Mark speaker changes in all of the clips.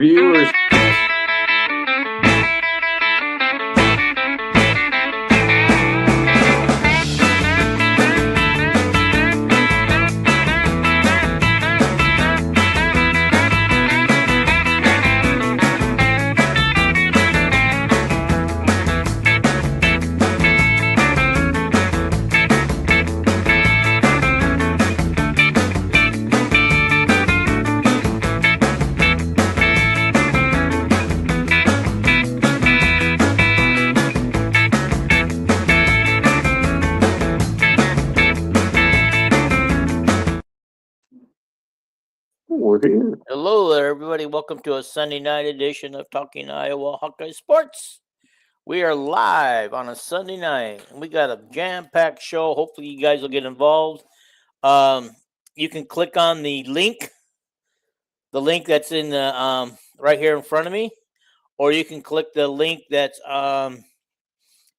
Speaker 1: Viewers. We're here.
Speaker 2: Hello there, everybody. Welcome to a Sunday night edition of Talking Iowa Hawkeye Sports. We are live on a Sunday night, and we got a jam-packed show. Hopefully, you guys will get involved. You can click on the link that's in the right here in front of me, or you can click the link that's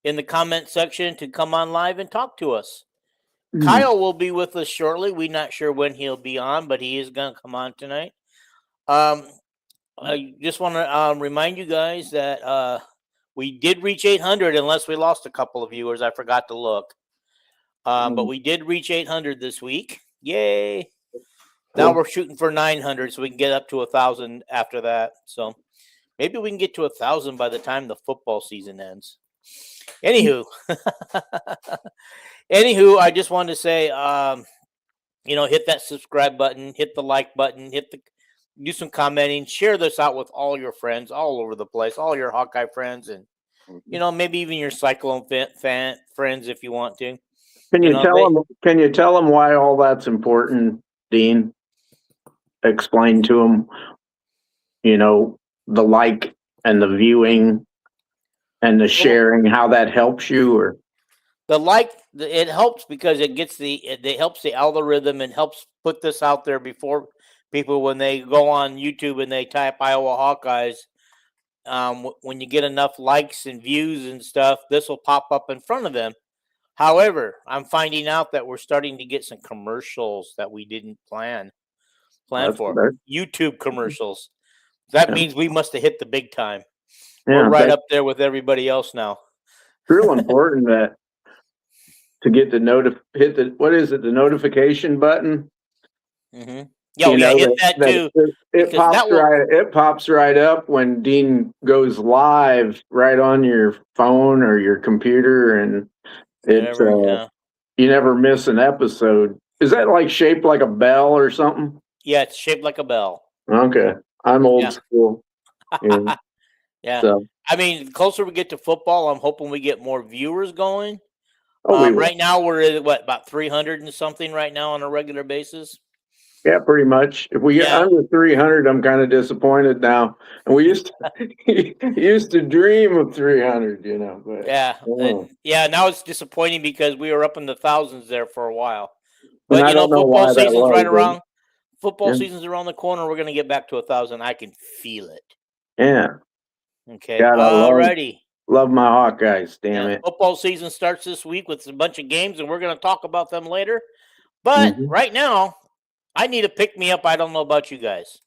Speaker 2: in the comment section to come on live and talk to us. Kyle will be with us shortly. We're not sure when he'll be on, but he is going to come on tonight. I just want to remind you guys that we did reach 800, unless we lost a couple of viewers. I forgot to look. But we did reach 800 this week. Yay. Now we're shooting for 900, so we can get up to 1,000 after that. So maybe we can get to 1,000 by the time the football season ends. Anywho, I just wanted to say, hit that subscribe button, hit the like button, do some commenting, share this out with all your friends all over the place, all your Hawkeye friends, and maybe even your Cyclone fan friends if you want to.
Speaker 1: Can you tell them why all that's important, Dean? Explain to them, the like and the viewing and the sharing, how that helps you, or
Speaker 2: the like. It helps because it helps the algorithm and helps put this out there before people, when they go on YouTube and they type Iowa Hawkeyes. When you get enough likes and views and stuff, this will pop up in front of them. However, I'm finding out that we're starting to get some commercials that we didn't plan for. YouTube commercials. That means we must have hit the big time. We're right up there with everybody else now.
Speaker 1: It's real important that to get the the notification button.
Speaker 2: Mm-hmm. Yeah, hit that too.
Speaker 1: It pops right up when Dean goes live right on your phone or your computer, and you never miss an episode. Is that like shaped like a bell or something?
Speaker 2: Yeah, it's shaped like a bell.
Speaker 1: Okay, I'm old school.
Speaker 2: Yeah. Yeah. So, I mean, the closer we get to football, I'm hoping we get more viewers going. Right now, we're at about 300 and something right now on a regular basis.
Speaker 1: Yeah, pretty much. If we get under 300, I'm kind of disappointed now. And we used to dream of 300, But,
Speaker 2: now it's disappointing because we were up in the thousands there for a while. But football season's right around. Football season's around the corner. We're going to get back to 1,000. I can feel it.
Speaker 1: Yeah.
Speaker 2: Okay. Alrighty.
Speaker 1: Love my Hawkeyes, damn it.
Speaker 2: Football season starts this week with a bunch of games, and we're going to talk about them later. But right now, I need a pick-me-up. I don't know about you guys.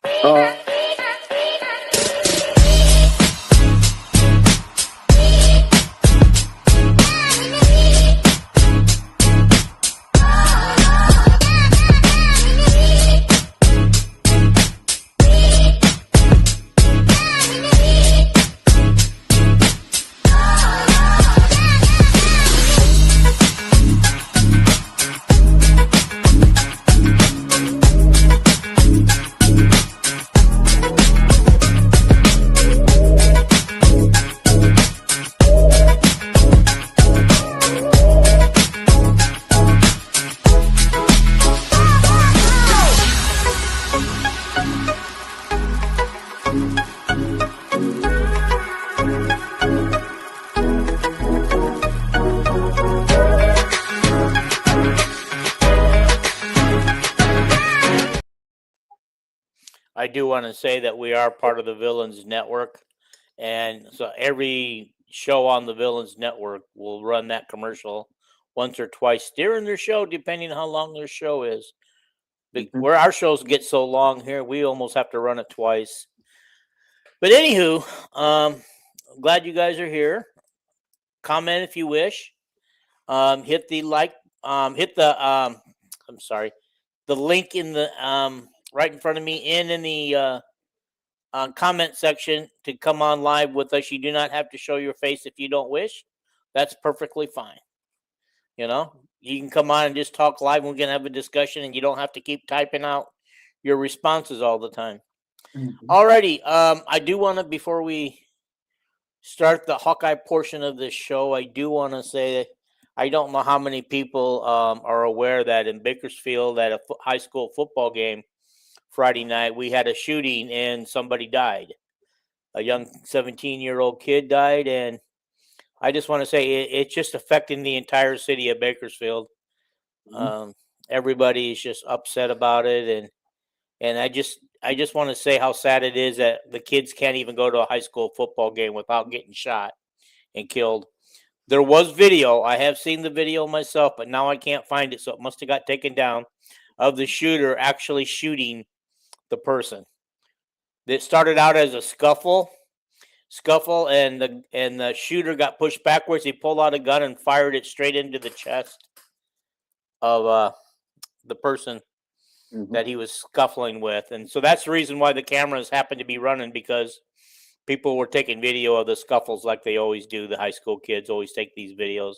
Speaker 2: I do want to say that we are part of the Villains Network, and so every show on the Villains Network will run that commercial once or twice during their show, depending on how long their show is. Where our shows get so long here, we almost have to run it twice. But anywho, glad you guys are here. Comment if you wish. Hit the like. Hit the. I'm sorry. The link in the right in front of me and in the comment section to come on live with us. You do not have to show your face if you don't wish. That's perfectly fine. You know, you can come on and just talk live. We're going to have a discussion, and you don't have to keep typing out your responses all the time. Mm-hmm. Alrighty. I do want to, before we start the Hawkeye portion of this show, I do want to say that I don't know how many people are aware that in Bakersfield at a high school football game Friday night, we had a shooting and somebody died. A young 17-year-old kid died, and I just want to say it's just affecting the entire city of Bakersfield. Mm-hmm. Everybody is just upset about it, and I just want to say how sad it is that the kids can't even go to a high school football game without getting shot and killed. There was video. I have seen the video myself, but now I can't find it, so it must have got taken down, of the shooter actually shooting the person. It started out as a scuffle, and the shooter got pushed backwards. He pulled out a gun and fired it straight into the chest of the person that he was scuffling with. And so that's the reason why the cameras happened to be running, because people were taking video of the scuffles like they always do. The high school kids always take these videos.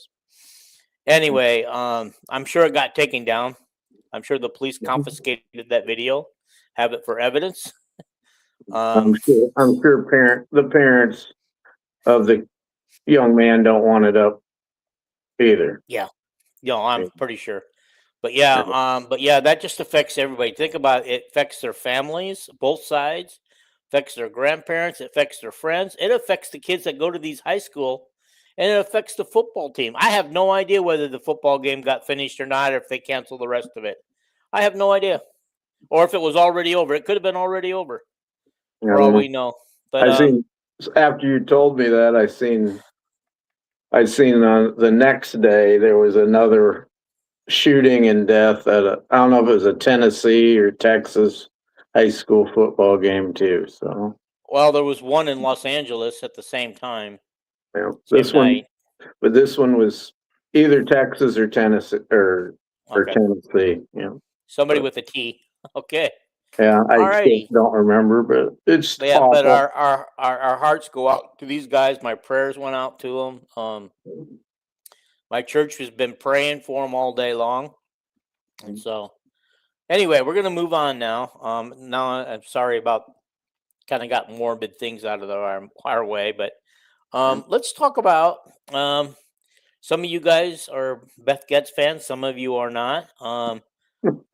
Speaker 2: Anyway, I'm sure it got taken down. I'm sure the police confiscated that video, have it for evidence.
Speaker 1: I'm sure the parents of the young man don't want it up either.
Speaker 2: Yeah. I'm pretty sure. But yeah, that just affects everybody. Think about it. It affects their families, both sides, affects their grandparents, it affects their friends, it affects the kids that go to these high school, and it affects the football team. I have no idea whether the football game got finished or not, or if they canceled the rest of it. I have no idea. Or if it was already over. It could have been already over. For all we know. But
Speaker 1: I seen, after you told me that, I seen the next day there was another shooting and death at I don't know if it was a Tennessee or Texas high school football game too. So
Speaker 2: there was one in Los Angeles at the same time.
Speaker 1: Yeah, this one was either Texas or Tennessee or Tennessee. Yeah,
Speaker 2: somebody with a T. Okay.
Speaker 1: Yeah, I don't remember, but it's awful.
Speaker 2: But our hearts go out to these guys. My prayers went out to them. My church has been praying for them all day long, and so anyway, we're gonna move on now. Now I'm sorry about kind of got morbid things out of our way, but let's talk about some of you guys are Beth Goetz fans. Some of you are not.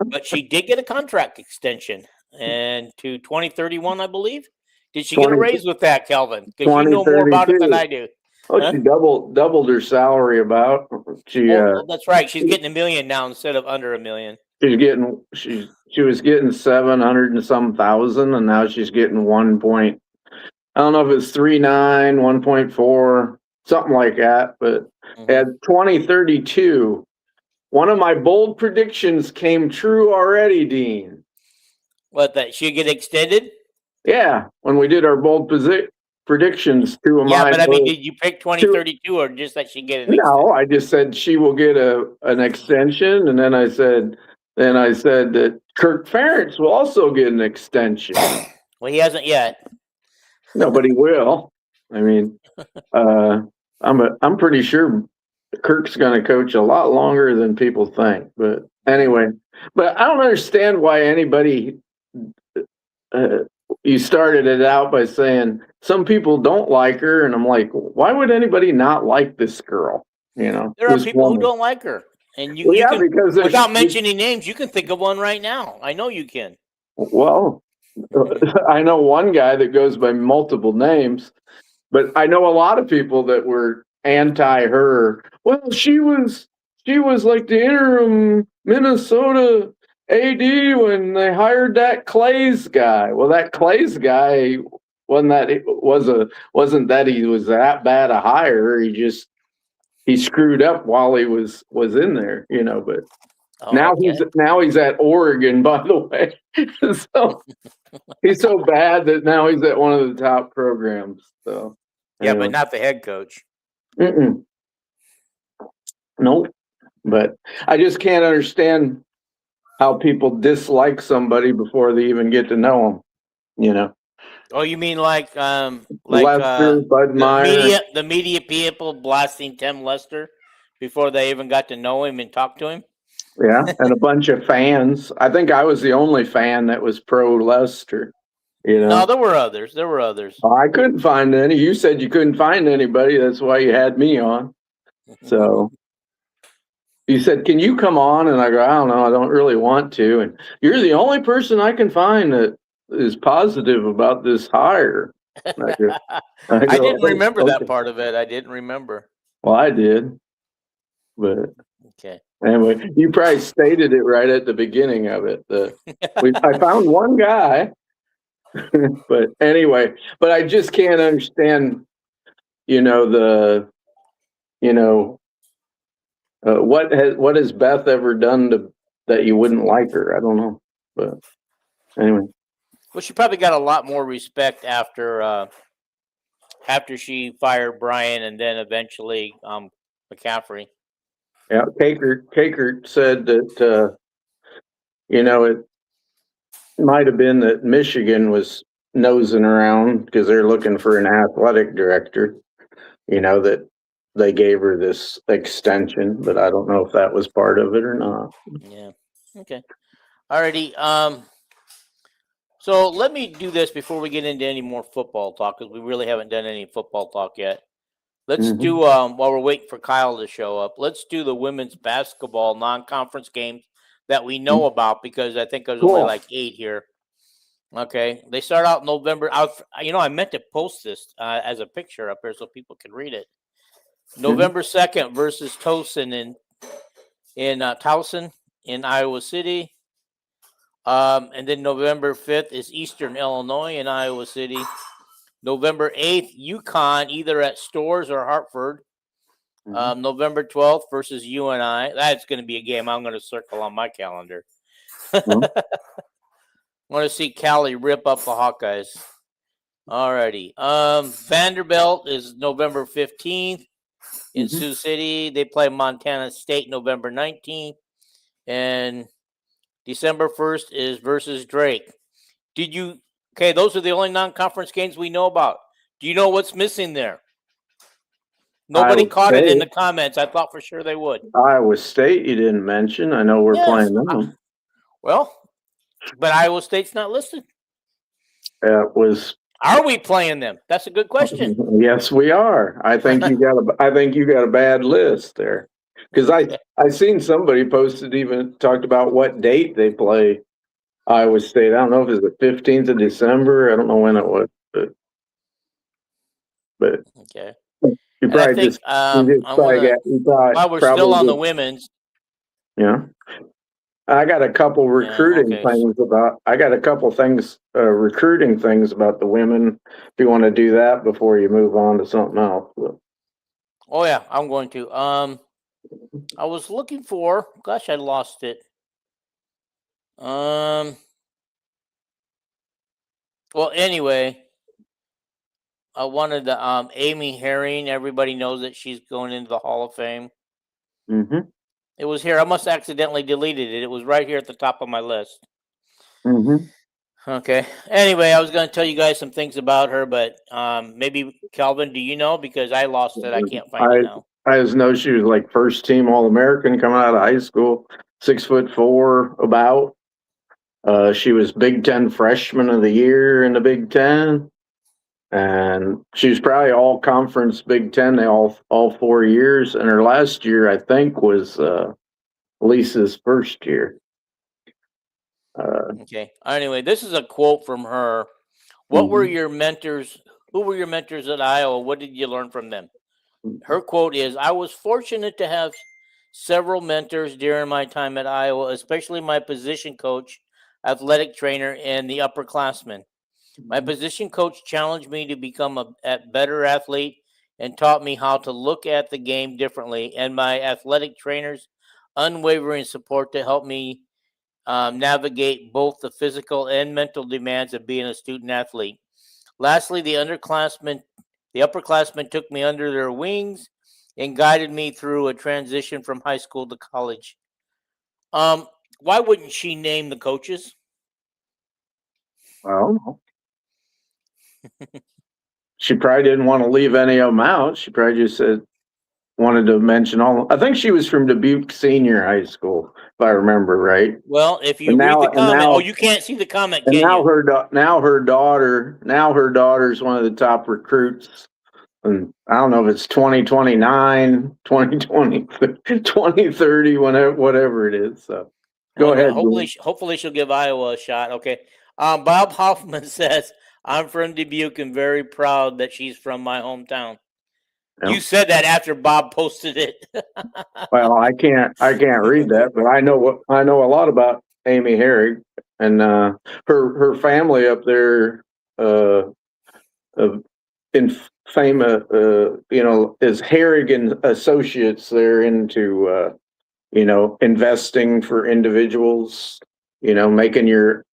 Speaker 2: But she did get a contract extension, and to 2031, I believe. Did she get a raise with that, Calvin? Because you know more about it than I do.
Speaker 1: She doubled her salary about.
Speaker 2: That's right. She's getting $1 million now instead of under $1 million.
Speaker 1: She was getting 700 and some thousand, and now she's getting I don't know if it's 3.9, 1.4, something like that. But at 2032. One of my bold predictions came true already, Dean.
Speaker 2: What, that she'd get extended?
Speaker 1: Yeah, when we did our bold predictions,
Speaker 2: did you pick 2032 or just that she'd get an extension?
Speaker 1: No, I just said she will get an extension, and then I said that Kirk Ferentz will also get an extension.
Speaker 2: Well, he hasn't yet.
Speaker 1: No, but he will. I mean, I'm pretty sure Kirk's going to coach a lot longer than people think. But anyway, but I don't understand why anybody, you started it out by saying some people don't like her. And I'm like, why would anybody not like this girl? You know,
Speaker 2: there are people who don't like her. And you can, because without mentioning names, you can think of one right now. I know you can.
Speaker 1: Well, I know one guy that goes by multiple names, but I know a lot of people that were anti her. Well, she was like the interim Minnesota AD when they hired that Clays guy. Well, that Clays guy wasn't that he was that bad a hire. He screwed up while he was in there, you know. But Now he's at Oregon, by the way. So he's so bad that now he's at one of the top programs. So
Speaker 2: yeah, but not the head coach.
Speaker 1: Nope. But I just can't understand how people dislike somebody before they even get to know them.
Speaker 2: Oh, you mean like
Speaker 1: Lester, Bud Meyer.
Speaker 2: The media people blasting Tim Lester before they even got to know him and talk to him?
Speaker 1: Yeah, and a bunch of fans. I think I was the only fan that was pro Lester.
Speaker 2: No, there were others.
Speaker 1: I couldn't find any. You said you couldn't find anybody. That's why you had me on. So you said, "Can you come on?" And I go, "I don't know. I don't really want to." And you're the only person I can find that is positive about this hire. I
Speaker 2: didn't remember that part of it. I didn't remember.
Speaker 1: Well, I did. But
Speaker 2: okay.
Speaker 1: Anyway, you probably stated it right at the beginning of it. I found one guy, but anyway, but I just can't understand, what has Beth ever done that you wouldn't like her? I don't know, but anyway.
Speaker 2: Well, she probably got a lot more respect after she fired Brian and then eventually McCaffrey.
Speaker 1: Yeah, Kakert said that it might have been that Michigan was nosing around because they're looking for an athletic director. That they gave her this extension, but I don't know if that was part of it or not.
Speaker 2: Yeah. Okay. Alrighty. So let me do this before we get into any more football talk, because we really haven't done any football talk yet. Let's do, while we're waiting for Kyle to show up, let's do the women's basketball non-conference games that we know about, because I think there's only like 8 here. Okay. They start out November. I meant to post this as a picture up here so people can read it. November 2nd versus Towson in Towson in Iowa City. And then November 5th is Eastern Illinois in Iowa City. November 8th, UConn, either at Storrs or Hartford. November 12th versus UNI. That's going to be a game I'm going to circle on my calendar. I want to see Callie rip up the Hawkeyes. Alrighty. Vanderbilt is November 15th in Sioux City. They play Montana State November 19th. And December 1st is versus Drake. Okay, those are the only non-conference games we know about. Do you know what's missing there? Nobody caught it in the comments. I thought for sure they would.
Speaker 1: Iowa State you didn't mention. I know we're playing them.
Speaker 2: Well, but Iowa State's not listed.
Speaker 1: Are
Speaker 2: we playing them? That's a good question.
Speaker 1: Yes, we are. I think you got a bad list there. Because I seen somebody talked about what date they play Iowa State. I don't know if it's the 15th of December. I don't know when it was, but
Speaker 2: okay.
Speaker 1: You probably
Speaker 2: while we're still on the women's.
Speaker 1: Yeah. I got a couple recruiting things about. I got a couple things recruiting things about the women. If you want to do that before you move on to something else.
Speaker 2: Oh yeah, I'm going to. I was looking for. Gosh, I lost it. Well, anyway, I wanted the Amy Herring. Everybody knows that she's going into the Hall of Fame. It was here. I must have accidentally deleted it. It was right here at the top of my list. Okay. Anyway, I was going to tell you guys some things about her, but maybe Calvin, do you know? Because I lost it. I can't find it now.
Speaker 1: I just know she was like first team All-American coming out of high school, 6'4" about. She was Big Ten Freshman of the Year in the Big Ten. And she was probably all conference Big Ten all 4 years. And her last year, I think, was Lisa's first year.
Speaker 2: Okay. Anyway, this is a quote from her. What were your mentors? Who were your mentors at Iowa? What did you learn from them? Her quote is, I was fortunate to have several mentors during my time at Iowa, especially my position coach, athletic trainer, and the upperclassmen. My position coach challenged me to become a better athlete and taught me how to look at the game differently. And my athletic trainers unwavering support to help me navigate both the physical and mental demands of being a student athlete. Lastly, the upperclassmen took me under their wings and guided me through a transition from high school to college. Why wouldn't she name the coaches?
Speaker 1: Well, she probably didn't want to leave any of them out. She probably just wanted to mention all. I think she was from Dubuque Senior High School, if I remember right.
Speaker 2: Well, if you read the comment, you can't see the comment, can you?
Speaker 1: Now her daughter's one of the top recruits. And I don't know if it's 2029, 2020, 2030, whatever it is. So go ahead.
Speaker 2: Hopefully she'll give Iowa a shot. Okay. Bob Hoffman says, I'm from Dubuque and very proud that she's from my hometown. Yep. You said that after Bob posted it.
Speaker 1: Well, I can't read that, but I know a lot about Amy Herrig and her family up there in famous, is Herrig and Associates. They're into investing for individuals, making your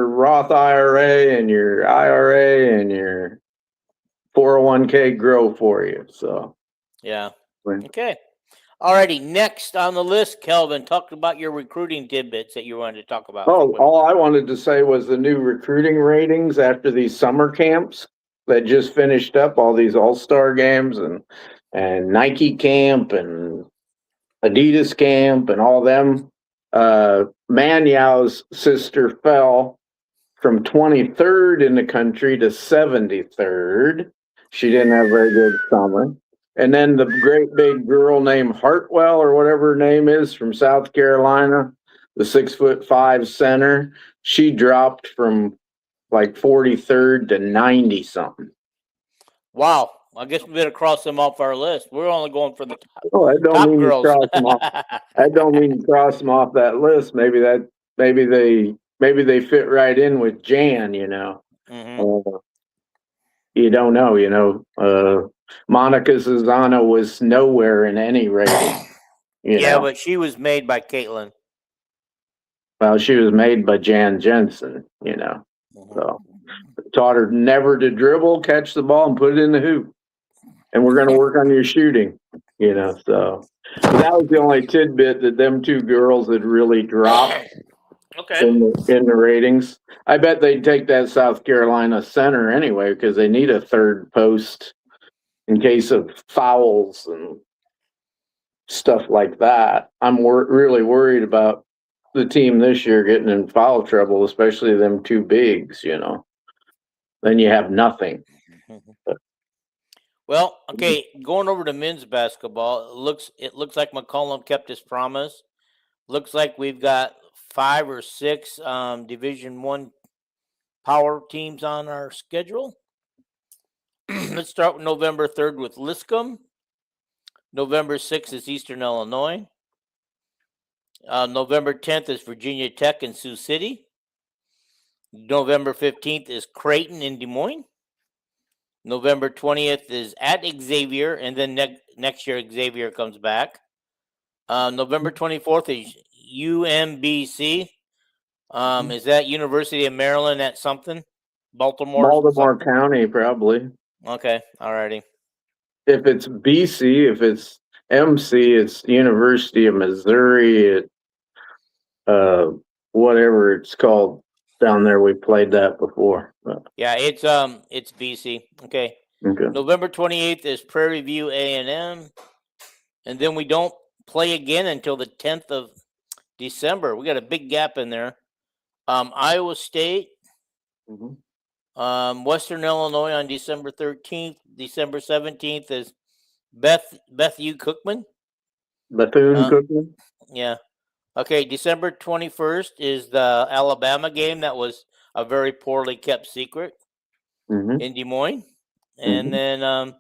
Speaker 1: Roth IRA and your IRA and your 401k grow for you. So
Speaker 2: yeah. Okay. Alrighty. Next on the list, Kelvin, talk about your recruiting tidbits that you wanted to talk about.
Speaker 1: Oh, all I wanted to say was the new recruiting ratings after these summer camps that just finished up, all these all-star games and Nike camp and Adidas camp and all them. Manyau's sister fell from 23rd in the country to 73rd. She didn't have a very good summer. And then the great big girl named Hartwell, or whatever her name is, from South Carolina, the 6'5" center, she dropped from like 43rd to 90 something.
Speaker 2: Wow. I guess we better cross them off our list. We're only going for the top,
Speaker 1: I don't
Speaker 2: top
Speaker 1: mean
Speaker 2: girls.
Speaker 1: To cross them off. I don't mean to cross them off that list. Maybe they fit right in with Jan,
Speaker 2: Mm-hmm.
Speaker 1: You don't know, Monica Zazana was nowhere in any rating.
Speaker 2: Yeah, but she was made by Caitlin.
Speaker 1: Well, she was made by Jan Jensen,
Speaker 2: Mm-hmm.
Speaker 1: So taught her never to dribble, catch the ball, and put it in the hoop. And we're going to work on your shooting, So that was the only tidbit that them two girls had really dropped.
Speaker 2: Okay.
Speaker 1: In the ratings. I bet they'd take that South Carolina center anyway, because they need a third post in case of fouls and stuff like that. I'm really worried about the team this year getting in foul trouble, especially them two bigs, Then you have nothing.
Speaker 2: Well, okay, going over to men's basketball, it looks like McCollum kept his promise. Looks like we've got 5 or 6 Division I power teams on our schedule. Let's start with November 3rd with Liscum. November 6th is Eastern Illinois. November 10th is Virginia Tech in Sioux City. November 15th is Creighton in Des Moines. November 20th is at Xavier, and then next year Xavier comes back. November 24th is UMBC. Is that University of Maryland at something? Baltimore
Speaker 1: County, probably.
Speaker 2: Okay, alrighty.
Speaker 1: If it's BC, if it's MC, it's University of Missouri at whatever it's called down there. We played that before.
Speaker 2: Yeah, it's BC. Okay. November 28th is Prairie View A&M, and then we don't play again until the 10th of December. We got a big gap in there. Iowa State, Western Illinois on December 13th. December 17th is Bethune Cookman.
Speaker 1: Cookman?
Speaker 2: Yeah. Okay, December 21st is the Alabama game that was a very poorly kept secret in Des Moines. And then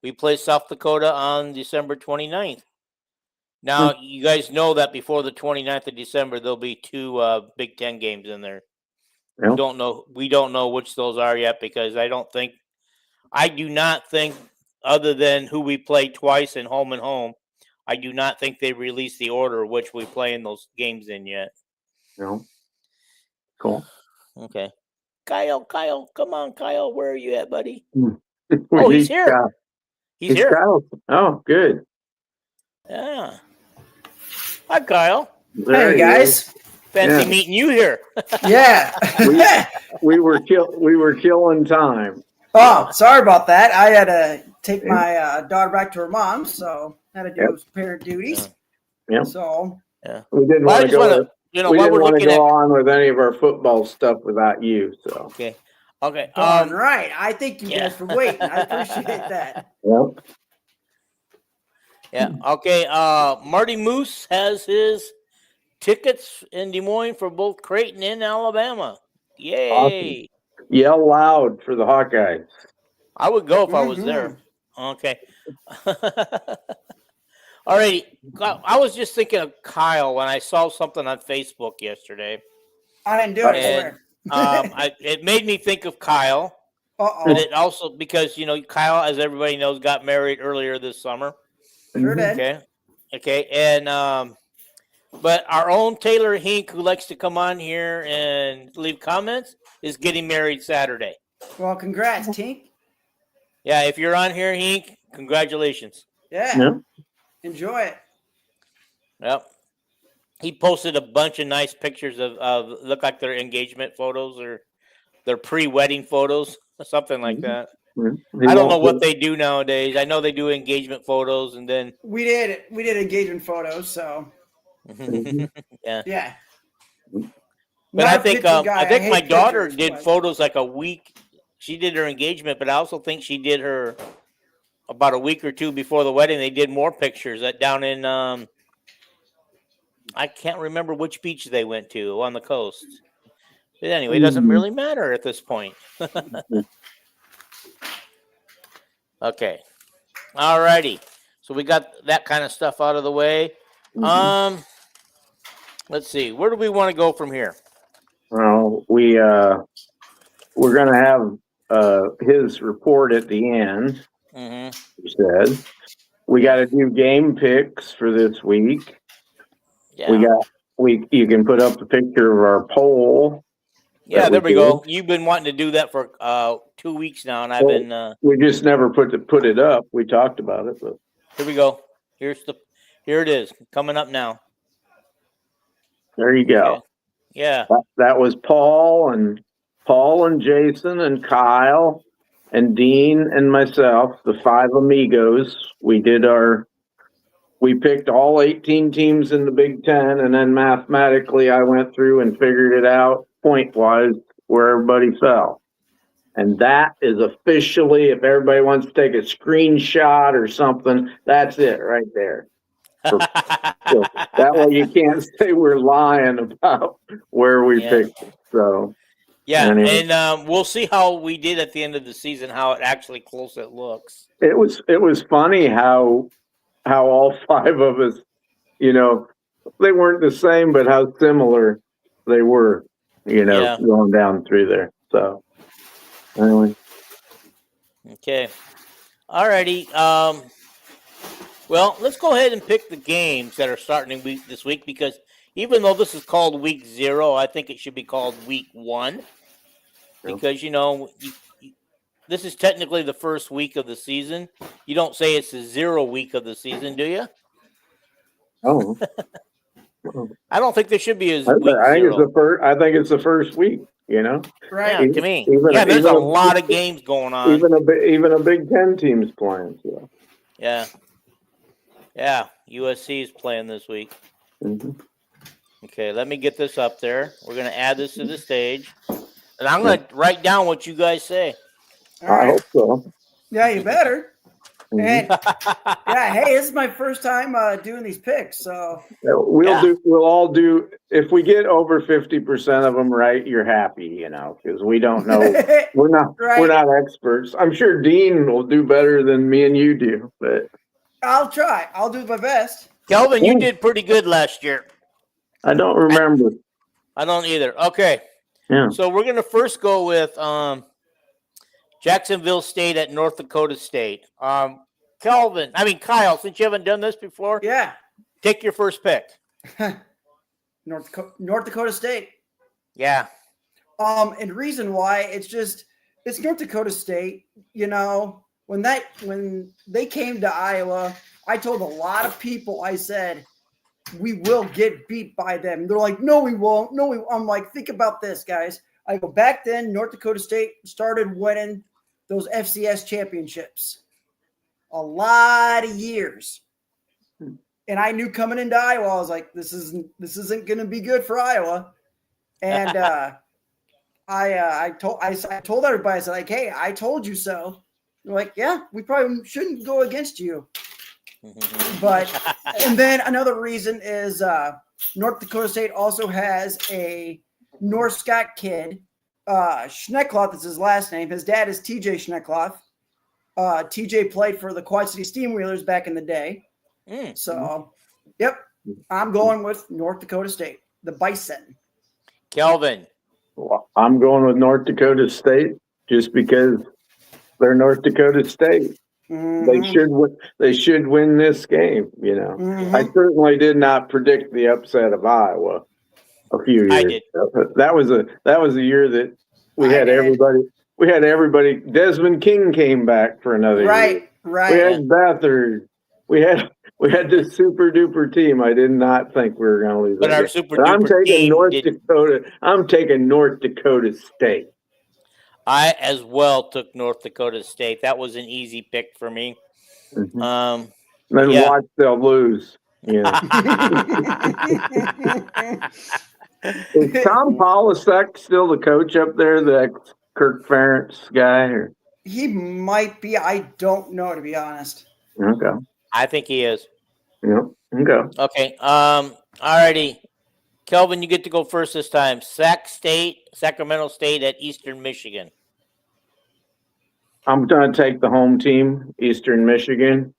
Speaker 2: we play South Dakota on December 29th. Now, you guys know that before the 29th of December, there'll be 2 Big Ten games in there. Yep. We don't know which those are yet, because I do not think, other than who we play twice in home and home, I do not think they released the order which we play in those games in yet.
Speaker 1: No. Cool.
Speaker 2: Okay. Kyle, come on, Kyle. Where are you at, buddy?
Speaker 1: Oh,
Speaker 2: he's here.
Speaker 1: Kyle.
Speaker 2: He's here.
Speaker 1: Kyle. Oh, good.
Speaker 2: Yeah. Hi, Kyle.
Speaker 3: Hey, guys.
Speaker 2: Fancy meeting you here.
Speaker 3: Yeah.
Speaker 1: we were killing time.
Speaker 3: Oh, sorry about that. I had to take my daughter back to her mom, so I had to do parent duties.
Speaker 1: Yeah.
Speaker 3: So
Speaker 1: we didn't want to go. We didn't want to go on with any of our football stuff without you. So
Speaker 2: okay.
Speaker 3: Right. I thank you guys for waiting. I appreciate that.
Speaker 1: Yep.
Speaker 2: Yeah. Okay. Marty Moose has his tickets in Des Moines for both Creighton and Alabama. Yay!
Speaker 1: Awesome. Yell loud for the Hawkeyes.
Speaker 2: I would go if I was there. Okay. All right. I was just thinking of Kyle when I saw something on Facebook yesterday.
Speaker 3: I didn't do it.
Speaker 2: It made me think of Kyle. And it also, because, Kyle, as everybody knows, got married earlier this summer.
Speaker 3: Sure did.
Speaker 2: Okay. And, but our own Taylor Hink, who likes to come on here and leave comments, is getting married Saturday.
Speaker 3: Well, congrats, Tink.
Speaker 2: Yeah, if you're on here, Hink, congratulations.
Speaker 3: Yeah. Enjoy it.
Speaker 2: Yep. He posted a bunch of nice pictures of look like their engagement photos or their pre-wedding photos, something like that. I don't know what they do nowadays. I know they do engagement photos, and then
Speaker 3: we did engagement photos. So yeah.
Speaker 2: But I think my daughter did photos like a week. She did her engagement, but I also think she did her about a week or two before the wedding. They did more pictures down in I can't remember which beach they went to on the coast. But anyway, it doesn't really matter at this point. Okay. All righty. So we got that kind of stuff out of the way. Let's see. Where do we want to go from here?
Speaker 1: Well, we're going to have his report at the end. He said we got to do game picks for this week.
Speaker 2: Yeah.
Speaker 1: You can put up the picture of our poll.
Speaker 2: Yeah, there we go. You've been wanting to do that for 2 weeks now, and I've been.
Speaker 1: We just never put it up. We talked about it, but
Speaker 2: here we go. Here it is coming up now.
Speaker 1: There you go.
Speaker 2: Okay. Yeah.
Speaker 1: That was Paul and Jason and Kyle and Dean and myself, the five amigos. We picked all 18 teams in the Big Ten, and then mathematically I went through and figured it out point-wise where everybody fell. And that is officially, if everybody wants to take a screenshot or something, that's it right there. So that way you can't say we're lying about where we picked it. So
Speaker 2: anyway. And we'll see how we did at the end of the season, how actually close it looks.
Speaker 1: It was funny how all five of us, they weren't the same, but how similar they were, going down through there. So anyway.
Speaker 2: Okay. All righty. Well, let's go ahead and pick the games that are starting this week, because even though this is called week 0, I think it should be called week 1, because, this is technically the first week of the season. You don't say it's the 0 week of the season, do you?
Speaker 1: Oh.
Speaker 2: I don't think there should be a week 0.
Speaker 1: I think it's the first week,
Speaker 3: Right.
Speaker 2: Yeah, to me. There's a lot of games going on.
Speaker 1: Even a Big Ten team's playing. So.
Speaker 2: Yeah. Yeah, USC is playing this week. Okay, let me get this up there. We're going to add this to the stage. And I'm going to write down what you guys say.
Speaker 1: I hope so.
Speaker 3: Yeah, you better. And hey, this is my first time doing these picks, so
Speaker 1: we'll all do. If we get over 50% of them right, you're happy, because we don't know. We're not experts. I'm sure Dean will do better than me and you do, but
Speaker 3: I'll try. I'll do my best.
Speaker 2: Kelvin, you did pretty good last year.
Speaker 1: I don't remember.
Speaker 2: I don't either. Okay.
Speaker 1: Yeah.
Speaker 2: So we're going to first go with Jacksonville State at North Dakota State. Kelvin, Kyle, since you haven't done this before,
Speaker 3: Yeah.
Speaker 2: take your first pick.
Speaker 3: North Dakota State.
Speaker 2: Yeah.
Speaker 3: And reason why it's North Dakota State. You know, when they came to Iowa, I told a lot of people, I said, we will get beat by them. They're like, no, we won't. No, we won't. I'm like, think about this, guys. I go back then, North Dakota State started winning those FCS championships. A lot of years. And I knew coming into Iowa, I was like, this isn't going to be good for Iowa. And I told everybody, I said, like, hey, I told you so. They're like, yeah, we probably shouldn't go against you. But and then another reason is North Dakota State also has a North Scott kid. Schneckloth is his last name. His dad is TJ Schneckloth. TJ played for the Quad City Steamwheelers back in the day. So, yep, I'm going with North Dakota State, the Bison.
Speaker 2: Kelvin.
Speaker 1: Well, I'm going with North Dakota State just because they're North Dakota State.
Speaker 3: Mm-hmm.
Speaker 1: They should win this game. You know, I certainly did not predict the upset of Iowa a few years.
Speaker 2: I did.
Speaker 1: That was a year that we had everybody. We had everybody. Desmond King came back for another year.
Speaker 3: Right.
Speaker 1: We had Beathard. We had this super duper team. I did not think we were going to lose.
Speaker 2: But our super duper team.
Speaker 1: I'm taking North Dakota State.
Speaker 2: I as well took North Dakota State. That was an easy pick for me.
Speaker 1: Then watch they'll lose. Yeah. Is Tom Polasek still the coach up there? The Kirk Ferentz guy? Or?
Speaker 3: He might be. I don't know, to be honest.
Speaker 1: Okay.
Speaker 2: I think he is.
Speaker 1: Yep. Okay.
Speaker 2: Okay. Alrighty. Kelvin, you get to go first this time. Sacramento State at Eastern Michigan.
Speaker 1: I'm going to take the home team, Eastern Michigan,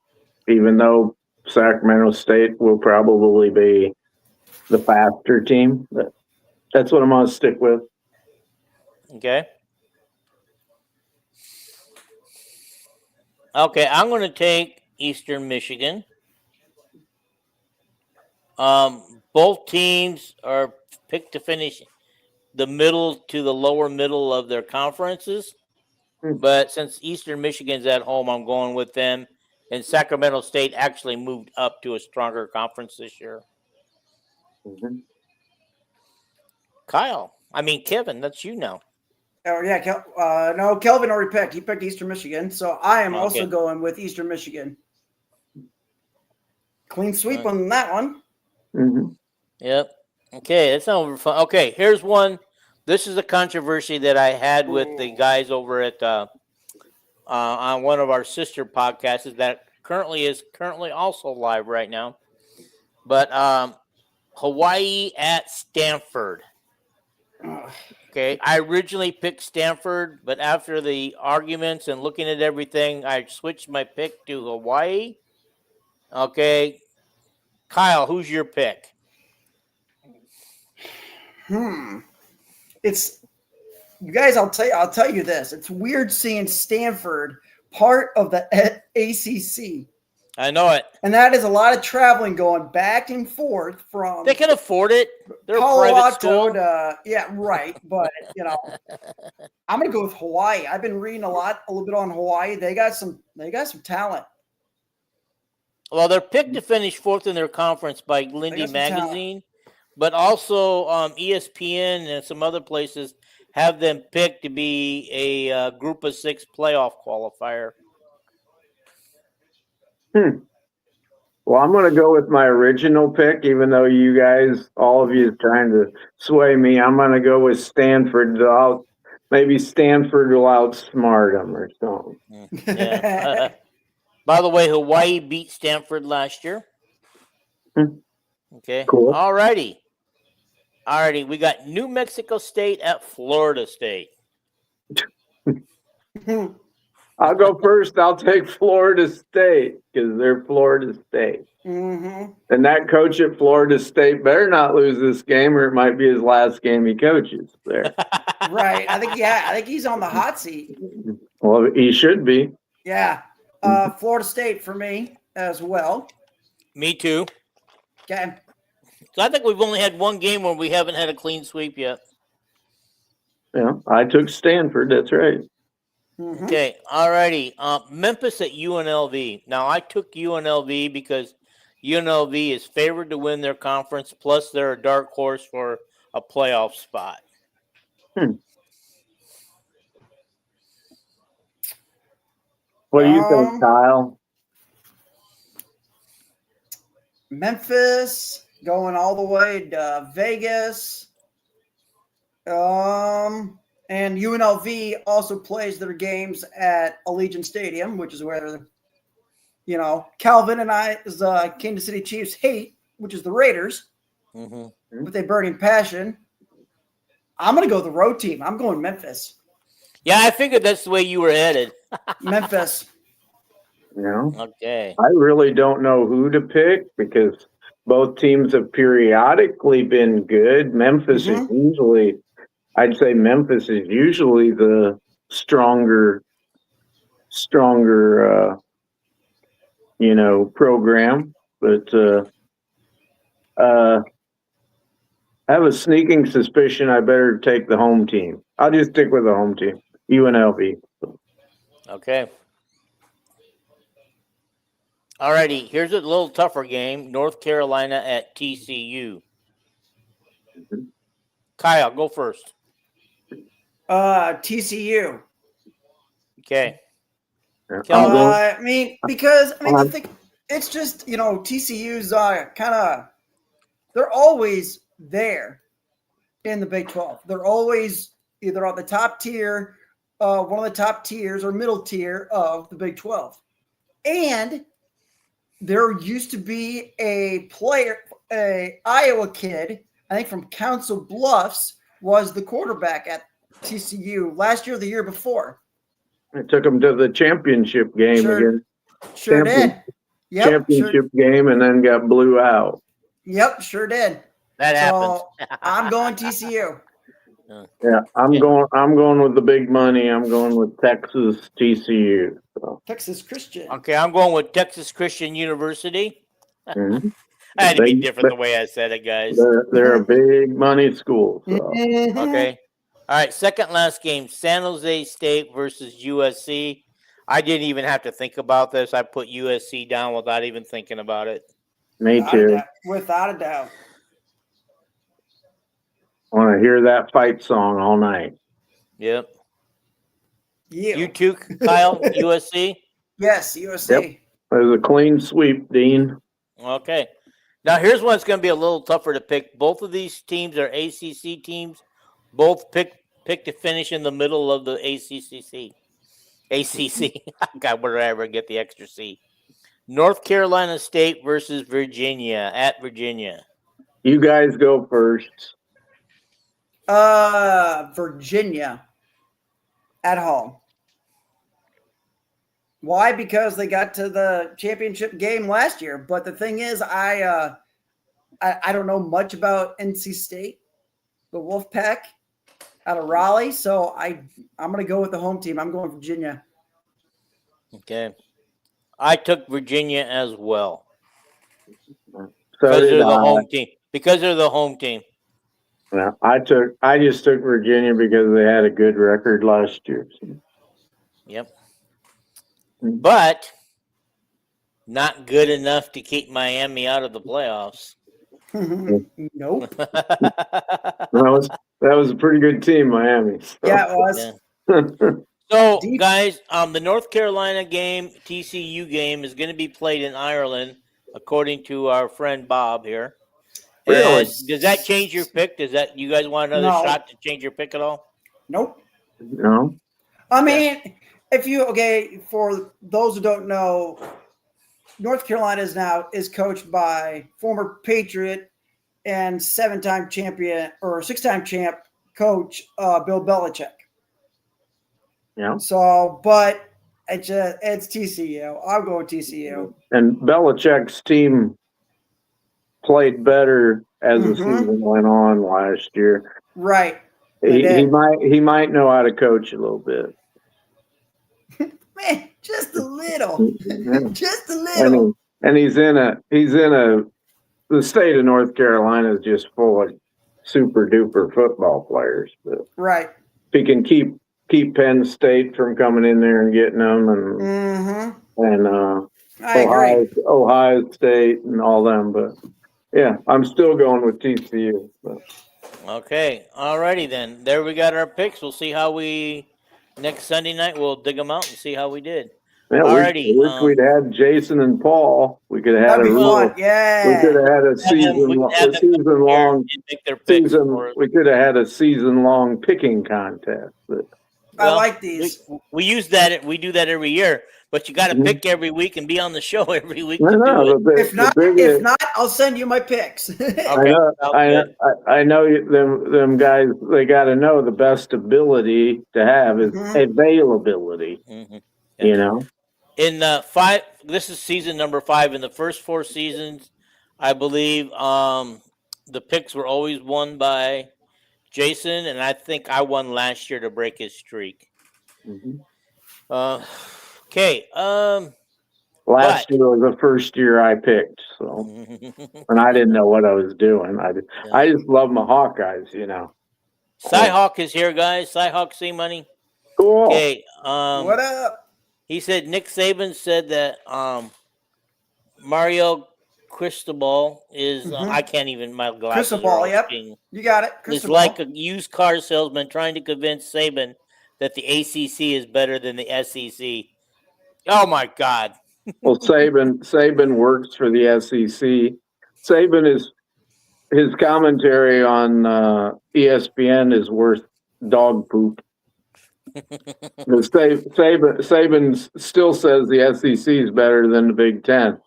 Speaker 1: even though Sacramento State will probably be the faster team. But that's what I'm going to stick with.
Speaker 2: Okay. Okay, I'm going to take Eastern Michigan. Both teams are picked to finish the middle to the lower middle of their conferences. But since Eastern Michigan's at home, I'm going with them. And Sacramento State actually moved up to a stronger conference this year. Kevin, that's you now.
Speaker 3: Oh, yeah. No, Kelvin already picked. He picked Eastern Michigan. So I am also going with Eastern Michigan. Clean sweep on that one.
Speaker 2: Yep. Okay, that's not fun. Okay, here's one. This is a controversy that I had with the guys over at on one of our sister podcasts that currently also live right now. But Hawaii at Stanford. Okay, I originally picked Stanford, but after the arguments and looking at everything, I switched my pick to Hawaii. Okay, Kyle, who's your pick?
Speaker 3: It's you guys. I'll tell you this. It's weird seeing Stanford part of the ACC.
Speaker 2: I know it,
Speaker 3: and that is a lot of traveling going back and forth from.
Speaker 2: They can afford it. They're
Speaker 3: Colorado
Speaker 2: a private school.
Speaker 3: Yeah, right. But I'm gonna go with Hawaii. I've been reading a little bit on Hawaii. They got some talent.
Speaker 2: Well, they're picked to finish fourth in their conference by Lindy Magazine, but also ESPN and some other places have them picked to be a group of 6 playoff qualifier.
Speaker 1: Well, I'm going to go with my original pick, even though you guys, all of you, are trying to sway me. I'm going to go with Stanford. Maybe Stanford will outsmart them or something.
Speaker 2: Yeah. By the way, Hawaii beat Stanford last year. Okay.
Speaker 1: Cool.
Speaker 2: All righty. We got New Mexico State at Florida State.
Speaker 1: I'll go first. I'll take Florida State because they're Florida State. And that coach at Florida State better not lose this game, or it might be his last game he coaches there.
Speaker 3: Right. I think he's on the hot seat.
Speaker 1: Well, he should be.
Speaker 3: Yeah. Florida State for me as well.
Speaker 2: Me too.
Speaker 3: Okay.
Speaker 2: So I think we've only had one game where we haven't had a clean sweep yet.
Speaker 1: Yeah, I took Stanford. That's right.
Speaker 3: Mm-hmm.
Speaker 2: Okay, all righty. Memphis at UNLV. Now, I took UNLV because UNLV is favored to win their conference, plus they're a dark horse for a playoff spot.
Speaker 1: What do you think, Kyle?
Speaker 3: Memphis going all the way to Vegas. And UNLV also plays their games at Allegiant Stadium, which is where, Calvin and I's Kansas City Chiefs hate, which is the Raiders, with a burning passion. I'm going to go the road team. I'm going Memphis.
Speaker 2: Yeah, I figured that's the way you were headed.
Speaker 3: Memphis.
Speaker 1: Yeah.
Speaker 2: Okay.
Speaker 1: I really don't know who to pick because both teams have periodically been good. Memphis is usually, I'd say Memphis is usually the stronger, program. But I have a sneaking suspicion I better take the home team. I'll just stick with the home team, UNLV.
Speaker 2: Okay. All righty. Here's a little tougher game. North Carolina at TCU. Kyle, go first.
Speaker 3: TCU.
Speaker 2: Okay.
Speaker 3: I think it's just, TCU's kind of, they're always there in the Big 12. They're always either on the top tier, one of the top tiers or middle tier of the Big 12. And there used to be a Iowa kid, I think from Council Bluffs, was the quarterback at TCU last year or the year before.
Speaker 1: I took them to the championship game again.
Speaker 3: Sure did. Yep,
Speaker 1: championship game and then got blew out.
Speaker 3: Yep, sure did.
Speaker 2: That happens.
Speaker 3: I'm going TCU.
Speaker 1: Yeah, I'm going with the big money. I'm going with Texas TCU. So.
Speaker 3: Texas Christian.
Speaker 2: Okay, I'm going with Texas Christian University.
Speaker 1: Mm-hmm.
Speaker 2: I had to be different the way I said it, guys.
Speaker 1: They're a big money school. So.
Speaker 2: Okay. All right, second last game, San Jose State versus USC. I didn't even have to think about this. I put USC down without even thinking about it.
Speaker 1: Me too.
Speaker 3: Without a doubt.
Speaker 1: I want to hear that fight song all night.
Speaker 2: Yep.
Speaker 3: Yeah.
Speaker 2: You too, Kyle, USC?
Speaker 3: Yes, USC.
Speaker 1: Yep. It was a clean sweep, Dean.
Speaker 2: Okay. Now, here's one that's going to be a little tougher to pick. Both of these teams are ACC teams. Both pick to finish in the middle of the ACC. God, where did I ever get the extra C? North Carolina State versus Virginia at Virginia.
Speaker 1: You guys go first.
Speaker 3: Virginia at home. Why? Because they got to the championship game last year. But the thing is, I don't know much about NC State, the Wolfpack out of Raleigh. So I'm going to go with the home team. I'm going Virginia.
Speaker 2: Okay. I took Virginia as well.
Speaker 1: So
Speaker 2: because they're the home team. Because they're the home team.
Speaker 1: Yeah, I just took Virginia because they had a good record last year.
Speaker 2: Yep. But not good enough to keep Miami out of the playoffs.
Speaker 3: Nope.
Speaker 1: That was a pretty good team, Miami. So.
Speaker 3: Yeah, it was.
Speaker 1: Yeah.
Speaker 2: So, guys, the North Carolina game, TCU game, is going to be played in Ireland, according to our friend Bob here.
Speaker 1: Really?
Speaker 2: Does that change your pick? Does that you guys want another shot to change your pick at all?
Speaker 3: Nope.
Speaker 1: No.
Speaker 3: I mean, for those who don't know, North Carolina is coached by former Patriot and 7-time champion or 6-time champ coach Bill Belichick.
Speaker 1: Yeah.
Speaker 3: So, but it's TCU. I'll go with TCU.
Speaker 1: And Belichick's team played better as the season went on last year.
Speaker 3: Right.
Speaker 1: He might know how to coach a little bit.
Speaker 3: Man, just a little. little.
Speaker 1: Yeah.
Speaker 3: Just a little.
Speaker 1: And the state of North Carolina is just full of super duper football players. But
Speaker 3: right.
Speaker 1: If he can keep Penn State from coming in there and getting them, and Ohio State and all them, but yeah, I'm still going with TCU. But.
Speaker 2: Okay, alrighty then. There we got our picks. We'll see how next Sunday night we'll dig them out and see how we did.
Speaker 1: Yeah,
Speaker 2: alrighty.
Speaker 1: I wish we'd had Jason and Paul. We could have had
Speaker 3: We could
Speaker 1: have had a season-long picking contest. But.
Speaker 3: I like these.
Speaker 2: We use that. We do that every year. But you got to pick every week and be on the show every week.
Speaker 3: If not, I'll send you my picks.
Speaker 2: Okay,
Speaker 1: I know them guys. They got to know the best ability to have is availability.
Speaker 2: Mm-hmm. Yeah.
Speaker 1: You know,
Speaker 2: in this is season number 5. In the first 4 seasons, I believe the picks were always won by Jason, and I think I won last year to break his streak. Okay.
Speaker 1: Last year was the first year I picked, so and I didn't know what I was doing. I just love my Hawkeyes, you know.
Speaker 2: Cyhawk is here, guys. Cyhawk C-Money.
Speaker 1: Cool.
Speaker 2: Okay.
Speaker 3: What up?
Speaker 2: He said Nick Saban said that Mario Cristobal is I can't even my glasses.
Speaker 3: Cristobal, yep. You got it.
Speaker 2: It's like a used car salesman trying to convince Saban that the ACC is better than the SEC. Oh my God!
Speaker 1: Well, Saban works for the SEC. His commentary on ESPN is worth dog poop. Saban still says the SEC is better than the Big Ten.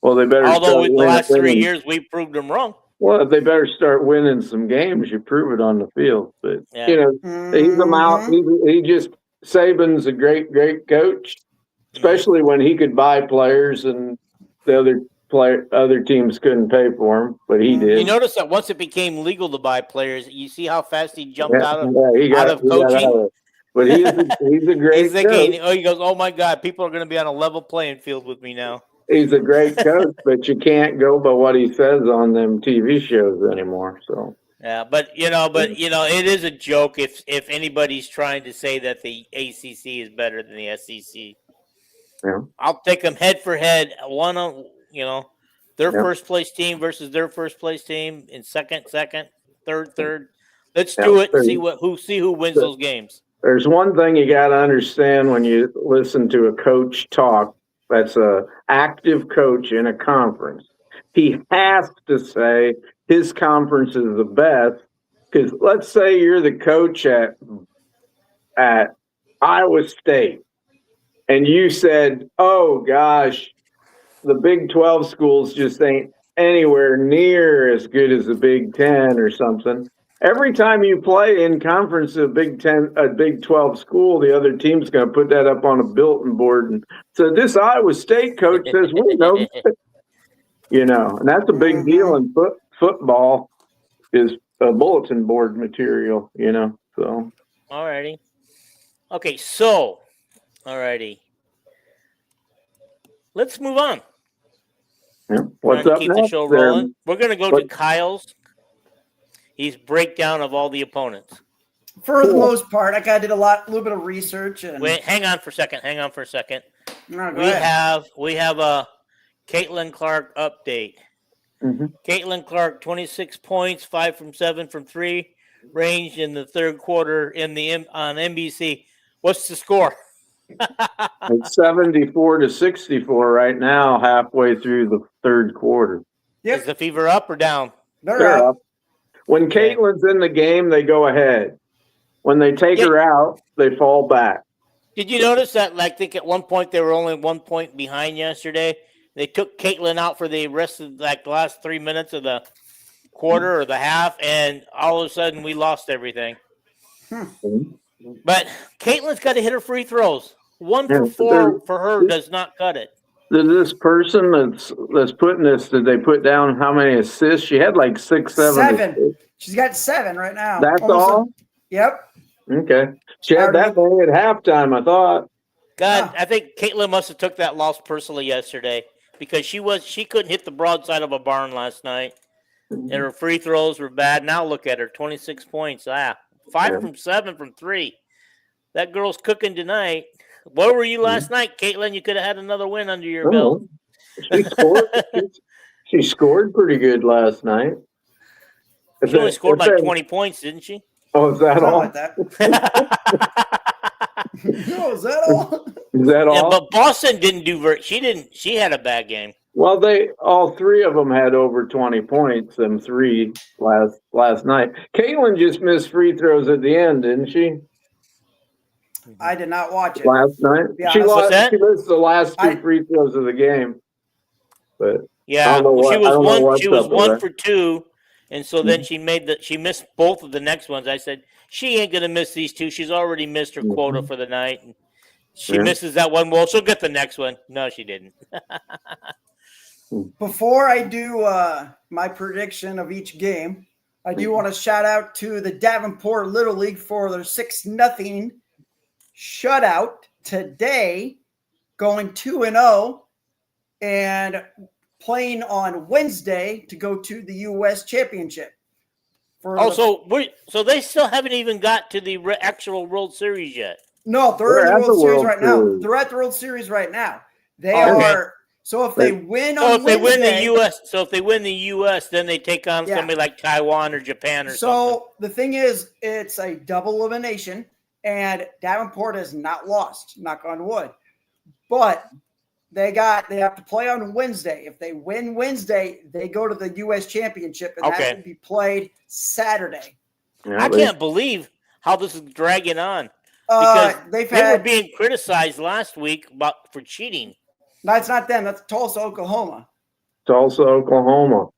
Speaker 1: Well, they better.
Speaker 2: Although in the last 3 years we proved them wrong.
Speaker 1: Well, they better start winning some games. You prove it on the field. But you know, he's a mouth. Saban's a great coach, especially when he could buy players and the other teams couldn't pay for him, but he did.
Speaker 2: You notice that once it became legal to buy players, you see how fast he jumped out of coaching.
Speaker 1: But he's a great coach.
Speaker 2: He goes, oh my God, people are going to be on a level playing field with me now.
Speaker 1: He's a great coach, but you can't go by what he says on them TV shows anymore. So
Speaker 2: yeah, but it is a joke if anybody's trying to say that the ACC is better than the SEC.
Speaker 1: Yeah.
Speaker 2: I'll take them head for head. Their first place team versus their first place team in second, third. Let's do it and see who wins those games.
Speaker 1: There's one thing you got to understand when you listen to a coach talk. That's a active coach in a conference. He has to say his conference is the best because let's say you're the coach at Iowa State and you said, oh gosh, the Big 12 schools just ain't anywhere near as good as the Big 10 or something. Every time you play in conference a Big 12 school, the other team's going to put that up on a bulletin board and so this Iowa State coach says we know, and that's a big deal in football is a bulletin board material, So
Speaker 2: alrighty, okay, so alrighty, let's move on.
Speaker 1: Yeah. What's up
Speaker 2: keep
Speaker 1: next
Speaker 2: the show rolling. We're going to go to Kyle's. He's breakdown of all the opponents.
Speaker 3: For the most part, I did a little bit of research. And
Speaker 2: wait, hang on for a second.
Speaker 3: No,
Speaker 2: we have a Caitlin Clark update. Caitlin Clark, 26 points, 5 from 7 from 3, ranged in the third quarter on NBC. What's the score?
Speaker 1: It's 74-64 right now, halfway through the third quarter.
Speaker 3: Yep.
Speaker 2: Is the Fever up or down?
Speaker 3: They're up.
Speaker 1: When Caitlin's in the game, they go ahead. When they take her out, they fall back.
Speaker 2: Did you notice that, I think at one point they were only 1 point behind yesterday? They took Caitlin out for the rest of the last 3 minutes of the quarter or the half, and all of a sudden we lost everything. But Caitlin's got to hit her free throws. 1 for 4 for her does not cut it.
Speaker 1: Did this person that's putting this, did they put down how many assists? She had 6, 7.
Speaker 3: 7. She's got 7 right now.
Speaker 1: That's all?
Speaker 3: Yep.
Speaker 1: Okay. She had that many at halftime, I thought.
Speaker 2: God, I think Caitlin must have took that loss personally yesterday because she couldn't hit the broadside of a barn last night, and her free throws were bad. Now look at her, 26 points. 5 from 7 from 3. That girl's cooking tonight. Where were you last night, Caitlin? You could have had another win under your belt.
Speaker 1: She scored. She scored pretty good last night.
Speaker 2: She only scored like 20 points, didn't she?
Speaker 1: Oh, is that all?
Speaker 3: Like that. No, is that all?
Speaker 1: Is that all?
Speaker 2: Yeah, but Boston didn't do she didn't. She had a bad game.
Speaker 1: Well, all 3 of them had over 20 points. Them 3 last night. Caitlin just missed free throws at the end, didn't she?
Speaker 3: I did not watch it
Speaker 1: Last night. She missed the last 2 free throws of the game. But
Speaker 2: yeah, she was 1 for 2, and so then she missed both of the next ones. I said she ain't gonna miss these 2. She's already missed her quota for the night. And she misses that one. Well, she'll get the next one. No, she didn't.
Speaker 3: Before I do my prediction of each game, I do want to shout out to the Davenport Little League for their 6-0 shutout today, going 2-0 and playing on Wednesday to go to the U.S. Championship.
Speaker 2: So they still haven't even got to the actual World Series yet.
Speaker 3: No, they're in the World Series right now. They're at the World Series right now. They are. So if they win on Wednesday,
Speaker 2: if they win the U.S., then they take on somebody like Taiwan or Japan or something.
Speaker 3: So the thing is, it's a double elimination, and Davenport has not lost. Knock on wood. But they have to play on Wednesday. If they win Wednesday, they go to the U.S. Championship, and that will be played Saturday.
Speaker 2: I can't believe how this is dragging on. Because they were being criticized last week for cheating.
Speaker 3: No, it's not them. That's Tulsa, Oklahoma.
Speaker 1: Tulsa, Oklahoma.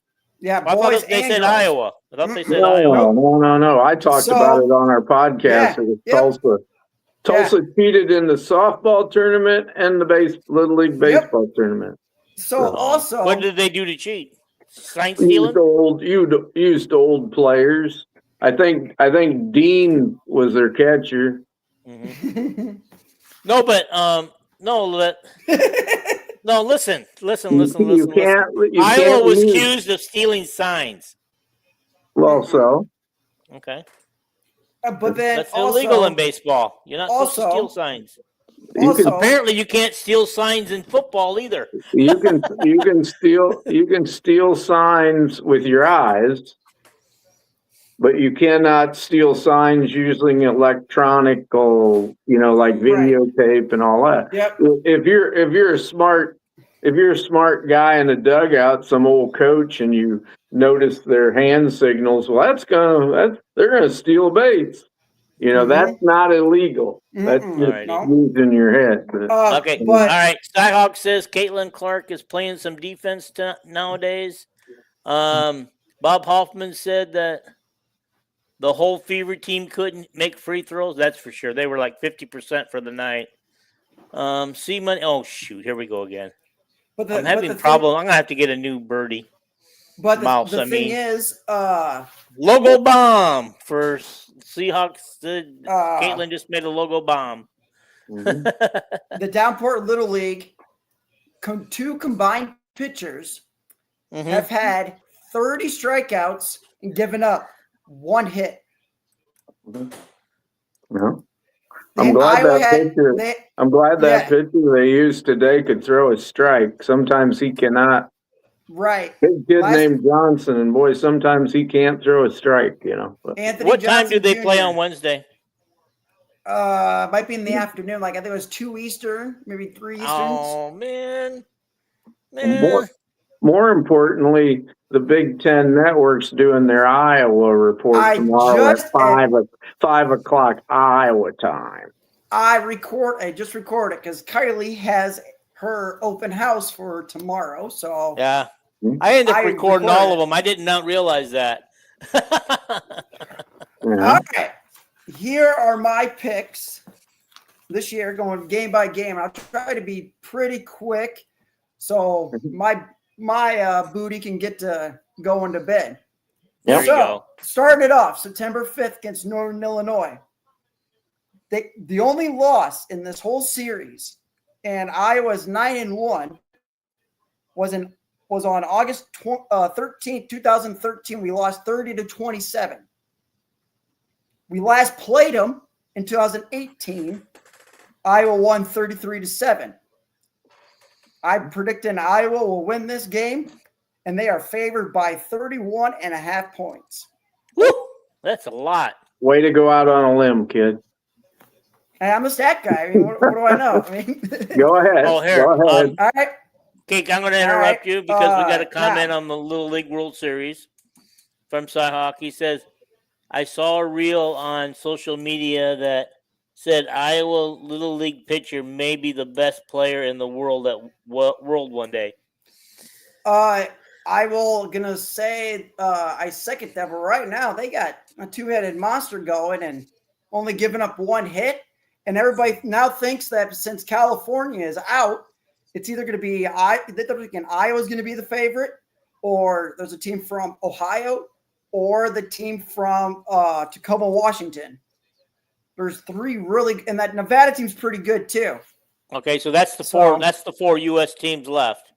Speaker 3: Yeah,
Speaker 2: boys they said girls. Iowa. I thought they said
Speaker 1: Iowa. No. I talked about it on our podcast. It was Tulsa. Tulsa cheated in the softball tournament and the Little League baseball tournament.
Speaker 3: So also,
Speaker 2: what did they do to cheat? Sign stealing?
Speaker 1: Used old players. I think Dean was their catcher.
Speaker 2: Mm-hmm. No, but no. Listen. Iowa was accused of stealing signs.
Speaker 1: Well, so
Speaker 2: okay,
Speaker 3: but then
Speaker 2: that's illegal in baseball. You're not supposed to steal signs. Apparently, you can't steal signs in football either.
Speaker 1: You can steal signs with your eyes. But you cannot steal signs using electronical, like videotape and all that.
Speaker 3: Yep.
Speaker 1: If you're a smart guy in the dugout, some old coach, and you notice their hand signals, well, they're gonna steal base. That's not illegal. That's just using your head.
Speaker 2: Okay. All right. Skyhawk says Caitlin Clark is playing some defense nowadays. Bob Hoffman said that the whole Fever team couldn't make free throws. That's for sure. They were like 50% for the night. C-Money. Oh, shoot. Here we go again. I'm having a problem. I'm going to have to get a new birdie.
Speaker 3: But the thing is...
Speaker 2: logo bomb for Seahawks. Caitlin just made a logo bomb.
Speaker 3: The Davenport Little League, 2 combined pitchers have had 30 strikeouts and given up 1 hit.
Speaker 1: No. I'm glad that pitcher they used today could throw a strike. Sometimes he cannot.
Speaker 3: Right.
Speaker 1: Big kid named Johnson, and boy, sometimes he can't throw a strike, But.
Speaker 2: What time do they play on Wednesday?
Speaker 3: Might be in the afternoon. Like I think it was 2 Eastern, maybe 3 Eastern.
Speaker 2: Oh man.
Speaker 1: More importantly, the Big Ten Network's doing their Iowa report tomorrow at 5 o'clock Iowa time.
Speaker 3: I just recorded because Kylie has her open house for tomorrow. So
Speaker 2: yeah, I ended up recording all of them. I did not realize that.
Speaker 3: All right, here are my picks this year, going game by game. I'll try to be pretty quick, so my booty can get to going to bed.
Speaker 2: There you go.
Speaker 3: Starting it off, September 5th against Northern Illinois. the only loss in this whole series, and Iowa's 9-1, was on August 13th, 2013. We lost 30-27. We last played them in 2018. Iowa won 33-7. I'm predicting Iowa will win this game, and they are favored by 31.5 points.
Speaker 2: Woo! That's a lot.
Speaker 1: Way to go out on a limb, kid.
Speaker 3: And I'm a stat guy. I mean, what do I know? I mean,
Speaker 1: Go ahead.
Speaker 2: Oh, here.
Speaker 1: Go ahead.
Speaker 3: all right.
Speaker 2: Cake, I'm going to interrupt you because we got a comment
Speaker 3: now.
Speaker 2: on the Little League World Series from Cy Hawk. He says, I saw a reel on social media that said Iowa Little League pitcher may be the best player in the world at World one day.
Speaker 3: I will gonna say I second that, but right now they got a two-headed monster going and only giving up one hit, and everybody now thinks that since California is out, it's either going to be they're thinking Iowa's going to be the favorite, or there's a team from Ohio, or the team from Tacoma, Washington. There's three really, and that Nevada team's pretty good too.
Speaker 2: Okay, so that's the four. That's the four U.S. teams left.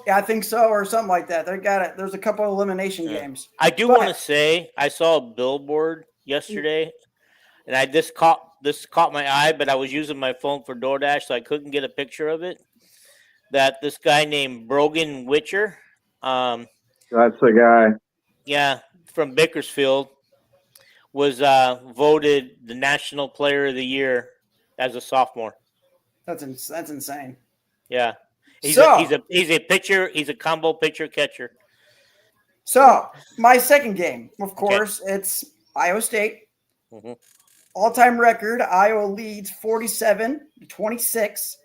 Speaker 3: I think so, or something like that. They got it. There's a couple of elimination games.
Speaker 2: I do want to say I saw a billboard yesterday, and this caught my eye, but I was using my phone for DoorDash, so I couldn't get a picture of it. That this guy named Brogan Witcher,
Speaker 1: that's the guy.
Speaker 2: Yeah, from Bakersfield, was voted the National Player of the Year as a sophomore.
Speaker 3: That's insane.
Speaker 2: Yeah, he's a pitcher. He's a combo pitcher catcher.
Speaker 3: So my second game, of course, it's Iowa State.
Speaker 2: Mm-hmm.
Speaker 3: All-time record, Iowa leads 47-26.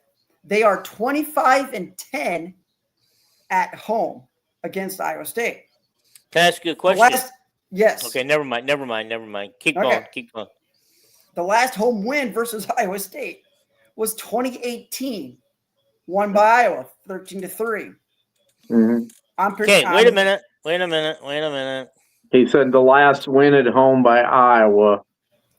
Speaker 3: They are 25-10 at home against Iowa State.
Speaker 2: Can I ask you a question?
Speaker 3: Yes.
Speaker 2: Okay, never mind. Keep going.
Speaker 3: The last home win versus Iowa State was 2018, won by Iowa 13-3.
Speaker 1: Mm-hmm.
Speaker 2: Okay, wait a minute.
Speaker 1: He said the last win at home by Iowa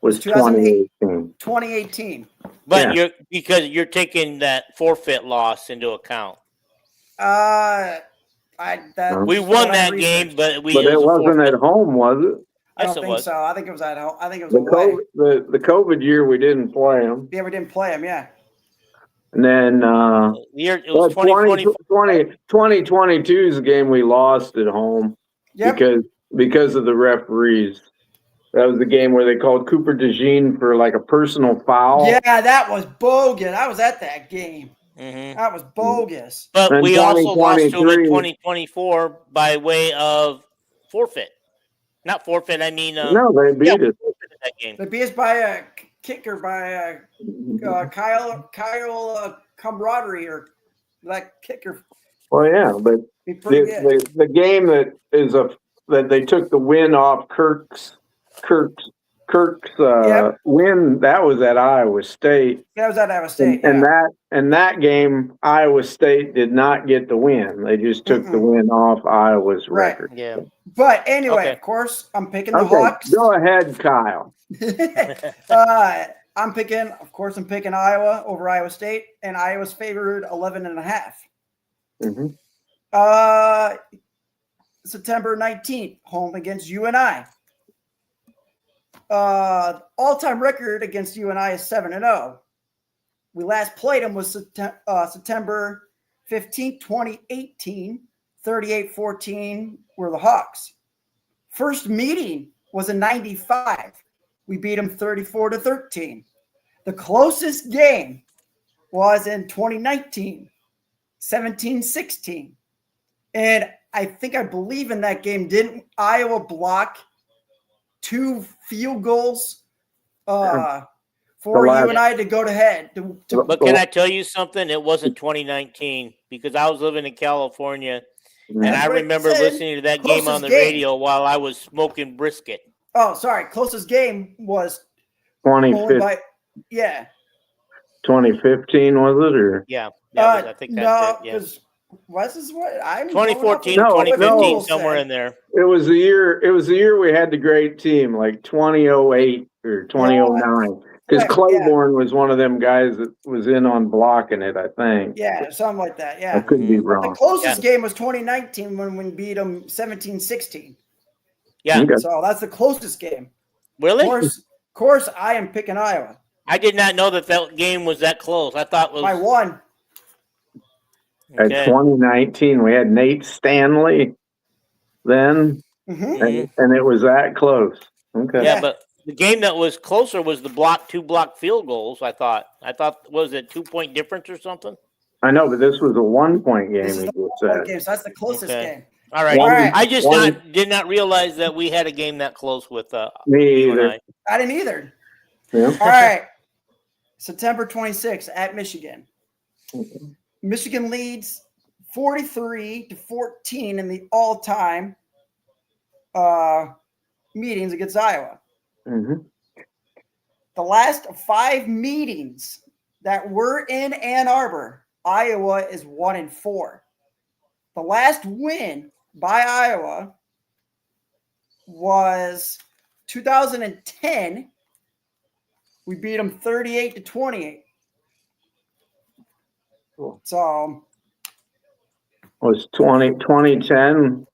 Speaker 1: was 2018.
Speaker 3: 2018.
Speaker 2: But you're taking that forfeit loss into account. We won that game, but it
Speaker 1: wasn't at home, was it?
Speaker 3: I don't think so. I think it was at home. I think it was away.
Speaker 1: The COVID year we didn't play them.
Speaker 3: Yeah, we didn't play them. Yeah.
Speaker 1: And then
Speaker 2: it was
Speaker 1: 2022's game we lost at home because of the referees. That was the game where they called Cooper DeJean for like a personal foul.
Speaker 3: Yeah, that was bogus. I was at that game.
Speaker 2: Mm-hmm.
Speaker 3: That was bogus.
Speaker 2: But we also lost to them in 2024 by way of forfeit. Not forfeit, I mean...
Speaker 1: no, they beat us.
Speaker 2: That game.
Speaker 3: They beat us by a kicker by Kyle Camaraderie, or that kicker.
Speaker 1: Well, yeah, but the game that they took the win off Kirk's win, that was at Iowa State.
Speaker 3: That was at Iowa State.
Speaker 1: And that game, Iowa State did not get the win. They just took the win off Iowa's record.
Speaker 2: Yeah.
Speaker 3: But anyway, of course, I'm picking the Hawks.
Speaker 1: Go ahead, Kyle.
Speaker 3: I'm picking Iowa over Iowa State, and Iowa's favored 11.5.
Speaker 1: Mm-hmm.
Speaker 3: September 19th, home against UNI. All-time record against UNI is 7-0. We last played them was September 15th, 2018. 38-14 were the Hawks. First meeting was in 95. We beat them 34-13. The closest game was in 2019, 17-16. And I believe in that game, didn't Iowa block 2 field goals for UNI to go to head?
Speaker 2: But can I tell you something? It wasn't 2019 because I was living in California, and I remember listening to that game on the radio while I was smoking brisket.
Speaker 3: Oh, sorry. Closest game was
Speaker 1: 2015. 2015 was it, or
Speaker 2: I think that's it. Yeah.
Speaker 3: What is what I'm
Speaker 2: 2014, 2015, somewhere in there.
Speaker 1: It was the year we had the great team, like 2008 or 2009. Because Claiborne was one of them guys that was in on blocking it, I think.
Speaker 3: Yeah, something like that. Yeah.
Speaker 1: I could be
Speaker 3: But
Speaker 1: wrong.
Speaker 3: the closest game was 2019 when we beat them 17-16.
Speaker 2: Yeah.
Speaker 1: Okay.
Speaker 3: So that's the closest game.
Speaker 2: Really?
Speaker 3: Of course, I am picking Iowa.
Speaker 2: I did not know that game was that close. I thought it was
Speaker 3: By one.
Speaker 1: Okay. At 2019, we had Nate Stanley then, and it was that close. Okay.
Speaker 2: Yeah, but the game that was closer was the two block field goals. I thought was it 2-point difference or something?
Speaker 1: I know, but this was a 1-point game.
Speaker 3: This is the 1-point game, so that's the closest game.
Speaker 2: All right. I just did not realize that we had a game that close with
Speaker 1: me either.
Speaker 3: I didn't either.
Speaker 1: Yeah.
Speaker 3: All right. September 26th at Michigan. Michigan leads 43-14 in the all-time meetings against Iowa. The last 5 meetings that were in Ann Arbor, Iowa is 1-4. The last win by Iowa was 2010. We beat them 38-28.
Speaker 1: Cool.
Speaker 3: So
Speaker 1: was 2010?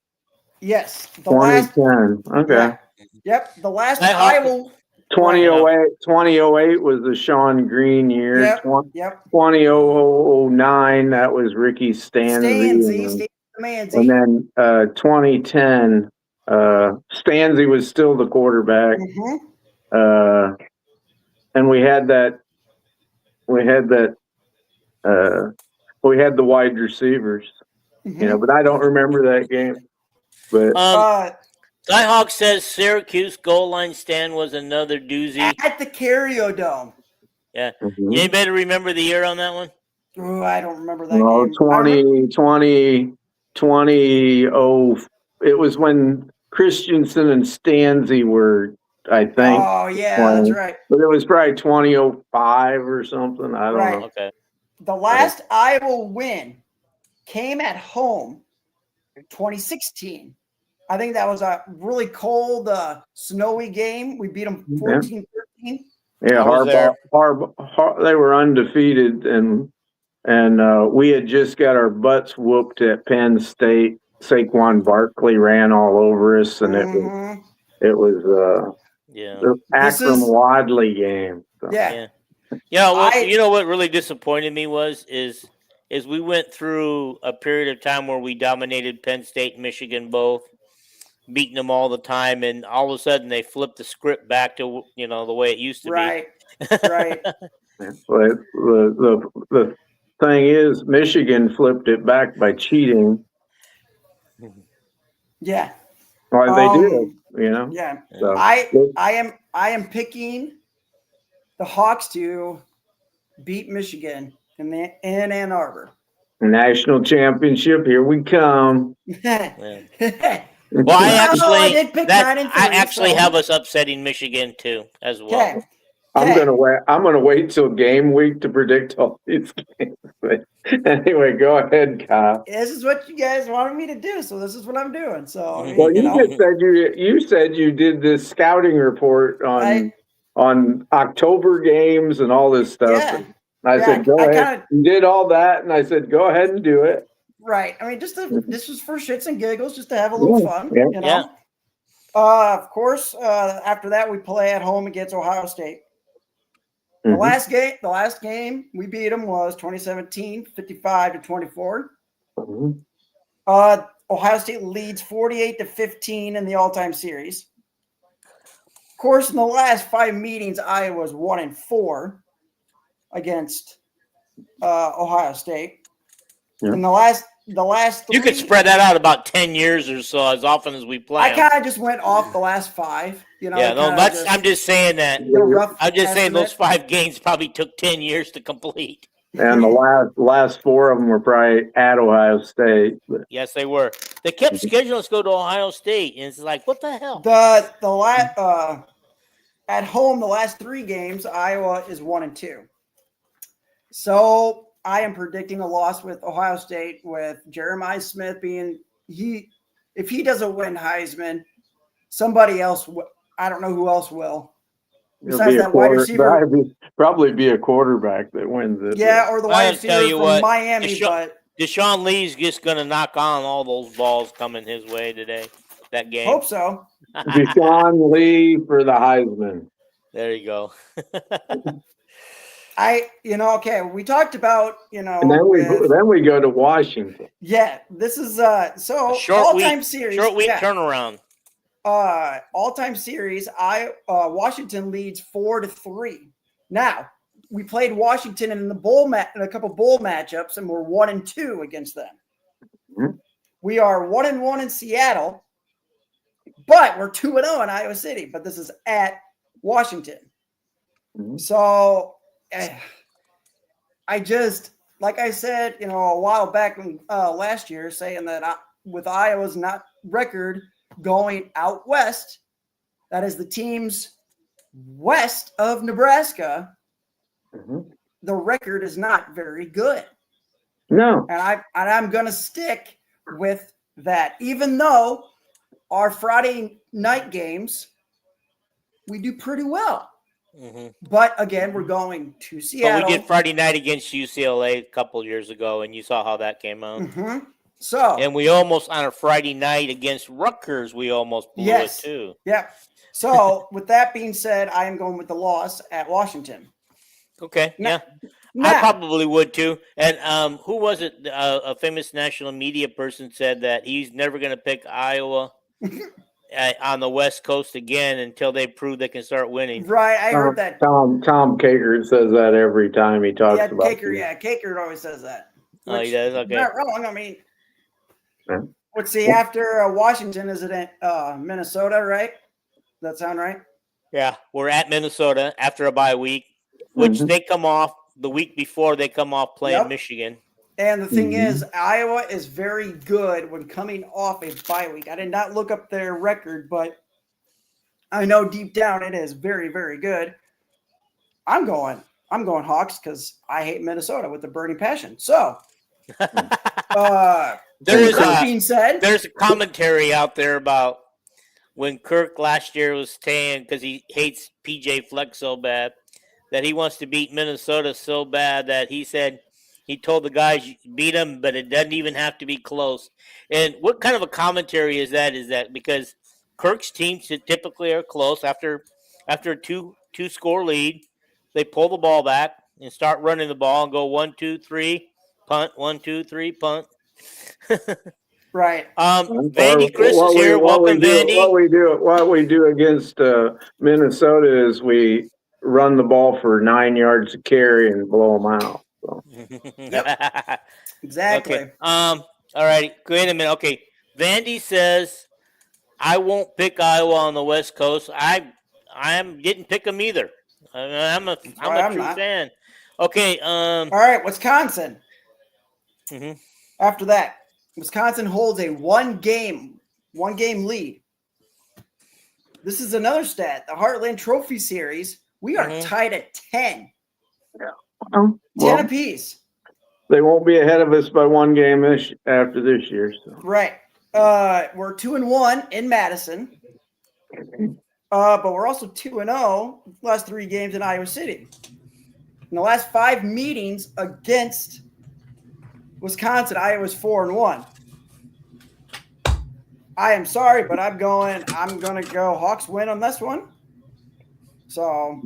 Speaker 3: Yes.
Speaker 1: The 2010. Okay.
Speaker 3: Yeah. Yep. The last Iowa
Speaker 1: 2008 was the Sean Green year.
Speaker 3: Yep.
Speaker 1: 2009, that was Ricky Stanzi. And then 2010, Stanzi was still the quarterback. And we had the wide receivers, but I don't remember that game. But
Speaker 2: Skyhawk says Syracuse goal line stand was another doozy
Speaker 3: at the Carrier Dome.
Speaker 2: Yeah, anybody remember the year on that one?
Speaker 3: Oh, I don't remember that.
Speaker 1: No,
Speaker 3: game.
Speaker 1: 2020. It was when Christensen and Stanzi were, I think.
Speaker 3: Oh yeah, that's right.
Speaker 1: But it was probably 2005 or something. I don't know.
Speaker 2: Okay.
Speaker 3: The last Iowa win came at home in 2016. I think that was a really cold, snowy game. We beat them 14-13.
Speaker 1: Yeah, Harbaugh, they were undefeated, and we had just got our butts whooped at Penn State. Saquon Barkley ran all over us, and it was the Akron Wadley game. So.
Speaker 3: Yeah.
Speaker 2: Well, you know what really disappointed me is we went through a period of time where we dominated Penn State and Michigan both, beating them all the time, and all of a sudden they flipped the script back to the way it used to be.
Speaker 3: Right.
Speaker 1: But the thing is, Michigan flipped it back by cheating.
Speaker 3: Yeah.
Speaker 1: Well, they did,
Speaker 3: Yeah.
Speaker 1: So,
Speaker 3: I am picking the Hawks to beat Michigan in Ann Arbor.
Speaker 1: National championship, here we come.
Speaker 2: Well, I actually have us upsetting Michigan too, as well.
Speaker 3: Okay.
Speaker 1: I'm gonna wait till game week to predict all these games. But anyway, go ahead, Kyle.
Speaker 3: This is what you guys wanted me to do, so this is what I'm doing. So,
Speaker 1: well, just said you said you did this scouting report on October games and all this stuff.
Speaker 3: Yeah.
Speaker 1: And I said, go ahead. You did all that, and I said, go ahead and do it.
Speaker 3: Right. I mean, this was for shits and giggles, just to have a little fun.
Speaker 1: Yeah.
Speaker 3: Of course, after that, we play at home against Ohio State. The last game we beat them was 2017, 55-24. Ohio State leads 48-15 in the all-time series. Of course, in the last 5 meetings, Iowa was 1-4 against Ohio State. In the last 3,
Speaker 2: you could spread that out about 10 years or so, as often as we play.
Speaker 3: I kind of just went off the last 5.
Speaker 2: I'm just saying that. I'm just saying those 5 games probably took 10 years to complete.
Speaker 1: And the last 4 of them were probably at Ohio State.
Speaker 2: Yes, they were. They kept scheduling us to go to Ohio State, and it's like, what the hell?
Speaker 3: At home, the last 3 games, Iowa is 1-2. So I am predicting a loss with Ohio State, with Jeremiah Smith being if he doesn't win Heisman, somebody else. I don't know who else will. Besides that wide receiver,
Speaker 1: probably be a quarterback that wins it.
Speaker 3: Yeah, or the wide receiver from Miami. But
Speaker 2: Deshaun Lee's just going to knock on all those balls coming his way today. That game.
Speaker 3: Hope so.
Speaker 1: Deshaun Lee for the Heisman.
Speaker 2: There you go.
Speaker 3: Okay, we talked about,
Speaker 1: and then we go to Washington.
Speaker 3: Yeah, this is so all-time series.
Speaker 2: Short week turnaround.
Speaker 3: All-time series. Washington leads 4-3. Now, we played Washington in in a couple bowl matchups, and we're 1-2 against them. Mm-hmm. We are 1-1 in Seattle, but we're 2-0 in Iowa City. But this is at Washington. Mm-hmm. So I just, like I said, a while back last year, saying that with Iowa's record going out west, that is the teams west of Nebraska, mm-hmm. the record is not very good.
Speaker 1: No.
Speaker 3: And I'm going to stick with that, even though our Friday night games, we do pretty well. Mm-hmm. But again, we're going to Seattle.
Speaker 2: But we did Friday night against UCLA a couple years ago, and you saw how that came out.
Speaker 3: Mm-hmm.
Speaker 2: And we almost, on a Friday night against Rutgers, we almost blew it too.
Speaker 3: Yeah. So with that being said, I am going with the loss at Washington.
Speaker 2: Okay. I probably would too. And who was it? A famous national media person said that he's never going to pick Iowa on the West Coast again until they prove they can start winning.
Speaker 3: Right, I heard that.
Speaker 1: Tom Kakert says that every time he talks about it.
Speaker 3: Kakert always says that.
Speaker 2: Oh, he does? Okay.
Speaker 3: Not wrong. I mean, let's see, after Washington, is it in Minnesota, right? Does that sound right?
Speaker 2: Yeah, we're at Minnesota after a bye week, which mm-hmm. they come off the week before they come off playing Michigan.
Speaker 3: And the thing is, Iowa is very good when coming off a bye week. I did not look up their record, but I know deep down it is very, very good. I'm going Hawks because I hate Minnesota with a burning passion. So,
Speaker 2: there's a commentary out there about when Kirk last year was saying, because he hates PJ Fleck so bad, that he wants to beat Minnesota so bad that he said he told the guys beat them, but it doesn't even have to be close. And what kind of a commentary is that? Is that because Kirk's teams typically are close after a two score lead, they pull the ball back and start running the ball and go 1, 2, 3, punt, 1, 2, 3, punt.
Speaker 3: Right.
Speaker 2: Vandy Chris is here. Welcome, Vandy.
Speaker 1: What we do against Minnesota is we run the ball for 9 yards to carry and blow them out. So.
Speaker 3: Yep. Exactly.
Speaker 2: Okay. All right. Wait a minute. Okay. Vandy says, I won't pick Iowa on the West Coast. I didn't pick them either. I'm a true fan. Okay. All
Speaker 3: right. Wisconsin.
Speaker 2: Mm-hmm.
Speaker 3: After that, Wisconsin holds a one game lead. This is another stat. The Heartland Trophy Series, we are tied at 10.
Speaker 1: Yeah.
Speaker 3: 10 apiece.
Speaker 1: They won't be ahead of us by one game after this year. So.
Speaker 3: Right. We're 2-1 in Madison. But we're also 2-0 last 3 games in Iowa City. In the last 5 meetings against Wisconsin, Iowa's 4-1. I am sorry, but I'm gonna go Hawks win on this one. So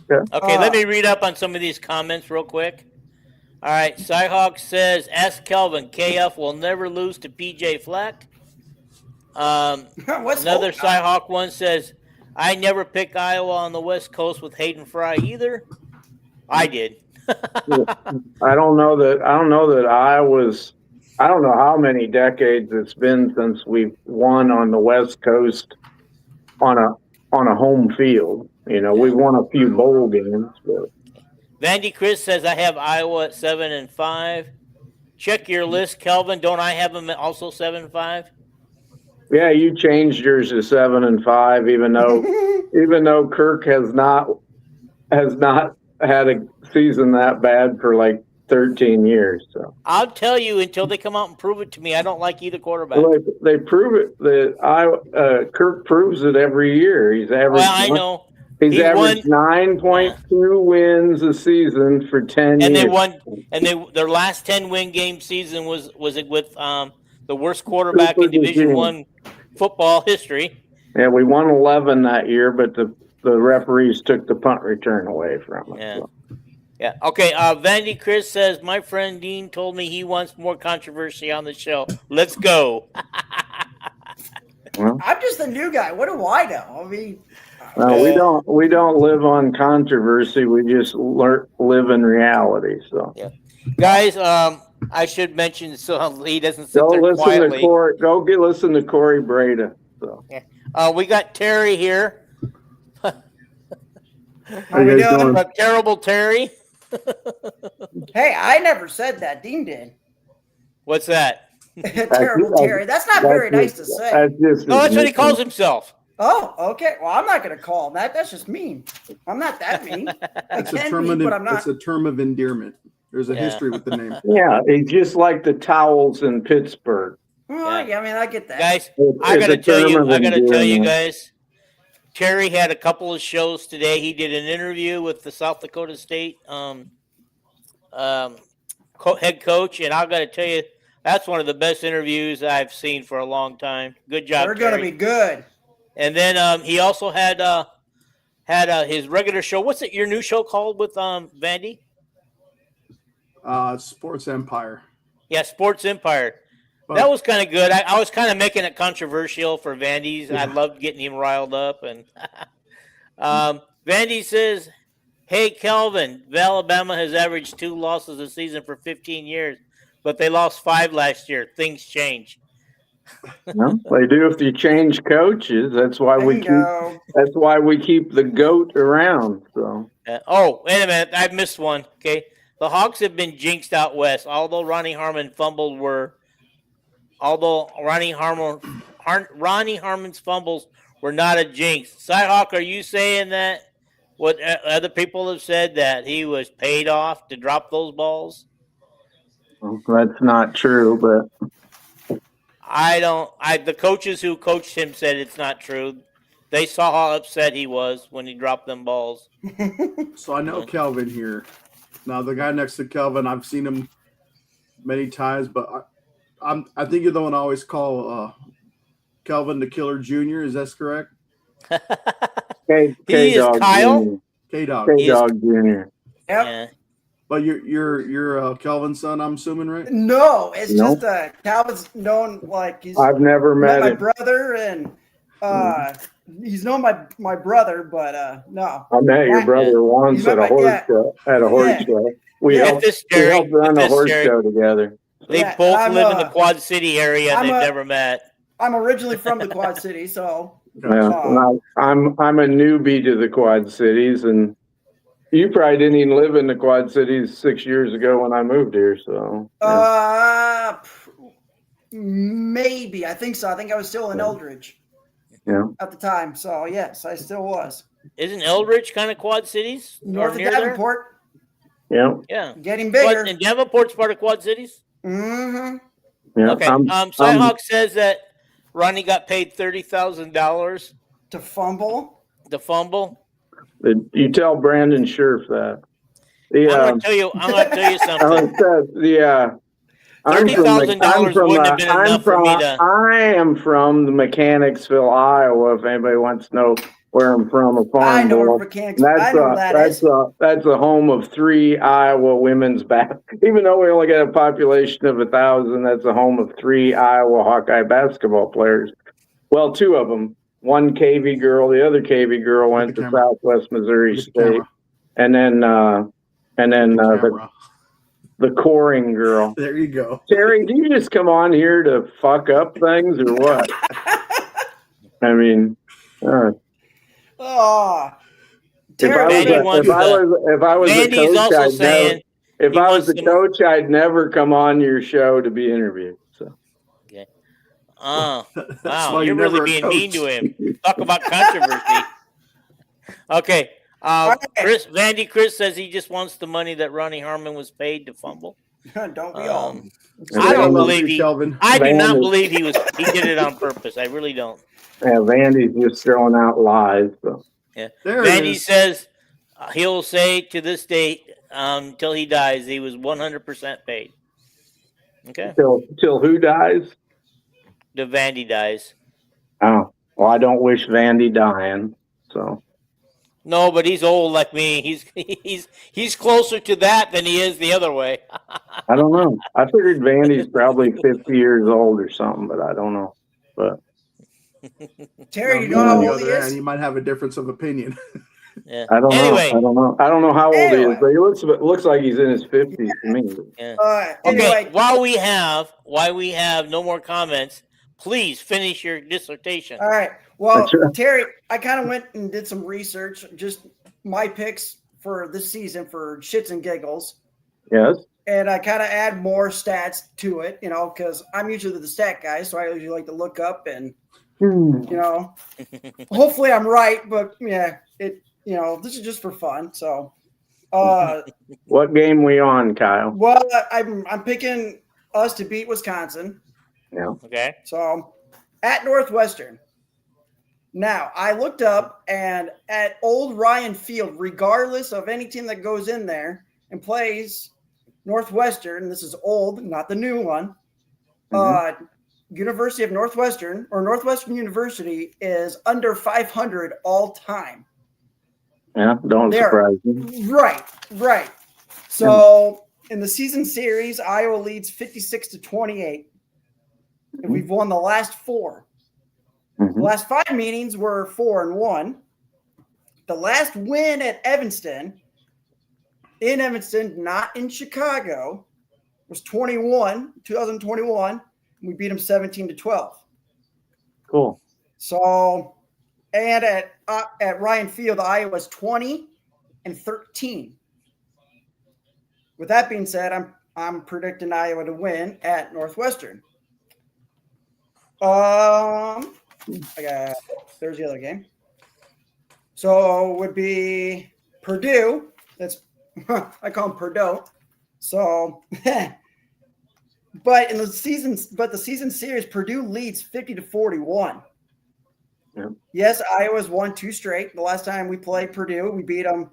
Speaker 2: okay, let me read up on some of these comments real quick. All right, Cyhawk says, ask Kelvin, KF will never lose to PJ Fleck. Another Cyhawk one says, I never pick Iowa on the West Coast with Hayden Fry either. I did.
Speaker 1: I don't know that Iowa's. I don't know how many decades it's been since we've won on the West Coast on a home field. You know, we've won a few bowl games. But.
Speaker 2: Vandy Chris says I have Iowa at 7-5. Check your list, Kelvin. Don't I have them at also 7-5?
Speaker 1: Yeah, you changed yours to 7-5, even though Kirk has not had a season that bad for like 13 years. So
Speaker 2: I'll tell you until they come out and prove it to me. I don't like either quarterback.
Speaker 1: Well, they prove it. Kirk proves it every year. He's averaging.
Speaker 2: Well, I know.
Speaker 1: He's averaged 9.2 wins a season for 10 years.
Speaker 2: And they won. And their last 10-win game season was it with the worst quarterback in Division I football history.
Speaker 1: Yeah, we won 11 that year, but the referees took the punt return away from us.
Speaker 2: Yeah. So. Yeah. Okay. Vandy Chris says, my friend Dean told me he wants more controversy on the show. Let's go.
Speaker 3: Well, I'm just the new guy. What do I know? I mean,
Speaker 1: we don't live on controversy. We just live in reality. So,
Speaker 2: yeah, guys. I should mention so he doesn't sit
Speaker 1: go
Speaker 2: there
Speaker 1: listen
Speaker 2: quietly.
Speaker 1: To listen to Corey Breda. So,
Speaker 2: yeah. We got Terry here.
Speaker 3: How you doing?
Speaker 2: Terrible Terry.
Speaker 3: Hey, I never said that. Dean did.
Speaker 2: What's that?
Speaker 3: Terrible Terry. That's not very nice to say.
Speaker 2: That's what he calls himself.
Speaker 3: Oh, okay. Well, I'm not going to call him that. That's just mean. I'm not that mean.
Speaker 4: It's a term of endearment. There's a history with the name.
Speaker 1: Yeah, he's just like the towels in Pittsburgh.
Speaker 3: Oh, yeah, I mean, I get that.
Speaker 2: Guys, I got to tell you guys, Terry had a couple of shows today. He did an interview with the South Dakota State head coach, and I got to tell you, that's one of the best interviews I've seen for a long time. Good job,
Speaker 3: They're going to be good.
Speaker 2: And then he also had his regular show. What's it? Your new show called with Vandy?
Speaker 4: Sports Empire.
Speaker 2: Yeah, Sports Empire. That was kind of good. I was kind of making it controversial for Vandy's. Yeah. I loved getting him riled up. And Vandy says, hey, Kelvin, Alabama has averaged 2 losses a season for 15 years, but they lost 5 last year. Things change.
Speaker 1: Well, they do if you change coaches. That's why we keep the GOAT around. So.
Speaker 2: Oh, wait a minute. I missed one. Okay. The Hawks have been jinxed out west. Although Ronnie Harmon's fumbles were not a jinx. Cyhawk, are you saying that what other people have said, that he was paid off to drop those balls?
Speaker 1: Well, that's not true, but
Speaker 2: the coaches who coached him said it's not true. They saw how upset he was when he dropped them balls.
Speaker 4: So I know Kelvin here. Now the guy next to Kelvin, I've seen him many times, but I think you're the one I always call Kelvin the Killer Jr. Is that correct?
Speaker 2: He is Kyle.
Speaker 4: K-Dog.
Speaker 1: K-Dog Jr.
Speaker 3: Yep.
Speaker 2: Yeah.
Speaker 4: But you're Kelvin's son, I'm assuming, right?
Speaker 3: No, it's just Calvin's known like he's.
Speaker 1: I've never met
Speaker 3: my brother, and he's known my brother, but no.
Speaker 1: I met your brother once at a horse show. At a horse show, we helped run a horse show together.
Speaker 2: They both live in the Quad City area, and they've never met.
Speaker 3: I'm originally from the Quad City, so.
Speaker 1: Yeah, I'm a newbie to the Quad Cities, and you probably didn't even live in the Quad Cities 6 years ago when I moved here. So.
Speaker 3: Maybe I think so. I think I was still in Eldridge.
Speaker 1: Yeah.
Speaker 3: At the time, so yes, I still was.
Speaker 2: Isn't Eldridge kind of Quad Cities?
Speaker 3: North of Davenport.
Speaker 1: Yeah.
Speaker 2: Yeah.
Speaker 3: Getting bigger.
Speaker 2: And Davenport's part of Quad Cities?
Speaker 3: Mm-hmm.
Speaker 1: Yeah.
Speaker 2: Okay. Cyhawk says that Ronnie got paid $30,000
Speaker 3: to fumble.
Speaker 1: You tell Brandon Scherf that.
Speaker 2: I'm gonna tell you something. $30,000 wouldn't have been enough for me to.
Speaker 1: I am from the Mechanicsville, Iowa. If anybody wants to know where I'm from, a farm.
Speaker 3: I know where Mechanicsville.
Speaker 1: That's the home of 3 Iowa women's basketball. Even though we only got a population of 1,000, that's the home of 3 Iowa Hawkeye basketball players. Well, 2 of them. One KV girl, the other KV girl went to Southwest Missouri State, and then the coring girl.
Speaker 4: There you go.
Speaker 1: Terry, do you just come on here to fuck up things or what? I mean,
Speaker 3: if I
Speaker 1: was the coach, I'd never come on your show to be interviewed. So.
Speaker 2: Okay. Oh, wow! You're really being mean to him. Talk about controversy. Okay. Chris says he just wants the money that Ronnie Harmon was paid to fumble.
Speaker 3: Don't we all?
Speaker 2: I don't believe he. I do not believe he did it on purpose. I really don't.
Speaker 1: Yeah, Vandy's just throwing out lies. So.
Speaker 2: Yeah.
Speaker 4: There it
Speaker 2: Vandy
Speaker 4: is.
Speaker 2: says he'll say to this date until he dies he was 100% paid. Okay.
Speaker 1: Till who dies?
Speaker 2: The Vandy dies.
Speaker 1: Oh, well, I don't wish Vandy dying. So
Speaker 2: No, but he's old like me. He's closer to that than he is the other way.
Speaker 1: I don't know. I figured Vandy's probably 50 years old or something, but I don't know. But
Speaker 3: Terry, you
Speaker 4: Me,
Speaker 3: know
Speaker 4: on
Speaker 3: how
Speaker 4: the
Speaker 3: old he
Speaker 4: other hand,
Speaker 3: is?
Speaker 4: you might have a difference of opinion.
Speaker 2: Yeah.
Speaker 1: I don't
Speaker 2: Anyway.
Speaker 1: know. I don't know how old he is,
Speaker 3: Anyway.
Speaker 1: but he looks like he's in his 50s to me.
Speaker 2: Yeah.
Speaker 3: Anyway,
Speaker 2: Okay. While we have no more comments, please finish your dissertation.
Speaker 3: all right. Well,
Speaker 1: That's right.
Speaker 3: Terry, I kind of went and did some research, just my picks for this season for shits and giggles.
Speaker 1: Yes.
Speaker 3: And I kind of add more stats to it, because I'm usually the stat guy. So I usually like to look up and, hopefully I'm right. But yeah, this is just for fun. So,
Speaker 1: What game we on, Kyle?
Speaker 3: well, I'm picking us to beat Wisconsin.
Speaker 1: Yeah.
Speaker 2: Okay.
Speaker 3: So at Northwestern. Now, I looked up, and at Old Ryan Field, regardless of any team that goes in there and plays Northwestern, this is old, not the new one, University of Northwestern, or Northwestern University, is under 500 all time.
Speaker 1: Yeah, don't surprise me.
Speaker 3: Right. So in the season series, Iowa leads 56-28. And we've won the last 4. The last 5 meetings were 4-1. The last win at Evanston, not in Chicago, was 2021. We beat them 17-12.
Speaker 1: Cool.
Speaker 3: So, and at Ryan Field, Iowa's 20-13. With that being said, I'm predicting Iowa to win at Northwestern. There's the other game. So it would be Purdue. That's I call them Purdue. So, but the season series, Purdue leads 50-41.
Speaker 1: Yeah.
Speaker 3: Yes, Iowa's won 2 straight. The last time we played Purdue, we beat them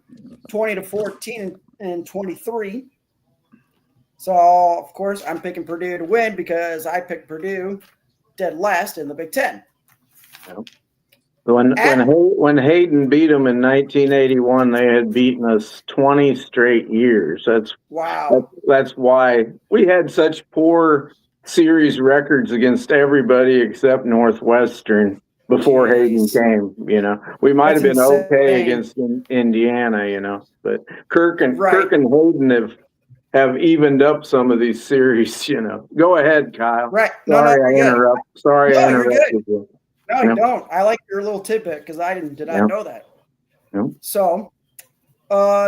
Speaker 3: 20-14 and 23. So, of course, I'm picking Purdue to win because I picked Purdue dead last in the Big Ten.
Speaker 1: Yeah. When Hayden beat them in 1981, they had beaten us 20 straight years. That's why we had such poor series records against everybody except Northwestern before Hayden came. We might have been okay against Indiana. But Kirk and Hayden have evened up some of these series. Go ahead, Kyle.
Speaker 3: Right.
Speaker 1: Sorry, I interrupted you.
Speaker 3: No, you don't. I like your little tidbit because I did not know that.
Speaker 1: Yeah.
Speaker 3: So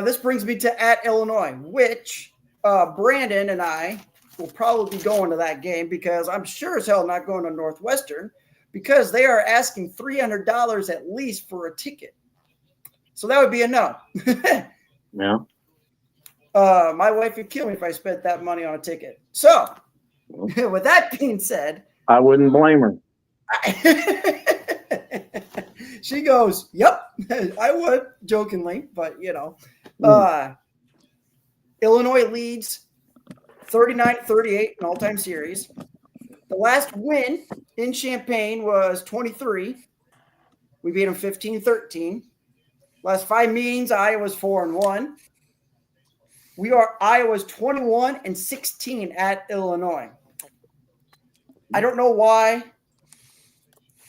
Speaker 3: this brings me to at Illinois, which Brandon and I will probably be going to that game because I'm sure as hell not going to Northwestern because they are asking $300 at least for a ticket. So that would be a no.
Speaker 1: Yeah.
Speaker 3: My wife would kill me if I spent that money on a ticket. So with that being said,
Speaker 1: I wouldn't blame her.
Speaker 3: She goes, yep, I would, jokingly, but Illinois leads 39-38 in all-time series. The last win in Champaign was 23. We beat them 15-13. Last 5 meetings, Iowa's 4-1. Iowa's 21-16 at Illinois. I don't know why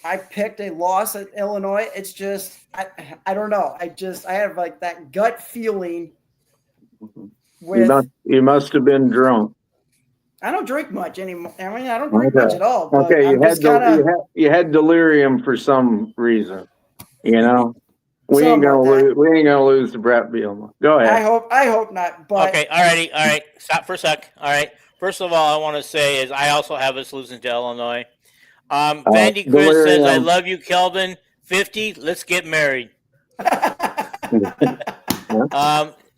Speaker 3: I picked a loss at Illinois. It's just, I don't know. I have like that gut feeling with.
Speaker 1: You must have been drunk.
Speaker 3: I don't drink much anymore. I mean, I don't drink much at all. But
Speaker 1: okay, you had delirium for some reason. We ain't gonna lose to Brett Bielema. Go ahead.
Speaker 3: I hope not. But
Speaker 2: okay, all right. Stop for a sec. All right. First of all, I want to say is I also have us losing to Illinois. Vandy Chris says, "I love you, Kelvin. 50. Let's get married."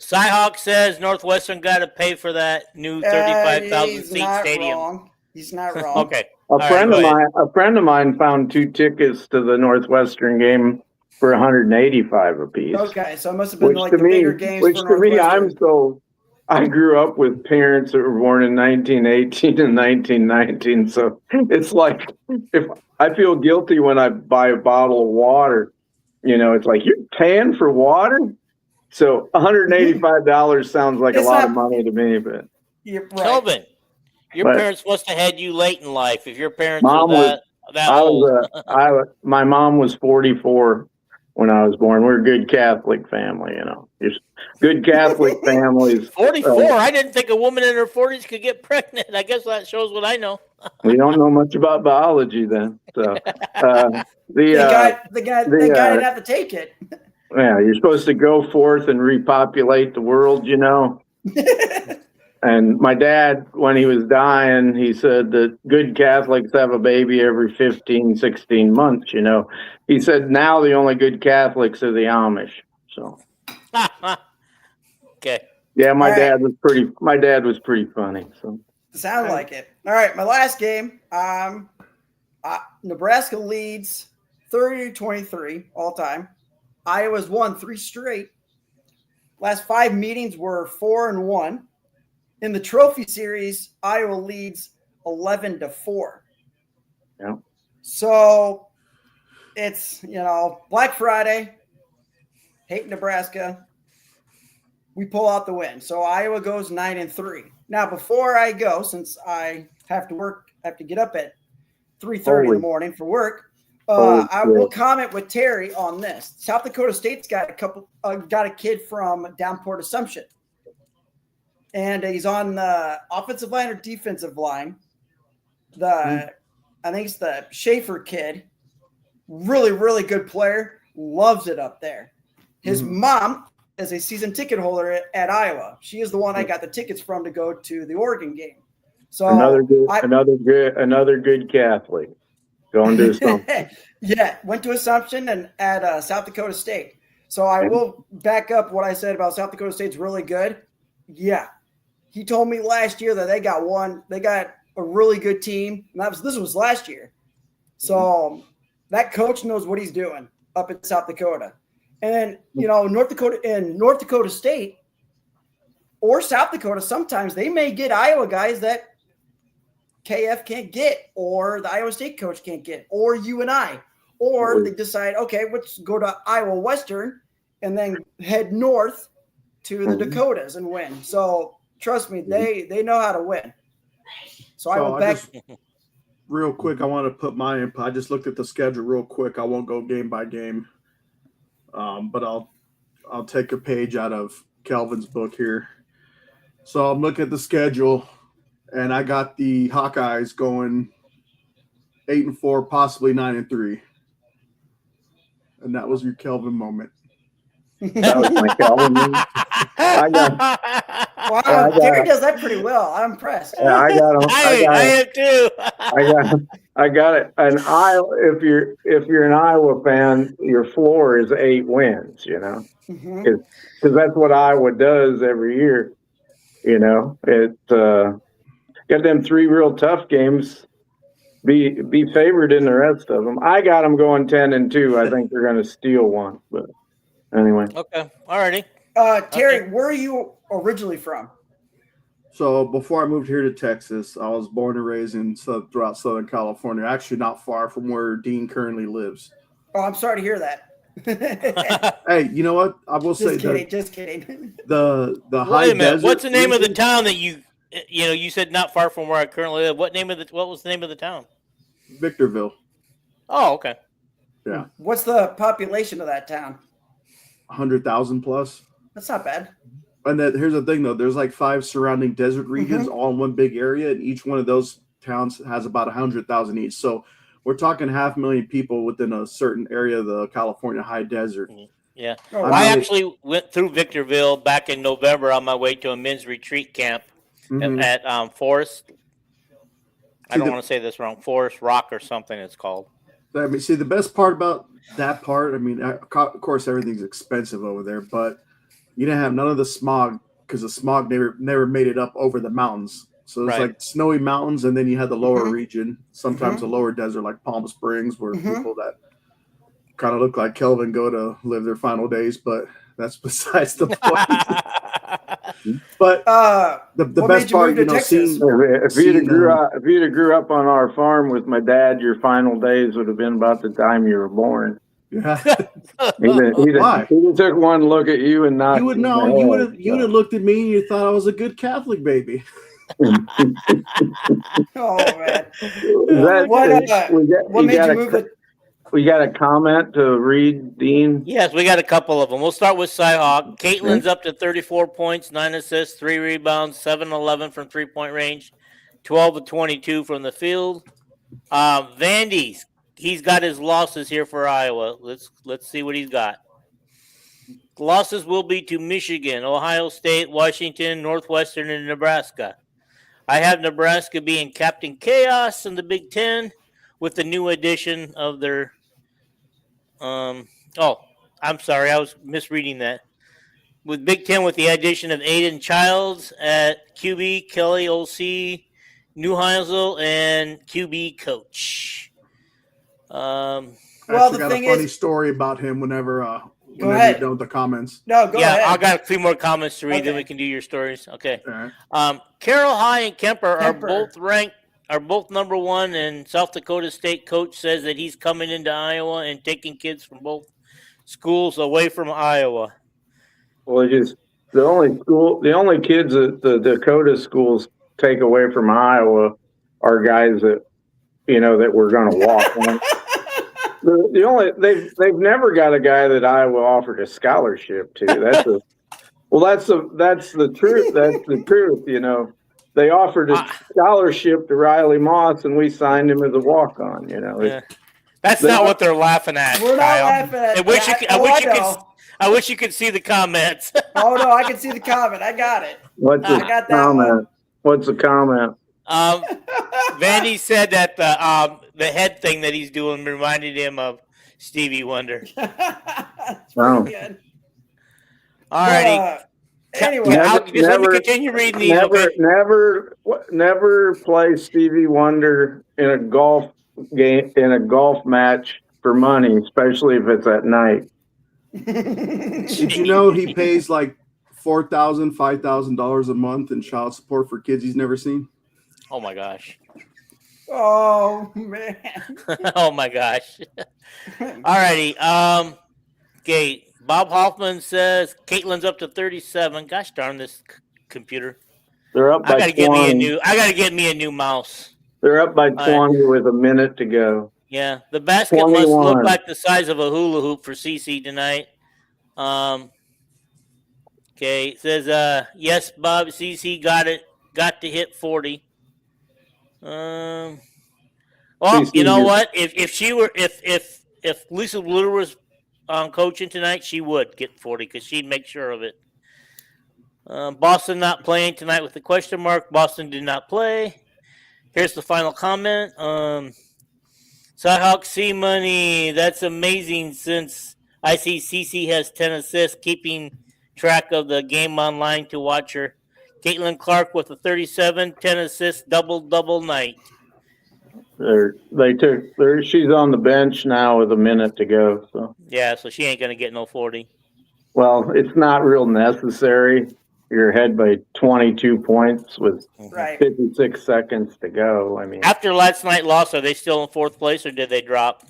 Speaker 2: Cyhawk says Northwestern got to pay for that new 35,000 seat stadium.
Speaker 3: Wrong. He's not wrong.
Speaker 2: Okay.
Speaker 1: A friend of mine found 2 tickets to the Northwestern game for 185 apiece.
Speaker 3: Okay, so it must have been like the bigger games for Northwestern.
Speaker 1: I grew up with parents that were born in 1918 and 1919, so it's like if I feel guilty when I buy a bottle of water, it's like you're paying for water. So $185 sounds like a lot of money to me, but
Speaker 3: right.
Speaker 2: Kelvin, your parents must have had you late in life. If your parents were that old.
Speaker 1: My mom was 44 when I was born. We're a good Catholic family, Just good Catholic families.
Speaker 2: 44? I didn't think a woman in her 40s could get pregnant. I guess that shows what I know.
Speaker 1: We don't know much about biology then. So
Speaker 3: the guy didn't have to take it.
Speaker 1: Yeah, you're supposed to go forth and repopulate the world, And my dad, when he was dying, he said that good Catholics have a baby every 15, 16 months, He said now the only good Catholics are the Amish. So
Speaker 2: okay.
Speaker 1: Yeah, my dad was pretty funny. So
Speaker 3: sound like it. All right, my last game. Nebraska leads 30-23 all time. Iowa's won 3 straight. Last 5 meetings were 4-1. In the trophy series, Iowa leads 11-4.
Speaker 1: Yeah.
Speaker 3: So it's, Black Friday, hate Nebraska. We pull out the win. So Iowa goes 9-3. Now, before I go, since I have to get up at 3:30 in the morning for work, I will comment with Terry on this. South Dakota State's got a kid from Downport Assumption. And he's on the offensive line or defensive line. I think it's the Schaefer kid. Really, really good player. Loves it up there. His mom is a season ticket holder at Iowa. She is the one I got the tickets from to go to the Oregon game. So
Speaker 1: another good Catholic going to Assumption.
Speaker 3: Yeah, went to Assumption and at South Dakota State. So I will back up what I said about South Dakota State's really good. Yeah. He told me last year that they got a really good team. And this was last year. So that coach knows what he's doing up in South Dakota. And North Dakota State or South Dakota, sometimes they may get Iowa guys that KF can't get, or the Iowa State coach can't get, or you and I. Or they decide, okay, let's go to Iowa Western and then head north to the Dakotas and win. So trust me, they know how to win. So I will back.
Speaker 4: Real quick, I want to put my input. I just looked at the schedule real quick. I won't go game by game, but I'll take a page out of Kelvin's book here. So I'm looking at the schedule, and I got the Hawkeyes going 8-4, possibly 9-3, and that was your Kelvin moment.
Speaker 1: That was my Kelvin moment.
Speaker 3: Wow, Terry does that pretty well. I'm impressed.
Speaker 1: Yeah, I got him.
Speaker 2: I am too.
Speaker 1: I got it. If you're an Iowa fan, your floor is 8 wins. Because that's what Iowa does every year. It got them 3 real tough games. Be favored in the rest of them. I got them going 10-2. I think they're going to steal one, but anyway.
Speaker 2: Okay, alrighty.
Speaker 3: Terry, where are you originally from?
Speaker 4: So before I moved here to Texas, I was born and raised throughout Southern California, actually not far from where Dean currently lives.
Speaker 3: Oh, I'm sorry to hear that.
Speaker 4: Hey, you know what? I will
Speaker 3: just kidding.
Speaker 4: The
Speaker 2: high desert. What's the name of the town that you said not far from where I currently live? What was the name of the town?
Speaker 4: Victorville.
Speaker 2: Oh, okay.
Speaker 4: Yeah.
Speaker 3: What's the population of that town?
Speaker 4: 100,000 plus.
Speaker 3: That's not bad.
Speaker 4: And here's the thing, though. There's like 5 surrounding desert regions all in one big area, and each one of those towns has about 100,000 each. So we're talking 500,000 people within a certain area of the California high desert.
Speaker 2: Yeah. I actually went through Victorville back in November on my way to a men's retreat camp at Forest. I don't want to say this wrong. Forest Rock or something it's called.
Speaker 4: I mean, see, the best part about that part, I mean, of course, everything's expensive over there, but you didn't have none of the smog because the smog never made it up over the mountains. So it's like snowy mountains, and then you had the lower region, sometimes the lower desert like Palm Springs, where people that kind of look like Kelvin go to live their final days, but that's besides the point. But the best part, seeing
Speaker 1: if you'd have grew up on our farm with my dad, your final days would have been about the time you were born.
Speaker 4: Yeah.
Speaker 1: He took one look at you and knocked.
Speaker 4: You would know. You would have looked at me and you thought I was a good Catholic baby.
Speaker 3: Oh man!
Speaker 1: What made you move it? We got a comment to read, Dean.
Speaker 2: Yes, we got a couple of them. We'll start with Cyhawk. Caitlin's up to 34 points, 9 assists, 3 rebounds, 7-11 from 3-point range, 12-22 from the field. Vandy, he's got his losses here for Iowa. Let's see what he's got. Losses will be to Michigan, Ohio State, Washington, Northwestern, and Nebraska. I have Nebraska being Captain Chaos in the Big Ten with the new addition of their I'm sorry, I was misreading that. With Big Ten with the addition of Aiden Childs at QB, Kelly OC, Neuheisel, and QB coach.
Speaker 4: I got a funny story about him whenever
Speaker 3: go ahead.
Speaker 4: You're done with the comments.
Speaker 3: No, go ahead.
Speaker 2: I got a few more comments to read, then we can do your stories. Okay. Right. Carroll High and Kemper are both ranked. Are both number one, and South Dakota State coach says that he's coming into Iowa and taking kids from both schools away from Iowa.
Speaker 1: Well, the only kids that the Dakota schools take away from Iowa are guys that that we're going to walk on. They've never got a guy that Iowa offered a scholarship to. That's the truth. That's the truth. They offered a scholarship to Riley Moss, and we signed him as a walk-on.
Speaker 2: Yeah. That's not what they're laughing at.
Speaker 3: We're not laughing at.
Speaker 2: I wish you could see the comments.
Speaker 3: Oh no, I can see the comment. I got it.
Speaker 1: What's the comment? What's the comment?
Speaker 2: Vandy said that the head thing that he's doing reminded him of Stevie Wonder.
Speaker 3: That's pretty good.
Speaker 2: All righty. Anyway, let me continue reading these.
Speaker 1: Never play Stevie Wonder in a golf match for money, especially if it's at night.
Speaker 4: Did you know he pays like $4,000, $5,000 a month in child support for kids he's never seen?
Speaker 2: Oh my gosh.
Speaker 3: Oh man.
Speaker 2: Oh my gosh. All righty. Okay. Bob Hoffman says Caitlin's up to 37. Gosh darn this computer.
Speaker 1: They're up by 20.
Speaker 2: I gotta get me a new mouse.
Speaker 1: They're up by 20 with a minute to go.
Speaker 2: Yeah, the basket 21. Must look like the size of a hula hoop for CC tonight. Okay, it says yes, Bob. CC got to hit 40. Well, CC, you know what? If Lisa Bluter was coaching tonight, she would get 40 because she'd make sure of it. Boston not playing tonight with the question mark. Boston did not play. Here's the final comment. Cyhawk C money. That's amazing since I see CC has 10 assists, keeping track of the game online to watch her. Caitlin Clark with a 37, 10 assists, double night.
Speaker 1: She's on the bench now with a minute to go. So
Speaker 2: yeah, so she ain't gonna get no 40.
Speaker 1: Well, it's not real necessary. You're ahead by 22 points with 56 seconds to go. I mean,
Speaker 2: after last night's loss, are they still in fourth place or did they drop?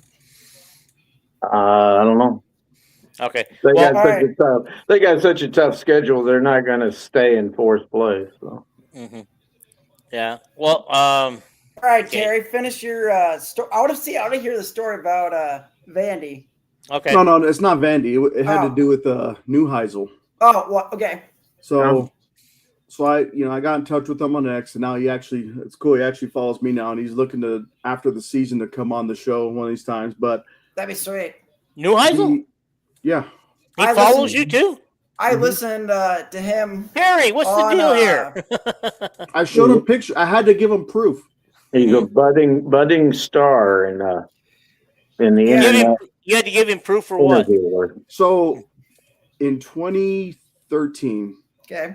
Speaker 1: I don't know.
Speaker 2: Okay.
Speaker 1: They got such a tough schedule. They're not going to stay in fourth place. So.
Speaker 2: Mm-hmm. Yeah. Well.
Speaker 3: All right, Terry. Finish your story. I want to hear the story about Vandy.
Speaker 2: Okay.
Speaker 4: No, it's not Vandy. It had to do with Neuheisel.
Speaker 3: Oh, well, okay.
Speaker 4: So I got in touch with him on X, and now it's cool. He actually follows me now, and he's looking to after the season to come on the show one of these times. But
Speaker 3: that'd be sweet.
Speaker 2: Neuheisel?
Speaker 4: Yeah.
Speaker 2: He follows you too?
Speaker 3: I listened to him.
Speaker 2: Harry, what's the deal here?
Speaker 4: I showed him pictures. I had to give him proof.
Speaker 1: He's a budding star in the internet.
Speaker 2: You had to give him proof for what?
Speaker 4: So in 2013,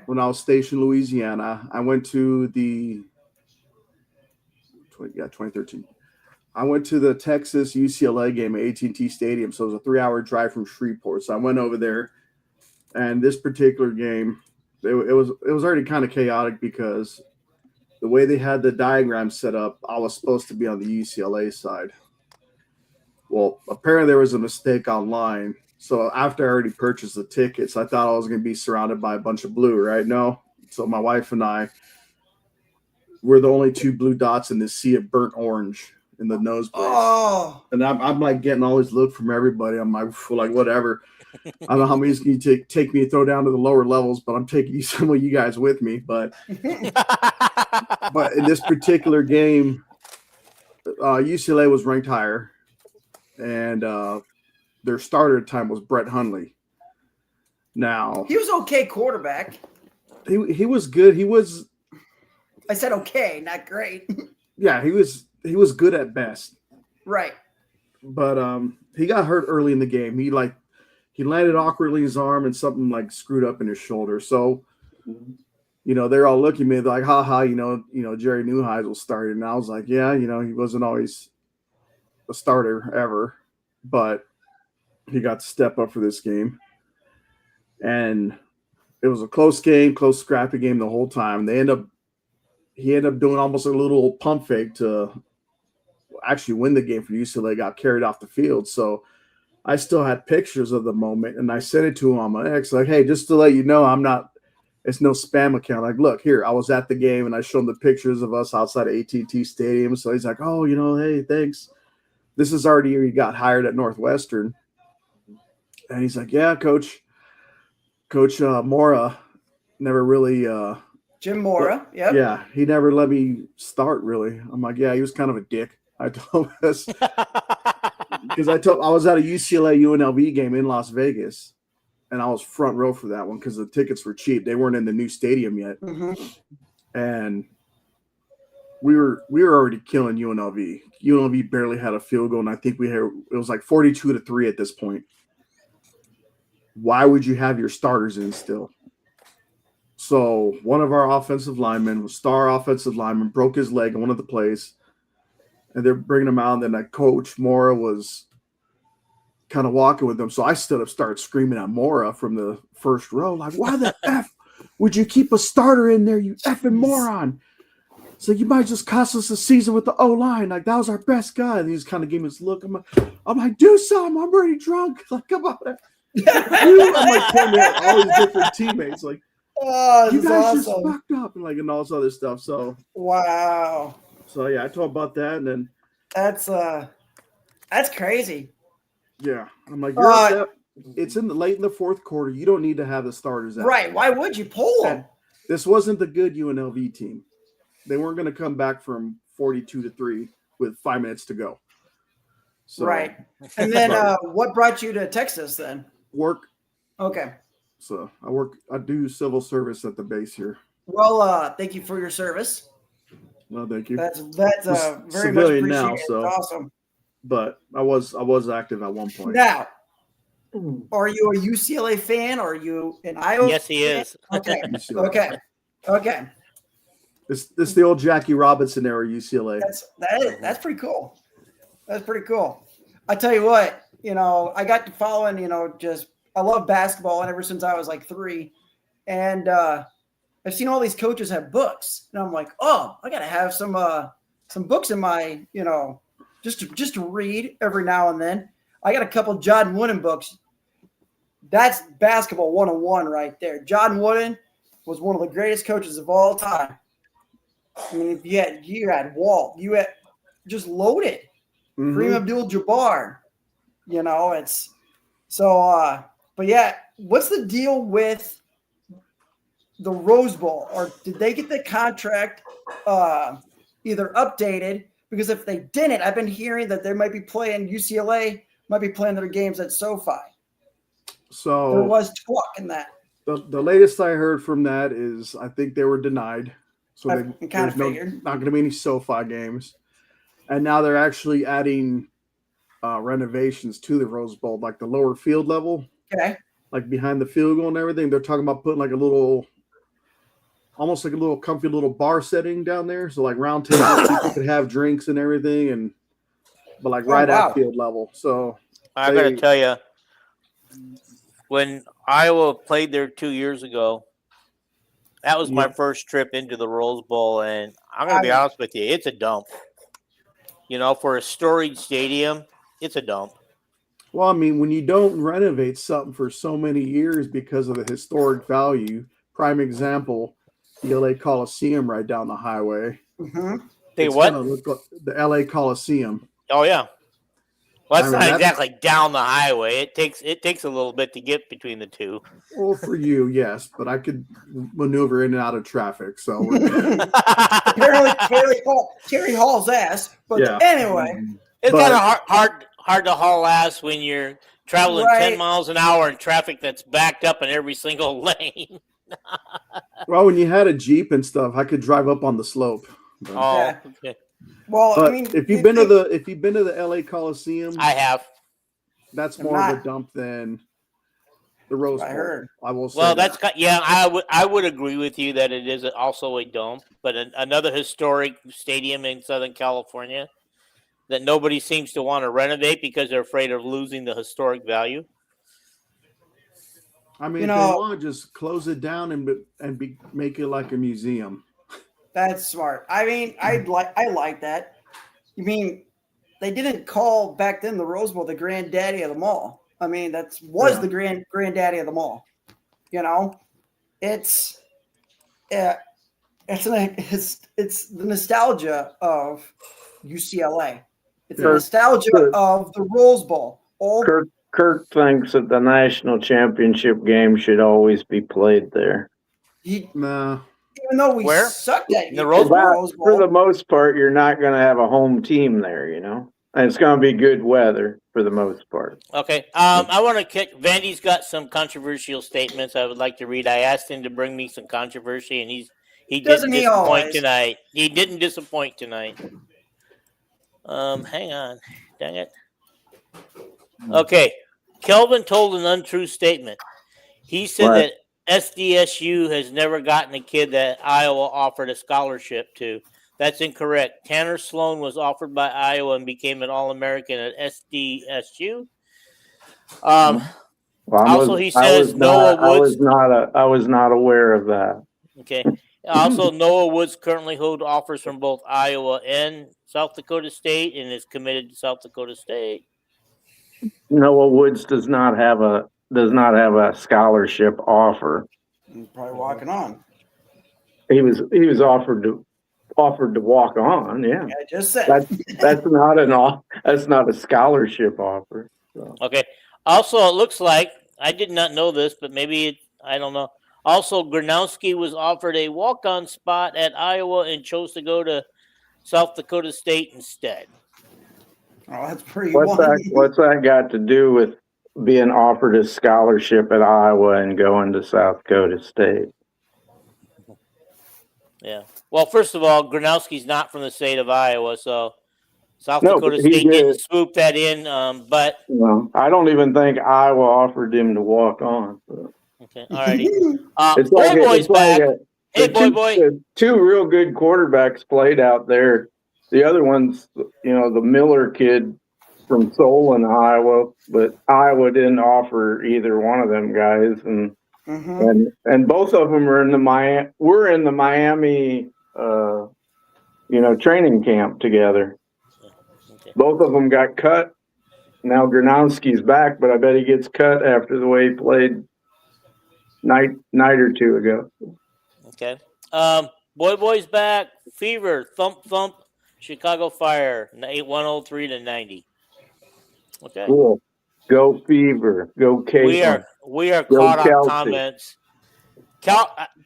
Speaker 4: when I was stationed in Louisiana, I went to 2013. I went to the Texas UCLA game at AT&T Stadium, so it was a 3-hour drive from Shreveport. So I went over there, and this particular game, it was already kind of chaotic because the way they had the diagram set up, I was supposed to be on the UCLA side. Well, apparently there was a mistake online. So after I already purchased the tickets, I thought I was going to be surrounded by a bunch of blue, right? No. So my wife and I were the only 2 blue dots in this sea of burnt orange in the nose brace.
Speaker 3: Oh.
Speaker 4: And I'm like getting all this look from everybody. I'm like whatever. I don't know how many can you take me to throw down to the lower levels, but I'm taking some of you guys with me. But in this particular game, UCLA was ranked higher, and their starter time was Brett Hundley. Now
Speaker 3: he was okay quarterback.
Speaker 4: He was good. He was.
Speaker 3: I said okay, not great.
Speaker 4: Yeah, he was good at best.
Speaker 3: Right.
Speaker 4: But he got hurt early in the game. He landed awkwardly in his arm and something like screwed up in his shoulder. So, they're all looking at me like, haha, Jerry Neuheisel started. And I was like, yeah, he wasn't always a starter ever, but he got to step up for this game. And it was a close game, close, scrappy game the whole time. He ended up doing almost a little pump fake to actually win the game for UCLA, got carried off the field. So I still had pictures of the moment, and I sent it to him on my ex, like, hey, just to let you know, it's no spam account. Like, look, here, I was at the game, and I showed him the pictures of us outside of AT&T Stadium. So he's like, oh, hey, thanks. This is already, he got hired at Northwestern. And he's like, yeah, Coach Mora never really
Speaker 3: Jim Mora, yep.
Speaker 4: Yeah, he never let me start, really. I'm like, yeah, he was kind of a dick. I told us because I was at a UCLA UNLV game in Las Vegas, and I was front row for that one because the tickets were cheap. They weren't in the new stadium yet, and we were already killing UNLV. UNLV barely had a field goal, and I think it was like 42-3 at this point. Why would you have your starters in still? So one of our offensive linemen, star offensive lineman, broke his leg in one of the plays, and they're bringing him out. And then that Coach Mora was kind of walking with them. So I stood up, started screaming at Mora from the first row, like, why the F would you keep a starter in there, you effing moron? So you might just cost us a season with the O-line. Like, that was our best guy. And he just kind of gave me this look. I'm like, do something. I'm already drunk. Like, come on. I'm like pointing at all these different teammates. Like,
Speaker 3: oh,
Speaker 4: you guys
Speaker 3: awesome.
Speaker 4: just fucked up and all this other stuff. So
Speaker 3: wow.
Speaker 4: So yeah, I told about that, and then
Speaker 3: that's crazy.
Speaker 4: Yeah, I'm like, it's late in the fourth quarter. You don't need to have the starters out.
Speaker 3: Right? Why would you pull them?
Speaker 4: This wasn't the good UNLV team. They weren't going to come back from 42-3 with 5 minutes to go. So,
Speaker 3: right. And then what brought you to Texas then?
Speaker 4: Work.
Speaker 3: Okay.
Speaker 4: So I do civil service at the base here.
Speaker 3: Well, thank you for your service.
Speaker 4: Well, thank you.
Speaker 3: That's very much appreciated.
Speaker 4: Now, so
Speaker 3: awesome.
Speaker 4: But I was active at one point.
Speaker 3: Now, are you a UCLA fan? Or are you an Iowa?
Speaker 2: Yes, he is.
Speaker 3: Okay. Okay.
Speaker 4: This the old Jackie Robinson era UCLA.
Speaker 3: That's pretty cool. That's pretty cool. I tell you what, I got to following, I love basketball, and ever since I was like 3, and I've seen all these coaches have books, and I'm like, oh, I gotta have some books in my, just to read every now and then. I got a couple John Wooden books. That's basketball 101 right there. John Wooden was one of the greatest coaches of all time. I mean, you had Walt, you had just loaded. Kareem Abdul-Jabbar, it's so. But yeah, what's the deal with the Rose Bowl? Or did they get the contract either updated? Because if they didn't, I've been hearing that they might be playing UCLA, might be playing their games at SoFi.
Speaker 4: So
Speaker 3: there was talk in that.
Speaker 4: The latest I heard from that is I think they were denied. So
Speaker 3: I kind of figured.
Speaker 4: Not going to be any SoFi games. And now they're actually adding renovations to the Rose Bowl, like the lower field level.
Speaker 3: Okay.
Speaker 4: Like behind the field goal and everything. They're talking about putting like almost like a little comfy little bar setting down there. So like round table, people could have drinks and everything. And but like right at field level. So
Speaker 2: I got to tell you, when Iowa played there 2 years ago, that was my first trip into the Rose Bowl, and I'm going to be honest with you, it's a dump. You know, for a storied stadium, it's a dump.
Speaker 4: Well, I mean, when you don't renovate something for so many years because of the historic value, prime example, the LA Coliseum right down the highway.
Speaker 3: Mm-hmm.
Speaker 4: It's
Speaker 2: what?
Speaker 4: Look like the LA Coliseum.
Speaker 2: Oh yeah. Well, that's not exactly down the highway. It takes a little bit to get between the two.
Speaker 4: Well, for you, yes, but I could maneuver in and out of traffic. So
Speaker 3: apparently Terry hauls ass. But anyway,
Speaker 2: it's kind of hard to haul ass when you're traveling 10 miles an hour in traffic that's backed up in every single lane.
Speaker 4: Well, when you had a Jeep and stuff, I could drive up on the slope.
Speaker 2: Oh, okay.
Speaker 3: Well,
Speaker 4: but
Speaker 3: I mean,
Speaker 4: if you've been to the LA Coliseum,
Speaker 2: I have.
Speaker 4: That's more of a dump than the Rose Bowl. I heard. I will say.
Speaker 2: Well, I would agree with you that it is also a dump, but another historic stadium in Southern California that nobody seems to want to renovate because they're afraid of losing the historic value.
Speaker 4: I mean, if they want to just close it down and make it like a museum.
Speaker 3: That's smart. I mean, I like that. You mean they didn't call back then the Rose Bowl the granddaddy of them all. I mean, the granddaddy of them all. You know, it's the nostalgia of UCLA. It's the nostalgia of the Rose Bowl.
Speaker 1: Kirk thinks that the national championship game should always be played there.
Speaker 4: No.
Speaker 3: Even though we sucked at
Speaker 2: the Rose Bowl.
Speaker 1: For the most part, you're not going to have a home team there, you know, and it's going to be good weather for the most part.
Speaker 2: Okay. I want to kick. Vandy's got some controversial statements I would like to read. I asked him to bring me some controversy, and he didn't disappoint tonight. He didn't disappoint tonight. Hang on. Dang it. Okay. Kelvin told an untrue statement. He said that SDSU has never gotten a kid that Iowa offered a scholarship to. That's incorrect. Tanner Sloan was offered by Iowa and became an All-American at SDSU. He says Noah Woods.
Speaker 1: I was not aware of that.
Speaker 2: Okay. Also, Noah Woods currently holds offers from both Iowa and South Dakota State and is committed to South Dakota State.
Speaker 1: Noah Woods does not have a scholarship offer.
Speaker 3: He's probably walking on.
Speaker 1: He was offered to walk on. Yeah,
Speaker 3: I just said
Speaker 1: that's not a scholarship offer. So.
Speaker 2: Okay. Also, it looks like I did not know this, but I don't know. Also, Gronowski was offered a walk-on spot at Iowa and chose to go to South Dakota State instead.
Speaker 3: Oh, that's pretty.
Speaker 1: What's that got to do with being offered a scholarship at Iowa and going to South Dakota State?
Speaker 2: Yeah. Well, first of all, Gronowski's not from the state of Iowa, so South Dakota State didn't swoop that in. But
Speaker 1: I don't even think Iowa offered him to walk on. So.
Speaker 2: Okay. All righty. Boy's back. Hey, boy.
Speaker 1: Two real good quarterbacks played out there. The other one's, the Miller kid from Solon, Iowa, but Iowa didn't offer either one of them guys, and both of them are in the Miami. We're in the Miami, training camp together. Okay. Both of them got cut. Now Gronowski's back, but I bet he gets cut after the way he played night or two ago.
Speaker 2: Okay. Boy's back. Fever. Thump. Chicago Fire. 103-90. Okay.
Speaker 1: Cool. Go Fever. Go Caitlin.
Speaker 2: We are caught on comments.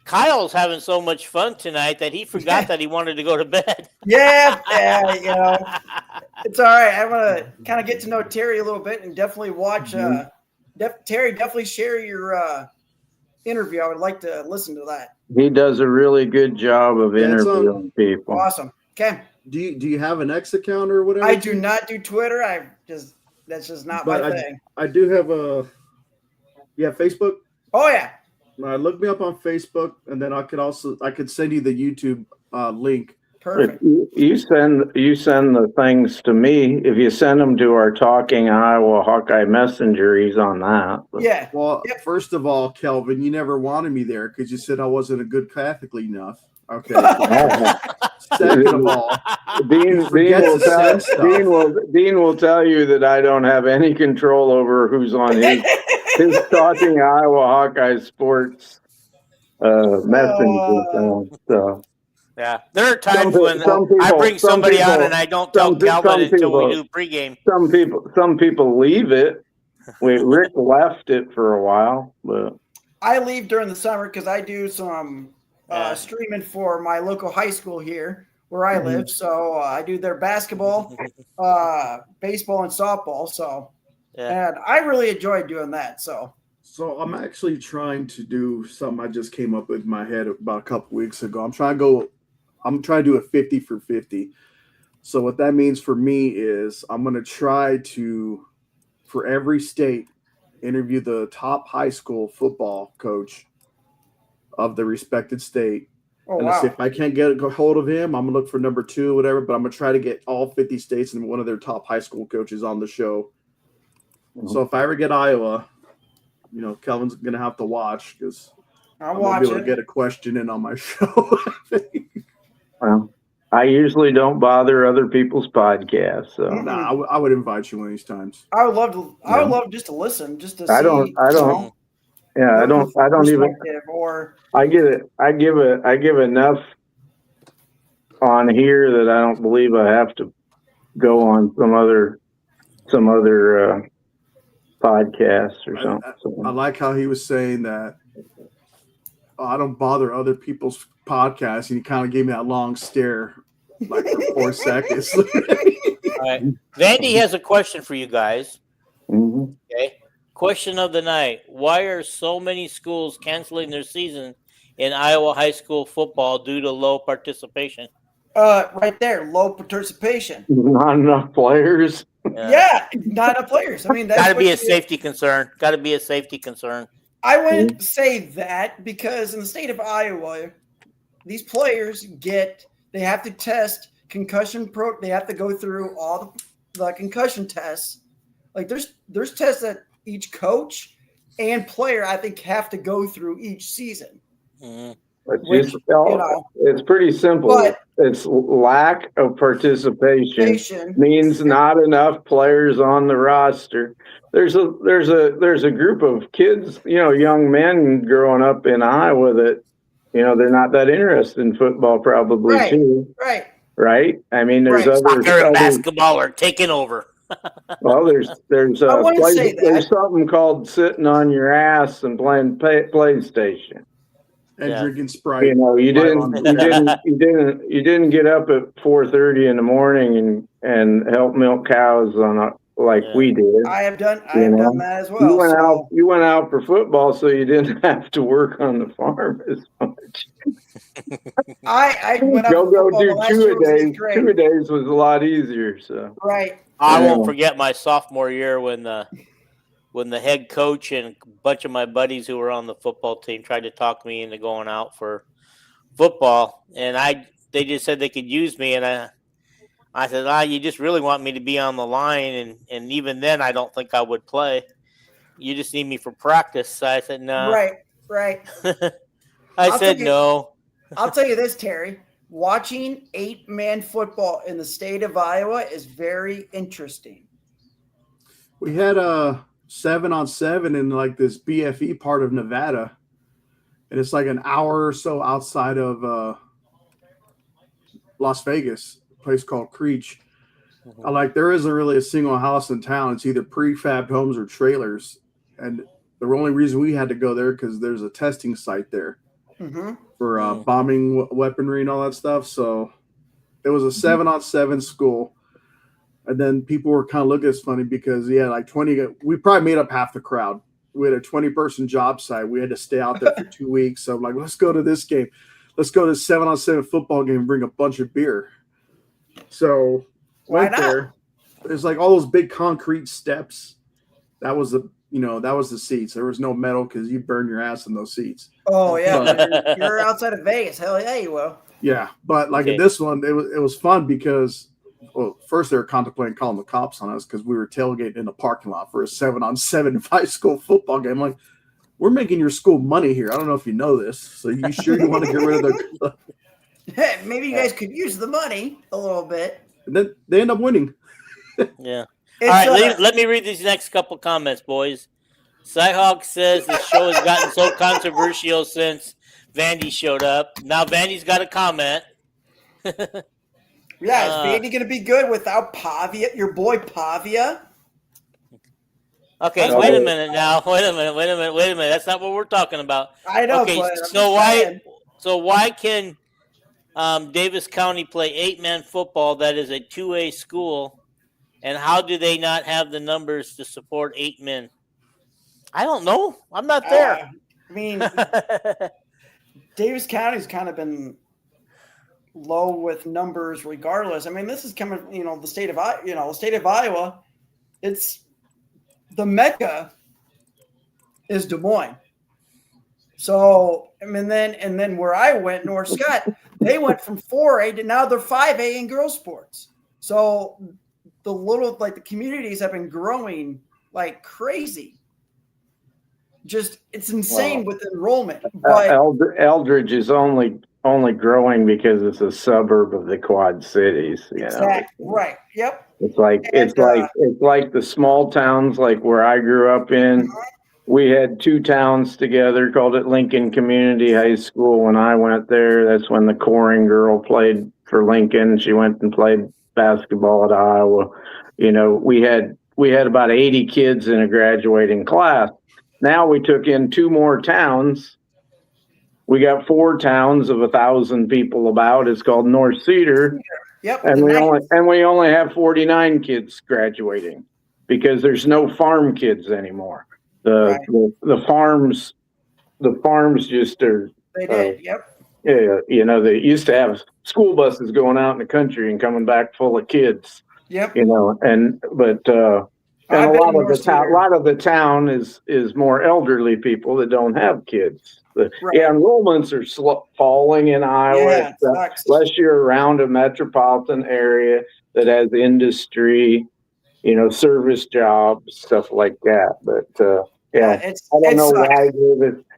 Speaker 2: Kyle's having so much fun tonight that he forgot that he wanted to go to bed.
Speaker 3: Yeah, it's all right. I want to kind of get to know Terry a little bit and definitely watch. Terry, definitely share your interview. I would like to listen to that.
Speaker 1: He does a really good job of interviewing people.
Speaker 3: Awesome. Okay.
Speaker 4: Do you have an X account or whatever?
Speaker 3: I do not do Twitter. That's just not my thing.
Speaker 4: I do have Facebook?
Speaker 3: Oh yeah.
Speaker 4: Look me up on Facebook, and then I could send you the YouTube link
Speaker 3: Perfect.
Speaker 1: You send the things to me. If you send them to our Talking Iowa Hawkeye Messenger, he's on that. But.
Speaker 3: Yeah.
Speaker 4: Well, first of all, Kelvin, you never wanted me there because you said I wasn't a good Catholic enough. Okay. Second of all,
Speaker 1: Dean will tell you that I don't have any control over who's on his Talking Iowa Hawkeye Sports messenger. So.
Speaker 2: Yeah, there are times when I bring somebody on and I don't tell Calvin until we do pregame.
Speaker 1: Some people leave it. Rick left it for a while, but
Speaker 3: I leave during the summer because I do some streaming for my local high school here where I live. So I do their basketball, baseball, and softball. So, and I really enjoy doing that. So
Speaker 4: I'm actually trying to do something I just came up with in my head about a couple weeks ago. I'm trying to do a 50 for 50. So what that means for me is I'm going to try to, for every state, interview the top high school football coach of the respected state. If I can't get a hold of him, I'm going to look for number 2, whatever, but I'm going to try to get all 50 states and one of their top high school coaches on the show. Mm-hmm. So if I ever get Iowa, Kelvin's going to have to watch because I'm going to be able to get a question in on my show.
Speaker 1: Well, I usually don't bother other people's podcasts. So.
Speaker 4: I would invite you one of these times.
Speaker 3: I would love to. I would love just to listen, just to see.
Speaker 1: I don't even.
Speaker 3: Or
Speaker 1: I give enough on here that I don't believe I have to go on some other podcasts or something.
Speaker 4: I like how he was saying that. I don't bother other people's podcasts, and he kind of gave me that long stare, like for 4 seconds.
Speaker 2: All right, Vandy has a question for you guys.
Speaker 1: Mm-hmm.
Speaker 2: Okay, question of the night: why are so many schools canceling their season in Iowa high school football due to low participation?
Speaker 3: Right there, low participation.
Speaker 1: Not enough players.
Speaker 3: Yeah, not enough players. I mean, that's
Speaker 2: got to be a safety concern. Got to be a safety concern.
Speaker 3: I wouldn't say that because in the state of Iowa, these players they have to test concussion they have to go through all the concussion tests. Like there's tests that each coach and player, I think, have to go through each season.
Speaker 2: Mm-hmm.
Speaker 1: It's pretty simple.
Speaker 3: But
Speaker 1: it's lack of participation means not enough players on the roster. There's a group of kids, young men growing up in Iowa that, they're not that interested in football probably too. Right. I mean, there's
Speaker 2: soccer and basketball are taking over.
Speaker 1: Well, there's something called sitting on your ass and playing PlayStation.
Speaker 4: And drinking Sprite.
Speaker 1: You didn't get up at 4:30 in the morning and help milk cows we did.
Speaker 3: I have done that as well.
Speaker 1: You went out for football, so you didn't have to work on the farm as much.
Speaker 3: I went out
Speaker 1: go do 2 a days. 2 a days was a lot easier. So
Speaker 2: I won't forget my sophomore year when the head coach and a bunch of my buddies who were on the football team tried to talk me into going out for football, and they just said they could use me, and I said, you just really want me to be on the line, and even then I don't think I would play. You just need me for practice. So I said no.
Speaker 3: Right.
Speaker 2: I said no.
Speaker 3: I'll tell you this, Terry. Watching 8-man football in the state of Iowa is very interesting.
Speaker 4: We had 7-on-7 in like this BFE part of Nevada, and it's like an hour or so outside of Las Vegas, a place called Creech. Mm-hmm. There isn't really a single house in town. It's either prefab homes or trailers, and the only reason we had to go there because there's a testing site there for bombing weaponry and all that stuff. So it was a 7-on-7 school. And then people were kind of looking at us funny because, 20, we probably made up half the crowd. We had a 20-person job site. We had to stay out there for 2 weeks. So I'm like, let's go to this game. Let's go to the 7-on-7 football game and bring a bunch of beer. So went there. There's like all those big concrete steps. That was the seats. There was no metal because you burn your ass in those seats.
Speaker 3: Oh, yeah. You're outside of Vegas. Hell yeah, you will.
Speaker 4: Yeah, but like in this one, it was fun because, well, first they were contemplating calling the cops on us because we were tailgating in the parking lot for a 7-on-7 high school football game. Like, we're making your school money here. I don't know if you know this. So you sure you want to get rid of the?
Speaker 3: Maybe you guys could use the money a little bit.
Speaker 4: And then they end up winning.
Speaker 2: Yeah. All right, let me read these next couple comments, boys. Cyhawk says the show has gotten so controversial since Vandy showed up. Now Vandy's got a comment.
Speaker 3: Yeah, is Vandy going to be good without Pavia, your boy Pavia?
Speaker 2: Okay, wait a minute now. Wait a minute. That's not what we're talking about.
Speaker 3: I know.
Speaker 2: Okay, so why can Davis County play 8-man football that is a 2A school, and how do they not have the numbers to support 8 men? I don't know. I'm not there.
Speaker 3: I mean, Davis County's kind of been low with numbers regardless. I mean, this is coming, the state of Iowa. It's the Mecca is Des Moines. So, I mean, then where I went, North Scott, they went from 4A to now they're 5A in girls sports. So the communities have been growing like crazy. Just it's insane with enrollment. But
Speaker 1: Eldridge is only growing because it's a suburb of the Quad Cities.
Speaker 3: Exactly. Right. Yep.
Speaker 1: It's like the small towns like where I grew up in. We had 2 towns together, called it Lincoln Community High School. When I went there, that's when the Coring girl played for Lincoln. She went and played basketball at Iowa. We had about 80 kids in a graduating class. Now we took in 2 more towns. We got 4 towns of 1,000 people about. It's called North Cedar.
Speaker 3: Yep.
Speaker 1: And we only have 49 kids graduating because there's no farm kids anymore. The farms just are.
Speaker 3: They did. Yep.
Speaker 1: Yeah. They used to have school buses going out in the country and coming back full of kids.
Speaker 3: Yep.
Speaker 1: And a lot of the town is more elderly people that don't have kids. Enrollments are falling in Iowa, unless you're around a metropolitan area that has industry, service jobs, stuff like that. But I don't know why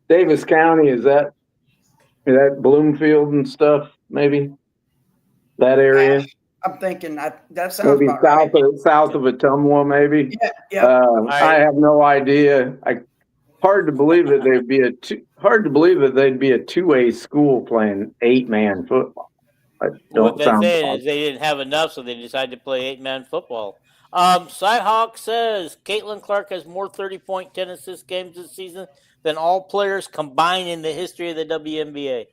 Speaker 1: Davis County is that Bloomfield and stuff, maybe that area.
Speaker 3: I'm thinking that sounds
Speaker 1: maybe
Speaker 3: about
Speaker 1: south of Ottumwa, maybe.
Speaker 3: Yeah.
Speaker 1: I have no idea. Hard to believe that they'd be a 2A school playing 8-man football.
Speaker 2: What they're saying is they didn't have enough, so they decided to play 8-man football. Cyhawk says Caitlin Clark has more 30-point 10 assist games this season than all players combined in the history of the WNBA.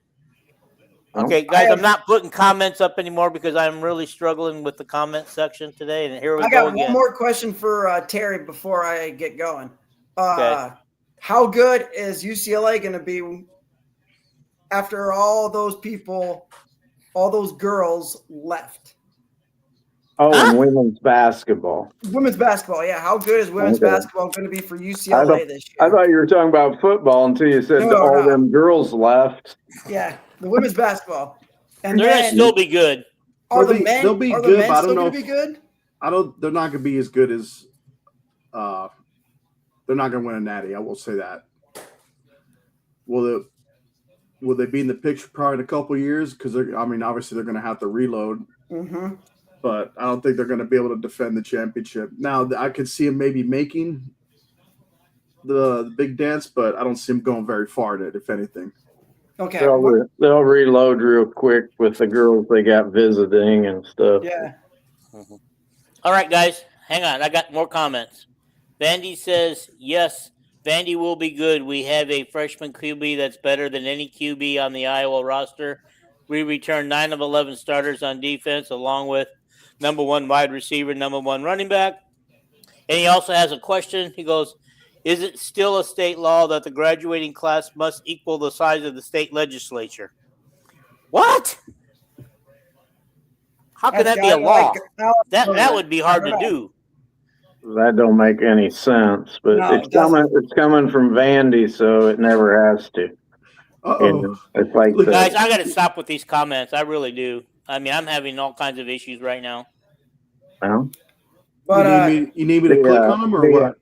Speaker 2: Okay, guys, I'm not putting comments up anymore because I'm really struggling with the comment section today. And here we go again.
Speaker 3: I got one more question for Terry before I get going. Okay. How good is UCLA going to be after all those people, all those girls left?
Speaker 1: And women's basketball.
Speaker 3: Women's basketball, yeah. How good is women's basketball going to be for UCLA this year?
Speaker 1: I thought you were talking about football until you said all them girls left.
Speaker 3: Yeah, the women's basketball. And
Speaker 2: they're going to still be good.
Speaker 4: They'll be good, but I don't know.
Speaker 3: Be good?
Speaker 4: They're not going to be as good as they're not going to win a natty. I will say that. Will they be in the picture probably in a couple of years? Because obviously they're going to have to reload.
Speaker 3: Mm-hmm.
Speaker 4: But I don't think they're going to be able to defend the championship. Now I could see them maybe making the big dance, but I don't see them going very far in it, if anything.
Speaker 3: Okay.
Speaker 1: They'll reload real quick with the girls they got visiting and stuff.
Speaker 3: Yeah.
Speaker 2: Mm-hmm. All right, guys, hang on. I got more comments. Vandy says, yes, Vandy will be good. We have a freshman QB that's better than any QB on the Iowa roster. We returned 9 of 11 starters on defense, along with number 1 wide receiver, number 1 running back. And he also has a question. He goes, is it still a state law that the graduating class must equal the size of the state legislature? What? How could that be a law? That would be hard to do.
Speaker 1: That don't make any sense, but it's coming from Vandy, so it never has to. It's like
Speaker 2: guys, I got to stop with these comments. I really do. I mean, I'm having all kinds of issues right now.
Speaker 1: Well,
Speaker 3: But
Speaker 4: you need me to click on them or what?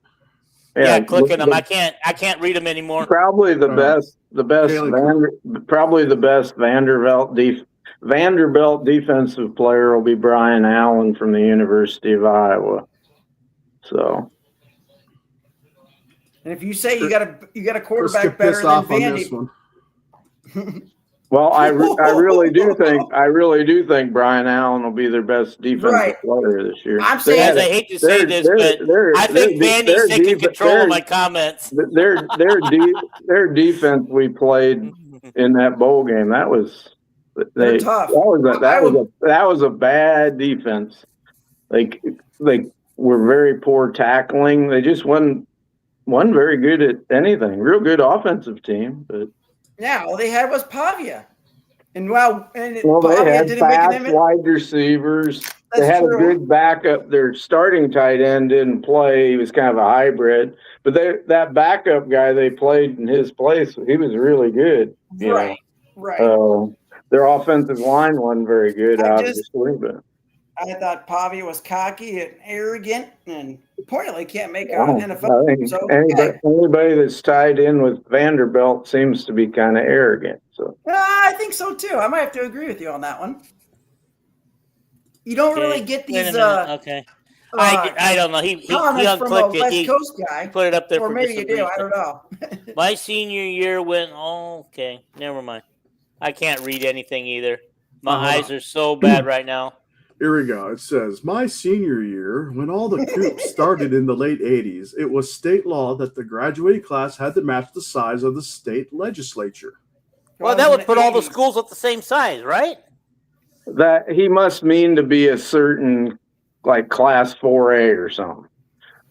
Speaker 2: Yeah, clicking them. I can't read them anymore.
Speaker 1: Probably the best Vanderbilt defensive player will be Brian Allen from the University of Iowa. So,
Speaker 3: and if you say you got a quarterback better than Vandy,
Speaker 1: well, I really do think Brian Allen will be their best defensive player this year.
Speaker 3: I'm saying,
Speaker 2: I hate to say this, but I think Vandy's taking control of my comments.
Speaker 1: Their defense we played in that bowl game, that was
Speaker 3: tough.
Speaker 1: That was a bad defense. Like were very poor tackling. They just wasn't very good at anything. Real good offensive team, but
Speaker 3: yeah, all they had was Pavia, and they
Speaker 1: had fast wide receivers. They had a good backup. Their starting tight end didn't play. He was kind of a hybrid, but that backup guy they played in his place, he was really good.
Speaker 3: Right.
Speaker 1: Their offensive line wasn't very good, obviously, but
Speaker 3: I thought Pavia was cocky and arrogant and pointedly can't make an NFL.
Speaker 1: Anybody that's tied in with Vanderbilt seems to be kind of arrogant. So
Speaker 3: I think so too. I might have to agree with you on that one. You don't really get these.
Speaker 2: Okay. I don't know. He unclicked it. He put it up there.
Speaker 3: Or maybe you do. I don't know.
Speaker 2: My senior year went. Oh, okay. Never mind. I can't read anything either. My eyes are so bad right now.
Speaker 4: Here we go. It says, my senior year, when all the coups started in the late 80s, it was state law that the graduating class had to match the size of the state legislature.
Speaker 2: Well, that would put all the schools at the same size, right?
Speaker 1: That he must mean to be a certain, like, class 4A or something.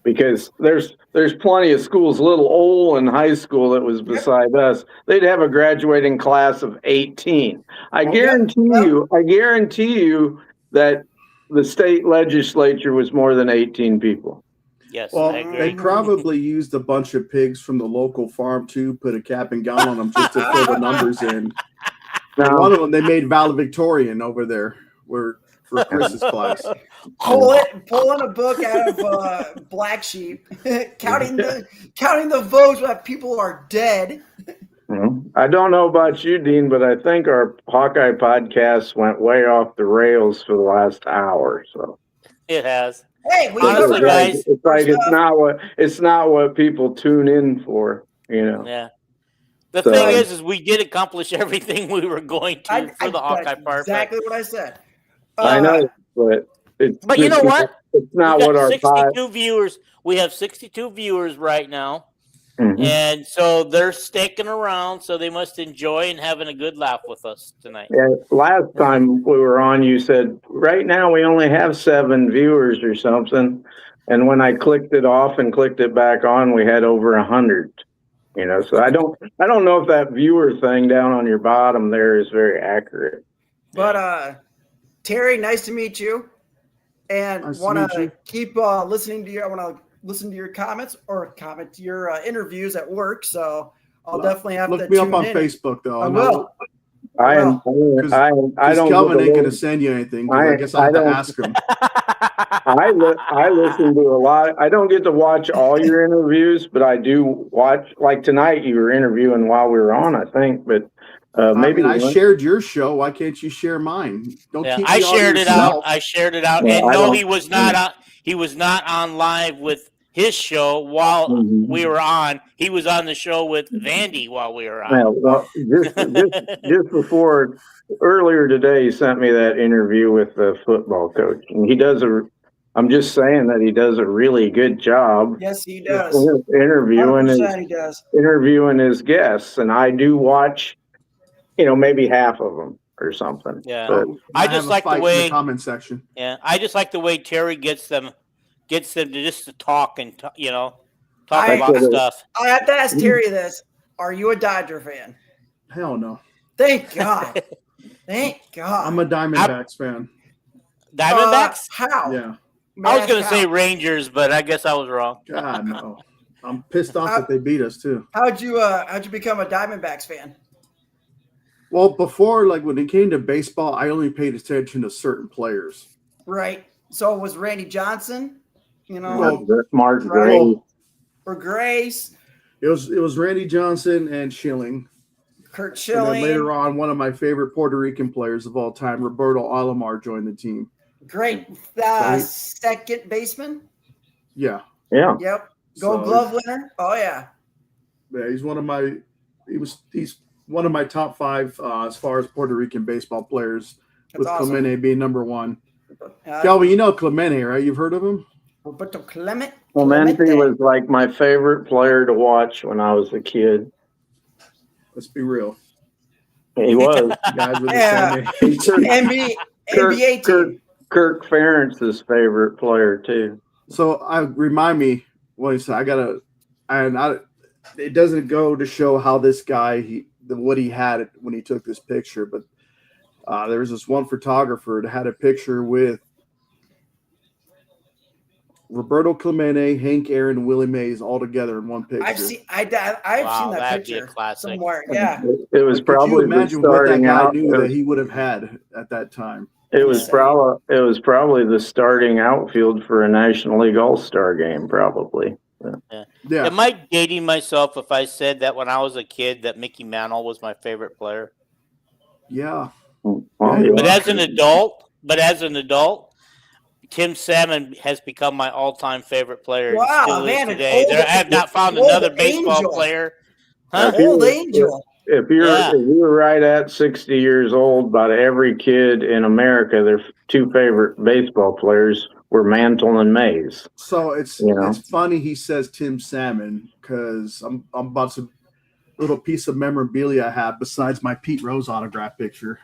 Speaker 1: Because there's plenty of schools, little Olin High School that was beside us. They'd have a graduating class of 18. I guarantee you that the state legislature was more than 18 people.
Speaker 2: Yes,
Speaker 4: well,
Speaker 2: I agree.
Speaker 4: They probably used a bunch of pigs from the local farm too, put a cap and gown on them just to fill the numbers in. Now, one of them they made valedictorian over there for Chris's class.
Speaker 3: Pulling a book out of Black Sheep, counting the votes that people are dead.
Speaker 1: I don't know about you, Dean, but I think our Hawkeye podcast went way off the rails for the last hour. So
Speaker 2: it has.
Speaker 3: Hey,
Speaker 2: honestly, guys,
Speaker 1: it's not what people tune in for, you know.
Speaker 2: Yeah. The thing is we did accomplish everything we were going to for the Hawkeye part.
Speaker 3: Exactly what I said.
Speaker 1: I know, but
Speaker 2: you know what?
Speaker 1: It's not what our
Speaker 2: 62 viewers. We have 62 viewers right now.
Speaker 1: Mm-hmm.
Speaker 2: And so they're sticking around, so they must enjoy and having a good laugh with us tonight.
Speaker 1: Yeah, last time we were on, you said, right now we only have 7 viewers or something. And when I clicked it off and clicked it back on, we had over 100. You know, so I don't know if that viewer thing down on your bottom there is very accurate.
Speaker 3: But Terry, nice to meet you. And want to keep listening to you. I want to listen to your comments or comment to your interviews at work. So I'll definitely have to
Speaker 4: look me up on Facebook, though.
Speaker 3: I will.
Speaker 1: I don't.
Speaker 4: Kelvin ain't going to send you anything. I guess I have to ask him.
Speaker 1: I listen to a lot. I don't get to watch all your interviews, but I do watch. Like tonight, you were interviewing while we were on, I think. But maybe
Speaker 4: I shared your show. Why can't you share mine?
Speaker 2: I shared it out. And no, he was not on. He was not on live with his show while we were on. He was on the show with Vandy while we were on.
Speaker 1: Well, just before earlier today, he sent me that interview with the football coach, and he does I'm just saying that he does a really good job.
Speaker 3: Yes, he does.
Speaker 1: Interviewing his guests, and I do watch, maybe half of them or something.
Speaker 2: Yeah,
Speaker 1: but
Speaker 2: I just like the way
Speaker 4: in the comment section.
Speaker 2: Yeah, I just like the way Terry gets them to talk and talk about stuff.
Speaker 3: I have to ask Terry this: are you a Dodger fan?
Speaker 4: Hell no.
Speaker 3: Thank God. Thank God.
Speaker 4: I'm a Diamondbacks fan.
Speaker 2: Diamondbacks?
Speaker 3: How?
Speaker 4: Yeah.
Speaker 2: I was going to say Rangers, but I guess I was wrong.
Speaker 4: God, no. I'm pissed off that they beat us too.
Speaker 3: How'd you become a Diamondbacks fan?
Speaker 4: Well, before, like when it came to baseball, I only paid attention to certain players.
Speaker 3: Right. So it was Randy Johnson, you know,
Speaker 1: Mark
Speaker 3: right?
Speaker 1: Gray.
Speaker 3: Or Grace.
Speaker 4: It was Randy Johnson and Schilling.
Speaker 3: Kurt
Speaker 4: And
Speaker 3: Schilling.
Speaker 4: then later on, one of my favorite Puerto Rican players of all time, Roberto Alomar, joined the team.
Speaker 3: Great. Second baseman.
Speaker 4: Yeah.
Speaker 1: Yeah.
Speaker 3: Yep. Gold Glove winner. Oh yeah.
Speaker 4: Yeah, he's one of my top 5 as far as Puerto Rican baseball players.
Speaker 3: That's
Speaker 4: with
Speaker 3: awesome.
Speaker 4: Clemente being number 1. Calvin, you know Clemente, right? You've heard of him?
Speaker 3: Roberto Clemente.
Speaker 1: Clemente was like my favorite player to watch when I was a kid.
Speaker 4: Let's be real.
Speaker 1: He was.
Speaker 4: Guys with
Speaker 3: Yeah.
Speaker 4: the
Speaker 3: NBA team.
Speaker 1: Kirk Ferentz's favorite player too.
Speaker 4: So remind me what he said. It doesn't go to show how this guy what he had when he took this picture, but there was this one photographer that had a picture with Roberto Clemente, Hank Aaron, and Willie Mays all together in one picture.
Speaker 3: I've seen that picture somewhere. Yeah.
Speaker 1: It was probably
Speaker 4: the starting out knew that he would have had at that time.
Speaker 1: It was probably the starting outfield for a National League All-Star game, probably.
Speaker 2: Yeah. Am I dating myself if I said that when I was a kid that Mickey Mantle was my favorite player?
Speaker 4: Yeah.
Speaker 2: But as an adult, Tim Salmon has become my all-time favorite player.
Speaker 3: Wow,
Speaker 2: still
Speaker 3: man,
Speaker 2: is today. I have not found another baseball player.
Speaker 3: Huh? Old angel.
Speaker 1: If you're right at 60 years old, about every kid in America, their 2 favorite baseball players were Mantle and Mays.
Speaker 4: So it's funny he says Tim Salmon because I'm about to little piece of memorabilia I have besides my Pete Rose autograph picture.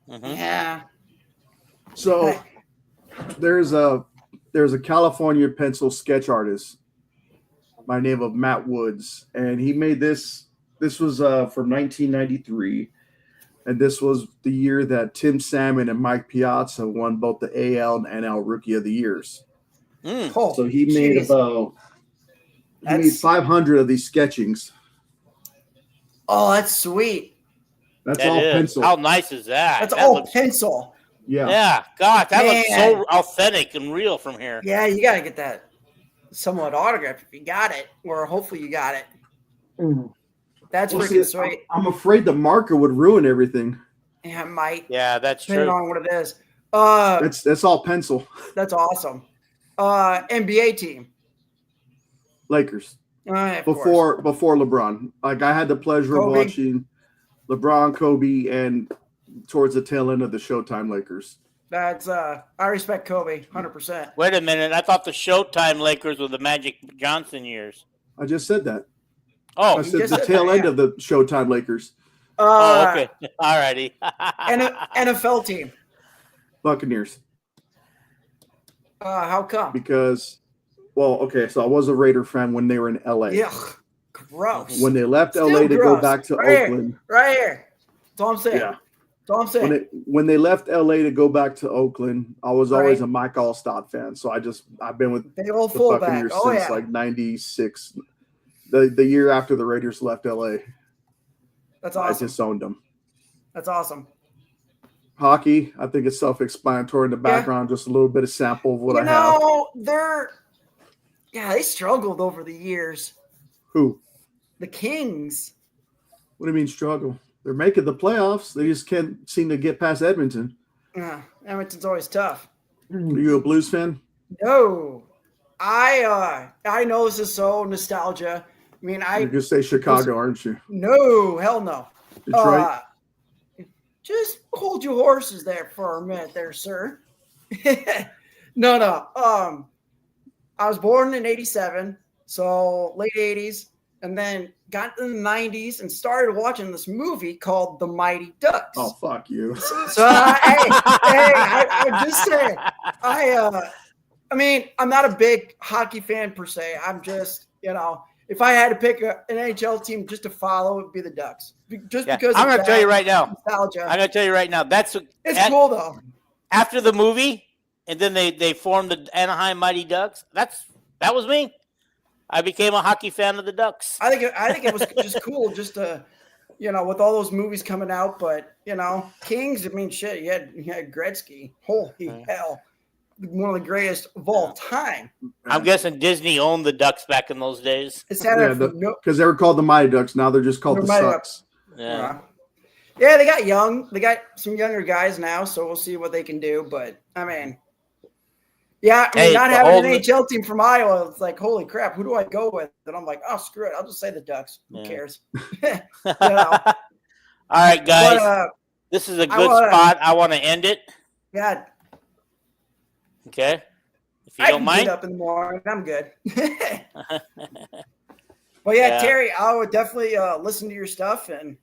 Speaker 2: Mm-hmm.
Speaker 3: Yeah.
Speaker 4: So there's a California pencil sketch artist by the name of Matt Woods, and he made this. This was from 1993, and this was the year that Tim Salmon and Mike Piazza won both the AL and NL Rookie of the Years. So he made made 500 of these sketchings.
Speaker 3: Oh, that's sweet.
Speaker 4: That's all pencil.
Speaker 2: How nice is that?
Speaker 3: That's all pencil.
Speaker 4: Yeah.
Speaker 2: Yeah. God, that looks so authentic and real from here.
Speaker 3: Yeah, you got to get that somewhat autographed if you got it, or hopefully you got it. That's freaking sweet.
Speaker 4: I'm afraid the marker would ruin everything.
Speaker 3: Yeah, it might.
Speaker 2: Yeah, that's true.
Speaker 3: Depending on what it is.
Speaker 4: That's all pencil.
Speaker 3: That's awesome. NBA team.
Speaker 4: Lakers.
Speaker 3: Before
Speaker 4: LeBron. Like I had the pleasure of watching LeBron, Kobe, and towards the tail end of the Showtime Lakers.
Speaker 3: That's I respect Kobe 100%.
Speaker 2: Wait a minute. I thought the Showtime Lakers were the Magic Johnson years.
Speaker 4: I just said that.
Speaker 2: Oh,
Speaker 4: I said the tail end of the Showtime Lakers.
Speaker 2: Okay. All righty.
Speaker 3: NFL team.
Speaker 4: Buccaneers.
Speaker 3: How come?
Speaker 4: Because, so I was a Raider fan when they were in LA.
Speaker 3: Yeah, gross.
Speaker 4: When they left LA to go back to Oakland.
Speaker 3: Right here. That's all I'm saying.
Speaker 4: Yeah.
Speaker 3: That's all I'm saying.
Speaker 4: When they left LA to go back to Oakland, I was always a Mike Allstott fan. So I've been with
Speaker 3: big old
Speaker 4: the
Speaker 3: fullback.
Speaker 4: Buccaneers since like 96. The year after the Raiders left LA.
Speaker 3: That's awesome.
Speaker 4: I just owned them.
Speaker 3: That's awesome.
Speaker 4: Hockey, I think it's self-explanatory in the background, just a little bit of sample of what I have.
Speaker 3: They struggled over the years.
Speaker 4: Who?
Speaker 3: The Kings.
Speaker 4: What do you mean struggle? They're making the playoffs. They just can't seem to get past Edmonton.
Speaker 3: Edmonton's always tough.
Speaker 4: Are you a Blues fan?
Speaker 3: No. I know this is so nostalgia. I mean,
Speaker 4: you're gonna say Chicago, aren't you?
Speaker 3: No, hell no.
Speaker 4: Detroit.
Speaker 3: Just hold your horses there for a minute, there, sir. No. I was born in '87, so late '80s, and then got in the '90s and started watching this movie called The Mighty Ducks.
Speaker 4: Oh, fuck you!
Speaker 3: So, I'm just saying. I mean, I'm not a big hockey fan per se. I'm just, if I had to pick an NHL team just to follow, it would be the Ducks. Because
Speaker 2: I'm going to tell you right now.
Speaker 3: Nostalgia.
Speaker 2: I'm going to tell you right now.
Speaker 3: It's cool though.
Speaker 2: After the movie, and then they formed the Anaheim Mighty Ducks. That was me. I became a hockey fan of the Ducks.
Speaker 3: I think it was just cool, just to with all those movies coming out. But Kings. I mean, shit. You had Gretzky. Holy hell, one of the greatest of all time.
Speaker 2: I'm guessing Disney owned the Ducks back in those days.
Speaker 4: Because they were called the Mighty Ducks. Now they're just called the Sucks.
Speaker 2: Yeah.
Speaker 3: Yeah, they got some younger guys now, so we'll see what they can do. But I mean, not having an NHL team from Iowa, it's like, holy crap, who do I go with? And I'm like, oh, screw it, I'll just say the Ducks. Who cares?
Speaker 2: All right, guys, but, this is a good spot. I want to end it.
Speaker 3: Yeah.
Speaker 2: Okay. If you don't mind.
Speaker 3: Get up in the morning. I'm good. Well, Terry, I would definitely listen to your stuff and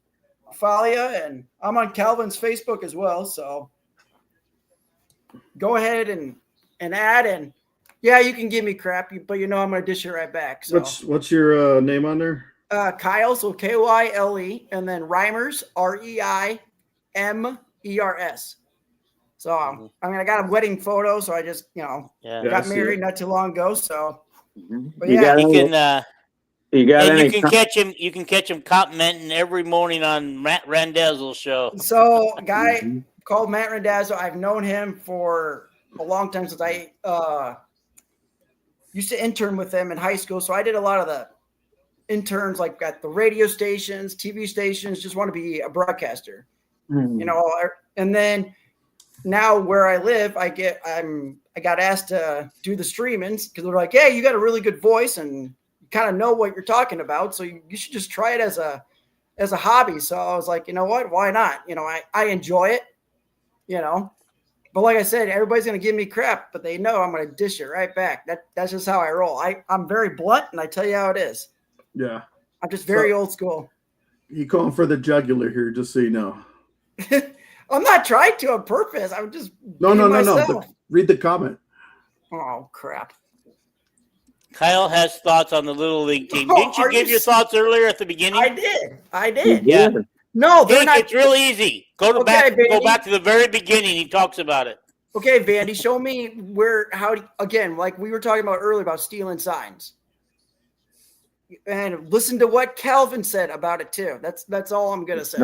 Speaker 3: follow you, and I'm on Calvin's Facebook as well, so go ahead and add, and you can give me crap, but I'm gonna dish it right back. So
Speaker 4: what's your name on there?
Speaker 3: Kyle, so Kyle, and then Reimers, Reimers. So I mean, I got a wedding photo, so I just got married not too long ago. So but
Speaker 1: you
Speaker 2: can catch him commenting every morning on Matt Randazzo's show.
Speaker 3: So a guy called Matt Randazzo, I've known him for a long time, since I used to intern with him in high school. So I did a lot of the interns, like at the radio stations, TV stations, just want to be a broadcaster, and then now where I live, I got asked to do the streamings, because they're like, hey, you got a really good voice and kind of know what you're talking about, so you should just try it as a hobby. So I was like, you know what, why not? I enjoy it, but like I said, everybody's going to give me crap, but they know I'm going to dish it right back. That's just how I roll. I'm very blunt, and I tell you how it is.
Speaker 4: Yeah.
Speaker 3: I'm just very old school.
Speaker 4: You calling for the jugular here, just so you know.
Speaker 3: I'm not trying to on purpose. I'm just
Speaker 4: no. Read the comment.
Speaker 3: Oh, crap.
Speaker 2: Kyle has thoughts on the Little League team. Didn't you give your thoughts earlier at the beginning?
Speaker 3: I did.
Speaker 2: Yeah.
Speaker 3: No, they're not.
Speaker 2: It's real easy. Go back to the very beginning. He talks about it.
Speaker 3: Okay, Vandy, show me like we were talking about earlier about stealing signs. And listen to what Calvin said about it too. That's all I'm gonna say.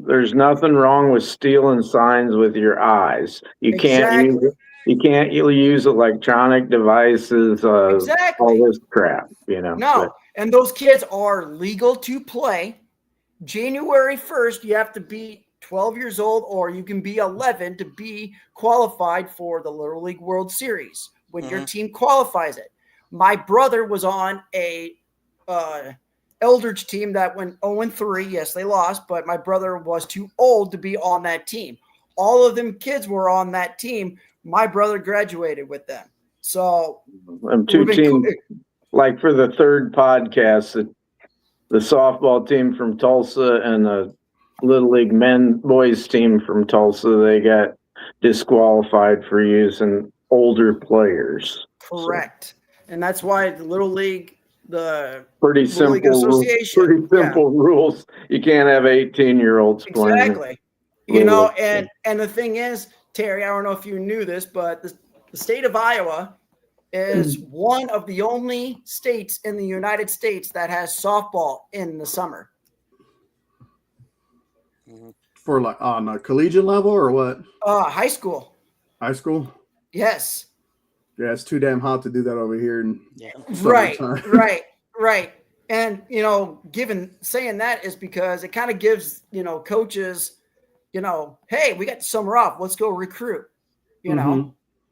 Speaker 1: There's nothing wrong with stealing signs with your eyes. You can't use electronic devices. All this crap.
Speaker 3: No, and those kids are legal to play. January 1st, you have to be 12 years old, or you can be 11 to be qualified for the Little League World Series when your team qualifies it. My brother was on a Eldridge team that went 0-3. Yes, they lost, but my brother was too old to be on that team. All of them kids were on that team. My brother graduated with them. So
Speaker 1: I'm two teams. Like for the third podcast, the softball team from Tulsa and the Little League boys team from Tulsa, they got disqualified for using older players.
Speaker 3: Correct. So. And that's why the Little League,
Speaker 1: pretty simple rules. You can't have 18-year-olds playing.
Speaker 3: Exactly. And the thing is, Terry, I don't know if you knew this, but the state of Iowa is one of the only states in the United States that has softball in the summer.
Speaker 4: For on a collegiate level or what?
Speaker 3: High school.
Speaker 4: High school?
Speaker 3: Yes.
Speaker 4: Yeah, it's too damn hot to do that over here.
Speaker 3: Right. And, saying that is because it kind of gives, coaches, hey, we got the summer off. Let's go recruit,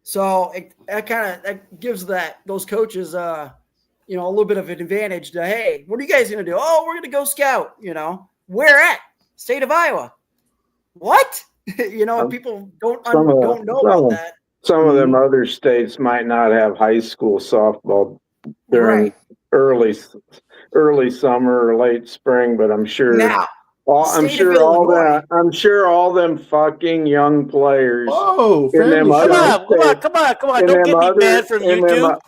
Speaker 3: So that gives those coaches, a little bit of an advantage to, hey, what are you guys going to do? Oh, we're going to go scout, where at? State of Iowa. What? People don't know about that.
Speaker 1: Some of them other states might not have high school softball during early summer or late spring, but I'm sure I'm sure all them fucking young players.
Speaker 4: Oh,
Speaker 1: come on!
Speaker 2: Don't get me banned from YouTube.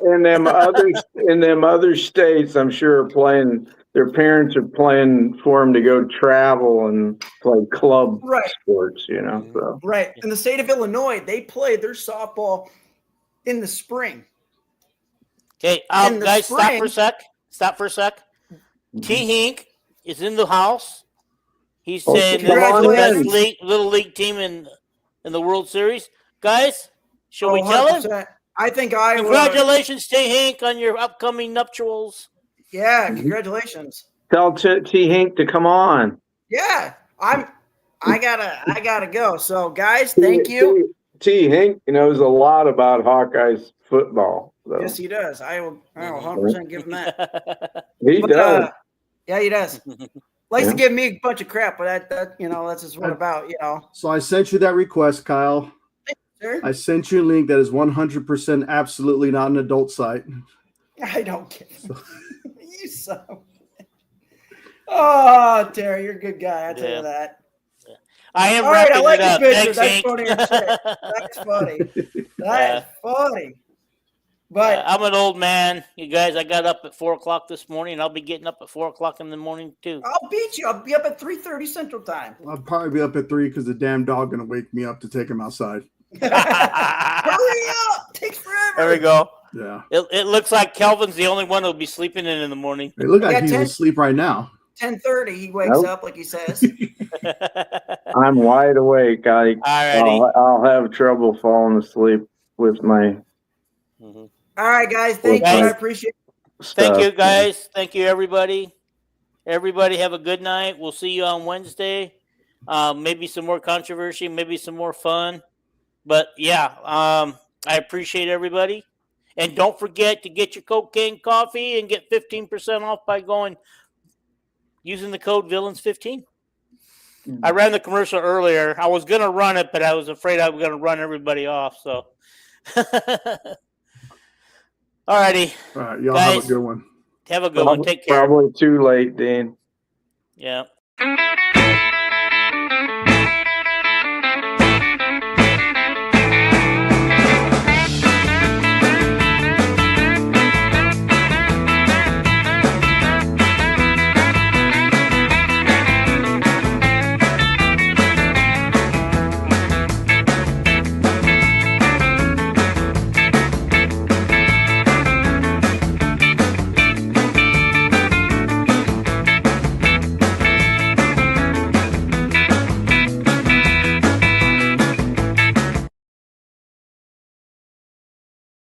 Speaker 1: In them other states, I'm sure are playing. Their parents are playing for them to go travel and play club sports. So.
Speaker 3: Right. In the state of Illinois, they play their softball in the spring.
Speaker 2: Okay, guys, stop for a sec. T. Hink is in the house. He's
Speaker 1: Oh,
Speaker 2: saying this is the
Speaker 3: congratulations.
Speaker 2: best little league team in the World Series. Guys, shall we tell him?
Speaker 3: 100%. I think Iowa.
Speaker 2: Congratulations to Hank on your upcoming nuptials.
Speaker 3: Yeah, congratulations.
Speaker 1: Tell T. Hink to come on.
Speaker 3: Yeah, I gotta go. So guys, thank you.
Speaker 1: T. Hink knows a lot about Hawkeyes football. So.
Speaker 3: Yes, he does. I will 100% give him that.
Speaker 1: He does.
Speaker 3: Yeah, he does. Likes to give me a bunch of crap, but that that's just what about,
Speaker 4: So I sent you that request, Kyle.
Speaker 3: Sir?
Speaker 4: I sent you a link that is 100% absolutely not an adult site.
Speaker 3: I don't care. You son of a- Oh, Terry, you're a good guy. I tell you that.
Speaker 2: I am
Speaker 3: All right, I
Speaker 2: wrapping
Speaker 3: like
Speaker 2: it
Speaker 3: the
Speaker 2: up.
Speaker 3: picture.
Speaker 2: Thanks,
Speaker 3: That's
Speaker 2: Hank.
Speaker 3: funny as shit. That's funny. That's funny. But
Speaker 2: I'm an old man. You guys, I got up at 4 o'clock this morning, and I'll be getting up at 4 o'clock in the morning, too.
Speaker 3: I'll beat you. I'll be up at 3:30 Central Time.
Speaker 4: I'll probably be up at 3 because the damn dog gonna wake me up to take him outside.
Speaker 3: Hurry up! Takes forever.
Speaker 2: There we go.
Speaker 4: Yeah.
Speaker 2: It looks like Kelvin's the only one who'll be sleeping in the morning.
Speaker 4: It look like
Speaker 3: Yeah,
Speaker 4: he's
Speaker 3: 10
Speaker 4: asleep right now.
Speaker 3: 10:30, he wakes
Speaker 1: Nope.
Speaker 3: up like he says.
Speaker 1: I'm wide awake.
Speaker 2: Alrighty.
Speaker 1: I'll have trouble falling asleep with my
Speaker 3: All right, guys. Thank you. I appreciate it.
Speaker 1: stuff.
Speaker 2: Thank you, guys. Thank you, everybody. Everybody have a good night. We'll see you on Wednesday. Maybe some more controversy, maybe some more fun. But, yeah, I appreciate everybody. And don't forget to get your cocaine coffee and get 15% off by using the code Villains15. I ran the commercial earlier. I was going to run it, but I was afraid I was going to run everybody off. So, all righty.
Speaker 4: All right, y'all
Speaker 2: Guys,
Speaker 4: have a good one.
Speaker 2: Have a good one. Take care.
Speaker 1: Probably too late, Dean.
Speaker 2: Yeah.